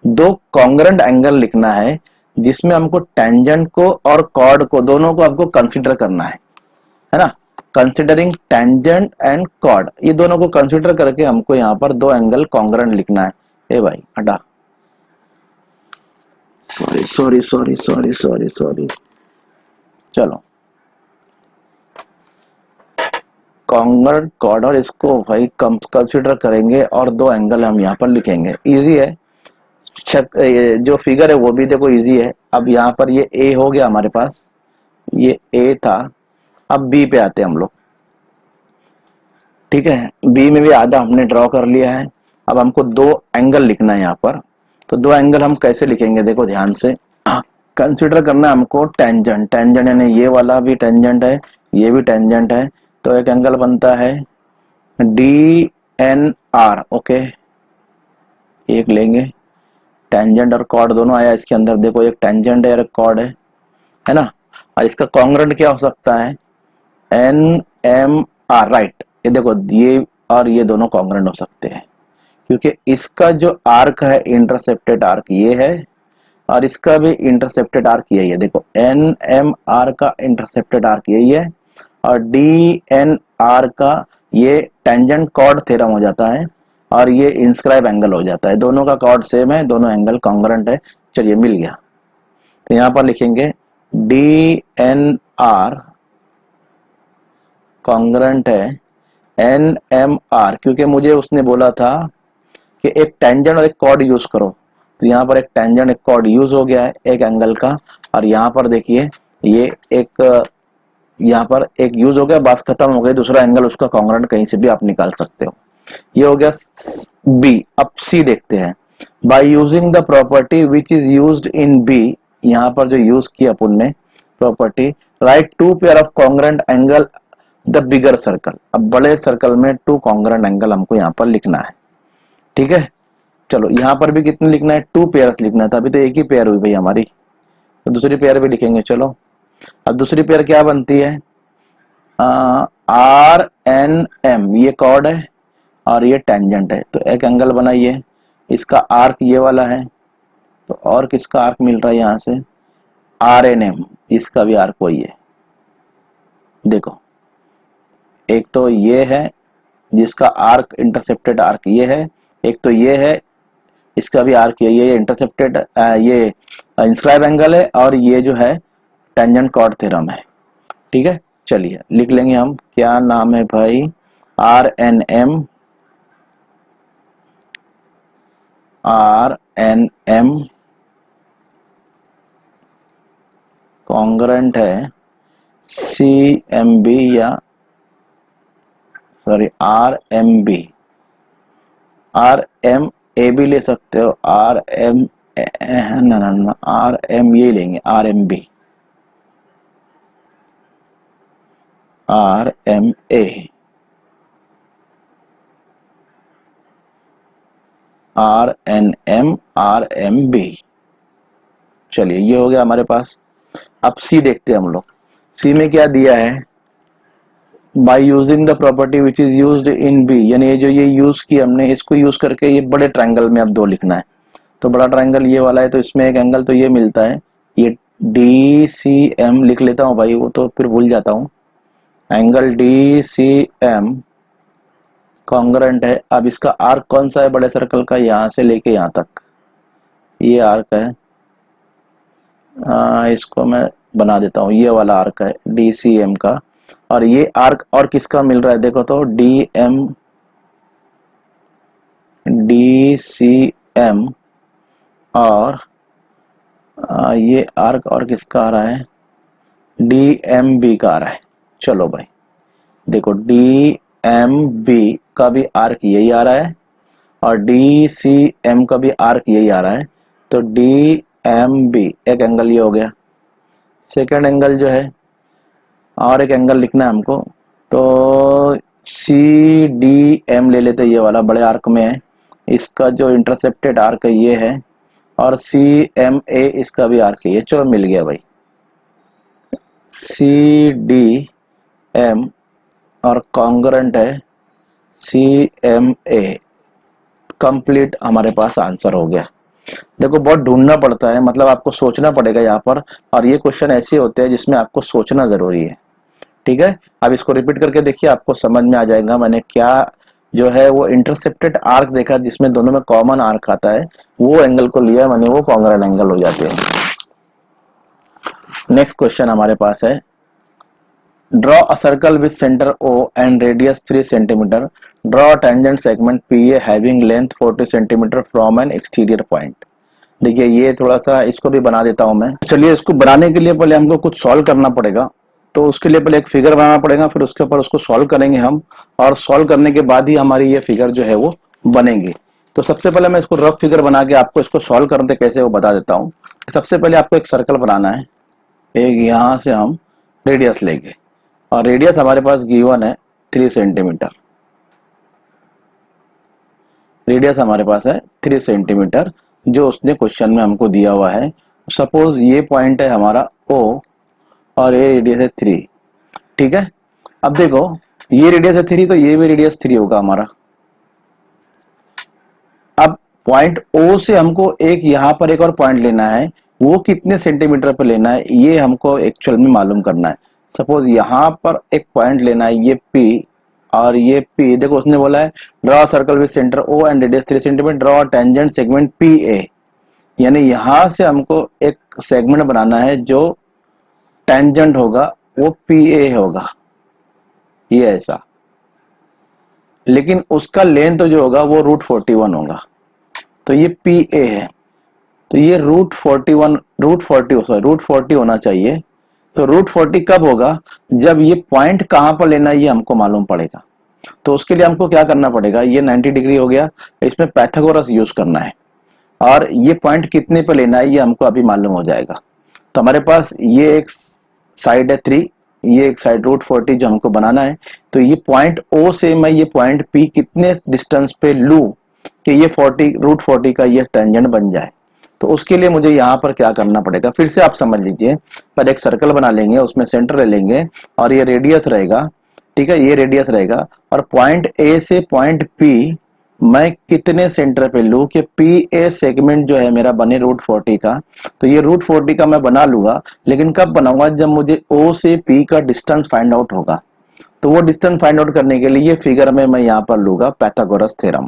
दो कॉन्ग्रेंट एंगल लिखना है जिसमें हमको टेंजेंट को और कॉर्ड को, दोनों को आपको कंसिडर करना है ना। कंसिडरिंग टेंजेंट एंड कॉर्ड, ये दोनों को कंसिडर करके हमको यहाँ पर दो एंगल कॉन्ग्रेंट लिखना है। ए भाई हटा, sorry sorry sorry sorry sorry sorry, चलो कॉन्ग्रेंट कॉर्ड, और इसको भाई कंसिडर करेंगे और दो एंगल हम यहाँ पर लिखेंगे। इजी है, जो फिगर है वो भी देखो इजी है। अब यहाँ पर ये ए हो गया हमारे पास, ये ए था। अब बी पे आते हैं हम लोग, ठीक है। बी में भी आधा हमने ड्रॉ कर लिया है। अब हमको दो एंगल लिखना है यहाँ पर। तो दो एंगल हम कैसे लिखेंगे, देखो ध्यान से, कंसिडर करना है हमको टेंजेंट। टेंजेंट यानी ये वाला भी टेंजेंट है, ये भी टेंजेंट है। तो एक एंगल बनता है डी एन आर, ओके। एक लेंगे, टेंजेंट और कॉर्ड दोनों आया इसके अंदर, देखो एक टेंजेंट है और एक कॉर्ड है ना। और इसका कॉन्ग्रेंट क्या हो सकता है, एन एम आर, राइट। ये देखो ये और ये दोनों कॉन्ग्रेंट हो सकते हैं, क्योंकि इसका जो आर्क है इंटरसेप्टेड आर्क ये है और इसका भी इंटरसेप्टेड आर्क यही है। देखो एन एम आर का इंटरसेप्टेड आर्क यही है और डी एन आर का ये टेंजेंट कॉर्ड थ्योरम हो जाता है और ये इंस्क्राइब एंगल हो जाता है। दोनों का कॉर्ड सेम है, दोनों एंगल कॉन्ग्रुएंट है। चलिए मिल गया। तो यहां पर लिखेंगे डी एन आर कॉन्ग्रुएंट है एन एम आर, क्योंकि मुझे उसने बोला था कि एक टेंजेंट और एक कॉर्ड यूज करो। तो यहाँ पर एक टेंजेंट एक कॉर्ड यूज हो गया है एक एंगल का, और यहाँ पर देखिए ये एक यहाँ पर एक यूज हो गया, बात खत्म हो गई। दूसरा एंगल उसका कॉन्ग्रुएंट कहीं से भी आप निकाल सकते हो। ये हो गया बी। अब सी देखते हैं। By using the property which is used in B, यहाँ पर जो यूज किया अपन ने property, right two pair of congruent angle the bigger circle. अब बड़े सर्कल में टू कॉन्ग्रुएंट एंगल हमको यहाँ पर लिखना है। ठीक है, चलो यहाँ पर भी कितने लिखना है, टू पेयर्स लिखना था। अभी तो एक ही पेयर हुई भाई हमारी, तो दूसरी पेयर भी लिखेंगे। चलो अब दूसरी पेयर क्या बनती है, आर एन एम, ये कॉर्ड है और ये टेंजेंट है। तो एक एंगल बनाइए, इसका आर्क ये वाला है, तो और किसका आर्क मिल रहा है यहाँ से, आर एन एम, इसका भी आर्क वही है। देखो एक तो ये है जिसका आर्क इंटरसेप्टेड आर्क ये है, एक तो ये है इसका भी आर्क ये इंटरसेप्टेड ये इंस्क्राइब एंगल है, और ये जो है टेंजेंट कॉर्ड थ्योरम है। ठीक है, चलिए लिख लेंगे हम, क्या नाम है भाई, R N M, R N M congruent है सी एम बी, या sorry R M B, R M A भी ले सकते हो, आर एम ना आर एम ये लेंगे, R M B, R M A, R N M, R M B. चलिए ये हो गया हमारे पास। अब सी देखते हैं हम लोग। सी में क्या दिया है, by using the property which is used in B, यानी ये जो ये यूज की हमने, इसको यूज करके ये बड़े ट्रायंगल में अब दो लिखना है। तो बड़ा ट्रायंगल ये वाला है, तो इसमें एक एंगल तो ये मिलता है, ये डी सी एम लिख लेता हूँ भाई, वो तो फिर भूल जाता हूँ। Angle D C M congruent है। अब इसका आर्क कौन सा है बड़े सर्कल का, यहाँ से लेके यहाँ तक ये आर्क है। इसको मैं बना देता हूँ, ये वाला आर्क है डी सी एम का। और ये आर्क और किसका मिल रहा है, देखो तो D M, D C M, और ये आर्क और किसका आ रहा है, डी एम बी का आ रहा है। चलो भाई देखो डी एम बी का भी आर्क यही आ रहा है और डी सी एम का भी आर्क यही आ रहा है। तो डी एम बी एक एंगल ये हो गया। सेकेंड एंगल जो है, और एक एंगल लिखना है हमको, तो सी डी एम ले लेते, ये वाला बड़े आर्क में है, इसका जो इंटरसेप्टेड आर्क है ये है, और सी एम ए इसका भी आर्क है ये। चलो मिल गया भाई, सी डी एम और कॉन्ग्रुएंट है सी एम ए। कंप्लीट हमारे पास आंसर हो गया। देखो बहुत ढूंढना पड़ता है, मतलब आपको सोचना पड़ेगा यहाँ पर, और ये क्वेश्चन ऐसे होते हैं जिसमें आपको सोचना जरूरी है। ठीक है, अब इसको रिपीट करके देखिए, आपको समझ में आ जाएगा मैंने क्या जो है वो इंटरसेप्टेड आर्क देखा जिसमें दोनों में कॉमन आर्क आता है, वो एंगल को लिया मैंने, वो कॉन्ग्रुएंट एंगल हो जाते हैं। नेक्स्ट क्वेश्चन हमारे पास है, draw a circle with centre O and radius 3 centimetre, draw tangent segment PA having length 40 centimetre from N exterior point. देखिए ये थोड़ा सा इसको भी बना देता हूं मैं। चलिए इसको बनाने के लिए पहले हमको कुछ सॉल्व करना पड़ेगा, तो उसके लिए पहले एक फिगर बनाना पड़ेगा, फिर उसके ऊपर उसको सॉल्व करेंगे हम, और सॉल्व करने के बाद ही हमारी ये फिगर जो है वो बनेगी। तो सबसे पहले मैं इसको रफ फिगर बना के आपको इसको सॉल्व करते कैसे वो बता देता हूँ। सबसे पहले आपको एक सर्कल बनाना है, एक यहाँ से हम रेडियस लेंगे, और रेडियस हमारे पास गिवन है 3 सेंटीमीटर। रेडियस हमारे पास है 3 सेंटीमीटर जो उसने क्वेश्चन में हमको दिया हुआ है। सपोज ये पॉइंट है हमारा O और ये रेडियस है 3। ठीक है, अब देखो ये रेडियस है 3 तो ये भी रेडियस 3 होगा हमारा। पॉइंट ओ से हमको एक यहाँ पर एक और पॉइंट लेना है, वो कितने सेंटीमीटर पे लेना है ये हमको एक्चुअल में मालूम करना है। सपोज यहाँ पर एक पॉइंट लेना है, ये P और ये P, देखो उसने बोला है draw circle with centre O and radius 3 centimetre, draw tangent segment PA, यानी यहां से हमको एक सेगमेंट बनाना है जो टेंजेंट होगा वो PA होगा, ये ऐसा, लेकिन उसका लेंथ तो जो होगा वो √41 होगा। तो ये PA है, तो ये √40 होना चाहिए। तो √40 कब होगा, जब ये पॉइंट कहां पर लेना है ये हमको मालूम पड़ेगा। तो उसके लिए हमको क्या करना पड़ेगा, ये 90 डिग्री हो गया, इसमें पैथागोरस यूज करना है, और ये पॉइंट कितने पे लेना है ये हमको अभी मालूम हो जाएगा। तो हमारे पास ये एक साइड है 3, ये एक साइड √40 जो हमको बनाना है। तो ये पॉइंट O से मैं ये पॉइंट P कितने डिस्टेंस पे लूं कि ये √40 का ये टेंजेंट बन जाए। तो उसके लिए मुझे यहाँ पर क्या करना पड़ेगा, फिर से आप समझ लीजिए। पर एक सर्कल बना लेंगे, उसमें सेंटर ले लेंगे और ये रेडियस रहेगा, ठीक है, ये रेडियस रहेगा, और पॉइंट A से पॉइंट P मैं कितने सेंटर पे लूं कि PA सेगमेंट जो है मेरा बने √40 का। तो ये √40 का मैं बना लूंगा, लेकिन कब बनाऊंगा, जब मुझे O से P का डिस्टेंस फाइंड आउट होगा। तो वो डिस्टेंस फाइंड आउट करने के लिए ये फिगर में मैं यहाँ पर लूंगा पैथागोरस थ्योरम।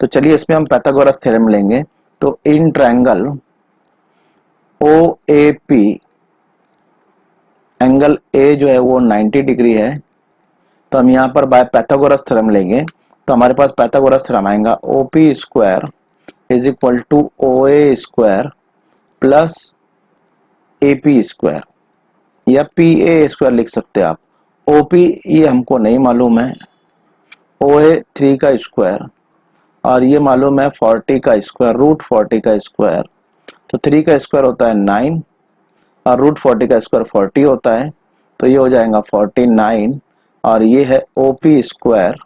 तो चलिए इसमें हम पैथागोरस थ्योरम लेंगे। तो in triangle OAP angle A जो है वो 90 डिग्री है। तो हम यहाँ पर बाय पैथागोरस थ्योरम लेंगे, तो हमारे पास पैथागोरस थ्योरम आएगा OP square is equal to OA square plus AP square, या PA स्क्वायर लिख सकते हैं आप। OP ये हमको नहीं मालूम है, OA 3 का स्क्वायर, और ये मालूम है 40 का स्क्वायर, √40 का स्क्वायर। तो 3 का स्क्वायर होता है 9 और √40 का स्क्वायर 40 होता है, तो ये हो जाएगा 49, और ये है OP स्क्वायर।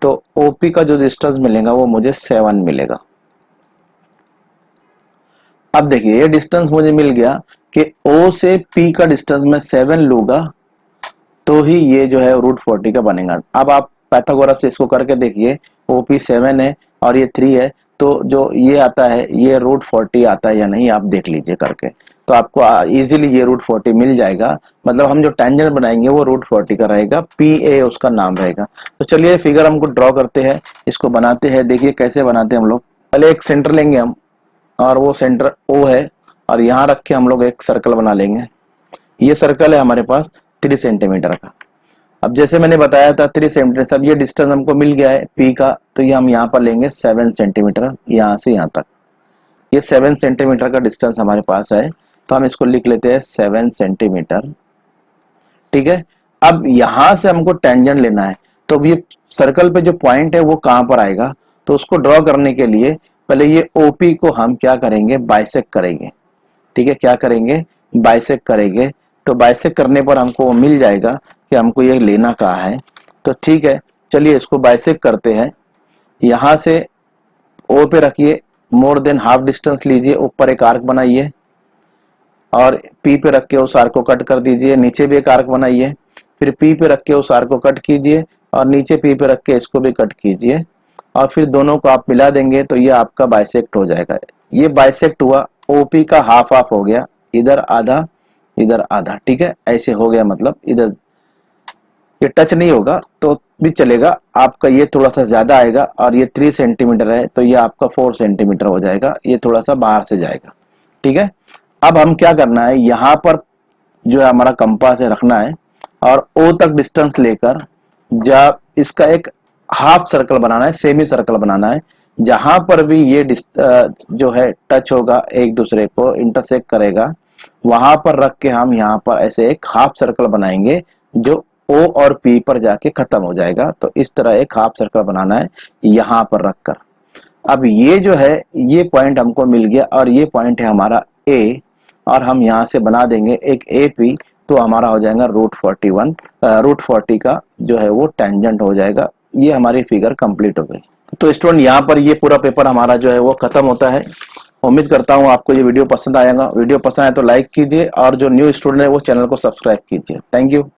तो OP का जो डिस्टेंस मिलेगा वो मुझे 7 मिलेगा। अब देखिए ये डिस्टेंस मुझे मिल गया कि O से P का डिस्टेंस मैं 7 लूंगा तो ही ये जो है √40 का बनेगा। अब आप पैथागोरस से इसको करके देखिए, OP 7 है और ये 3 है, तो जो ये आता है ये √40 आता है या नहीं आप देख लीजिए करके, तो आपको इजीली ये √40 मिल जाएगा। मतलब हम जो टेंजेंट बनाएंगे वो √40 का रहेगा, PA उसका नाम रहेगा। तो चलिए फिगर हमको ड्रॉ करते हैं, इसको बनाते हैं। देखिए कैसे बनाते हैं हम लोग। पहले एक सेंटर लेंगे हम, और वो सेंटर O है, और यहाँ रख के हम लोग एक सर्कल बना लेंगे। ये सर्कल है हमारे पास 3 सेंटीमीटर का। अब जैसे मैंने बताया था 3 सेंटीमीटर, अब ये डिस्टेंस हमको मिल गया है P का, तो ये हम यहाँ पर लेंगे 7 सेंटीमीटर, यहाँ से यहाँ तक ये 7 सेंटीमीटर का डिस्टेंस हमारे पास है। तो हम इसको लिख लेते हैं 7 सेंटीमीटर, ठीक है। अब यहां से हमको टेंजेंट लेना है, तो ये सर्कल पे जो पॉइंट है वो कहां पर आएगा, तो उसको ड्रॉ करने के लिए पहले ये OP को हम क्या करेंगे, बाइसेक्ट करेंगे, ठीक है। क्या करेंगे, बाइसेक्ट करेंगे। तो बाइसेक्ट करने पर हमको मिल जाएगा कि हमको ये लेना कहाँ है। तो ठीक है, चलिए इसको बाइसेक्ट करते हैं। यहां से O पे रखिए, मोर देन हाफ डिस्टेंस लीजिए, ऊपर एक आर्क बनाइए, और P पे रख के उस आर्क को कट कर दीजिए, नीचे भी एक आर्क बनाइए, फिर P पे रख के उस आर्क को कट कीजिए, और नीचे P पे रख के इसको भी कट कीजिए, और फिर दोनों को आप मिला देंगे तो ये आपका बाइसेक्ट हो जाएगा। ये बाइसेक्ट हुआ, OP का हाफ हाफ हो गया, इधर आधा इधर आधा, ठीक है, ऐसे हो गया। मतलब इधर ये टच नहीं होगा तो भी चलेगा, आपका ये थोड़ा सा ज्यादा आएगा, और ये 3 सेंटीमीटर है तो ये आपका 4 सेंटीमीटर हो जाएगा, ये थोड़ा सा बाहर से जाएगा, ठीक है। अब हम क्या करना है, यहाँ पर जो है हमारा कंपास है रखना है, और O तक डिस्टेंस लेकर जब इसका एक हाफ सर्कल बनाना है, सेमी सर्कल बनाना है, जहां पर भी ये जो है टच होगा, एक दूसरे को इंटरसेक्ट करेगा, वहां पर रख के हम यहाँ पर ऐसे एक हाफ सर्कल बनाएंगे जो O और P पर जाके खत्म हो जाएगा। तो इस तरह एक हाफ सर्कल बनाना है यहाँ पर रखकर। अब ये जो है ये पॉइंट हमको मिल गया, और ये पॉइंट है हमारा A, और हम यहाँ से बना देंगे एक AP, तो हमारा हो जाएगा √40 का जो है वो टेंजेंट हो जाएगा। ये हमारी फिगर कंप्लीट हो गई। तो स्टूडेंट यहाँ पर ये पूरा पेपर हमारा जो है वो खत्म होता है। उम्मीद करता हूँ आपको ये वीडियो पसंद आएगा। वीडियो पसंद आए तो लाइक कीजिए, और जो न्यू स्टूडेंट है वो चैनल को सब्सक्राइब कीजिए। Thank you.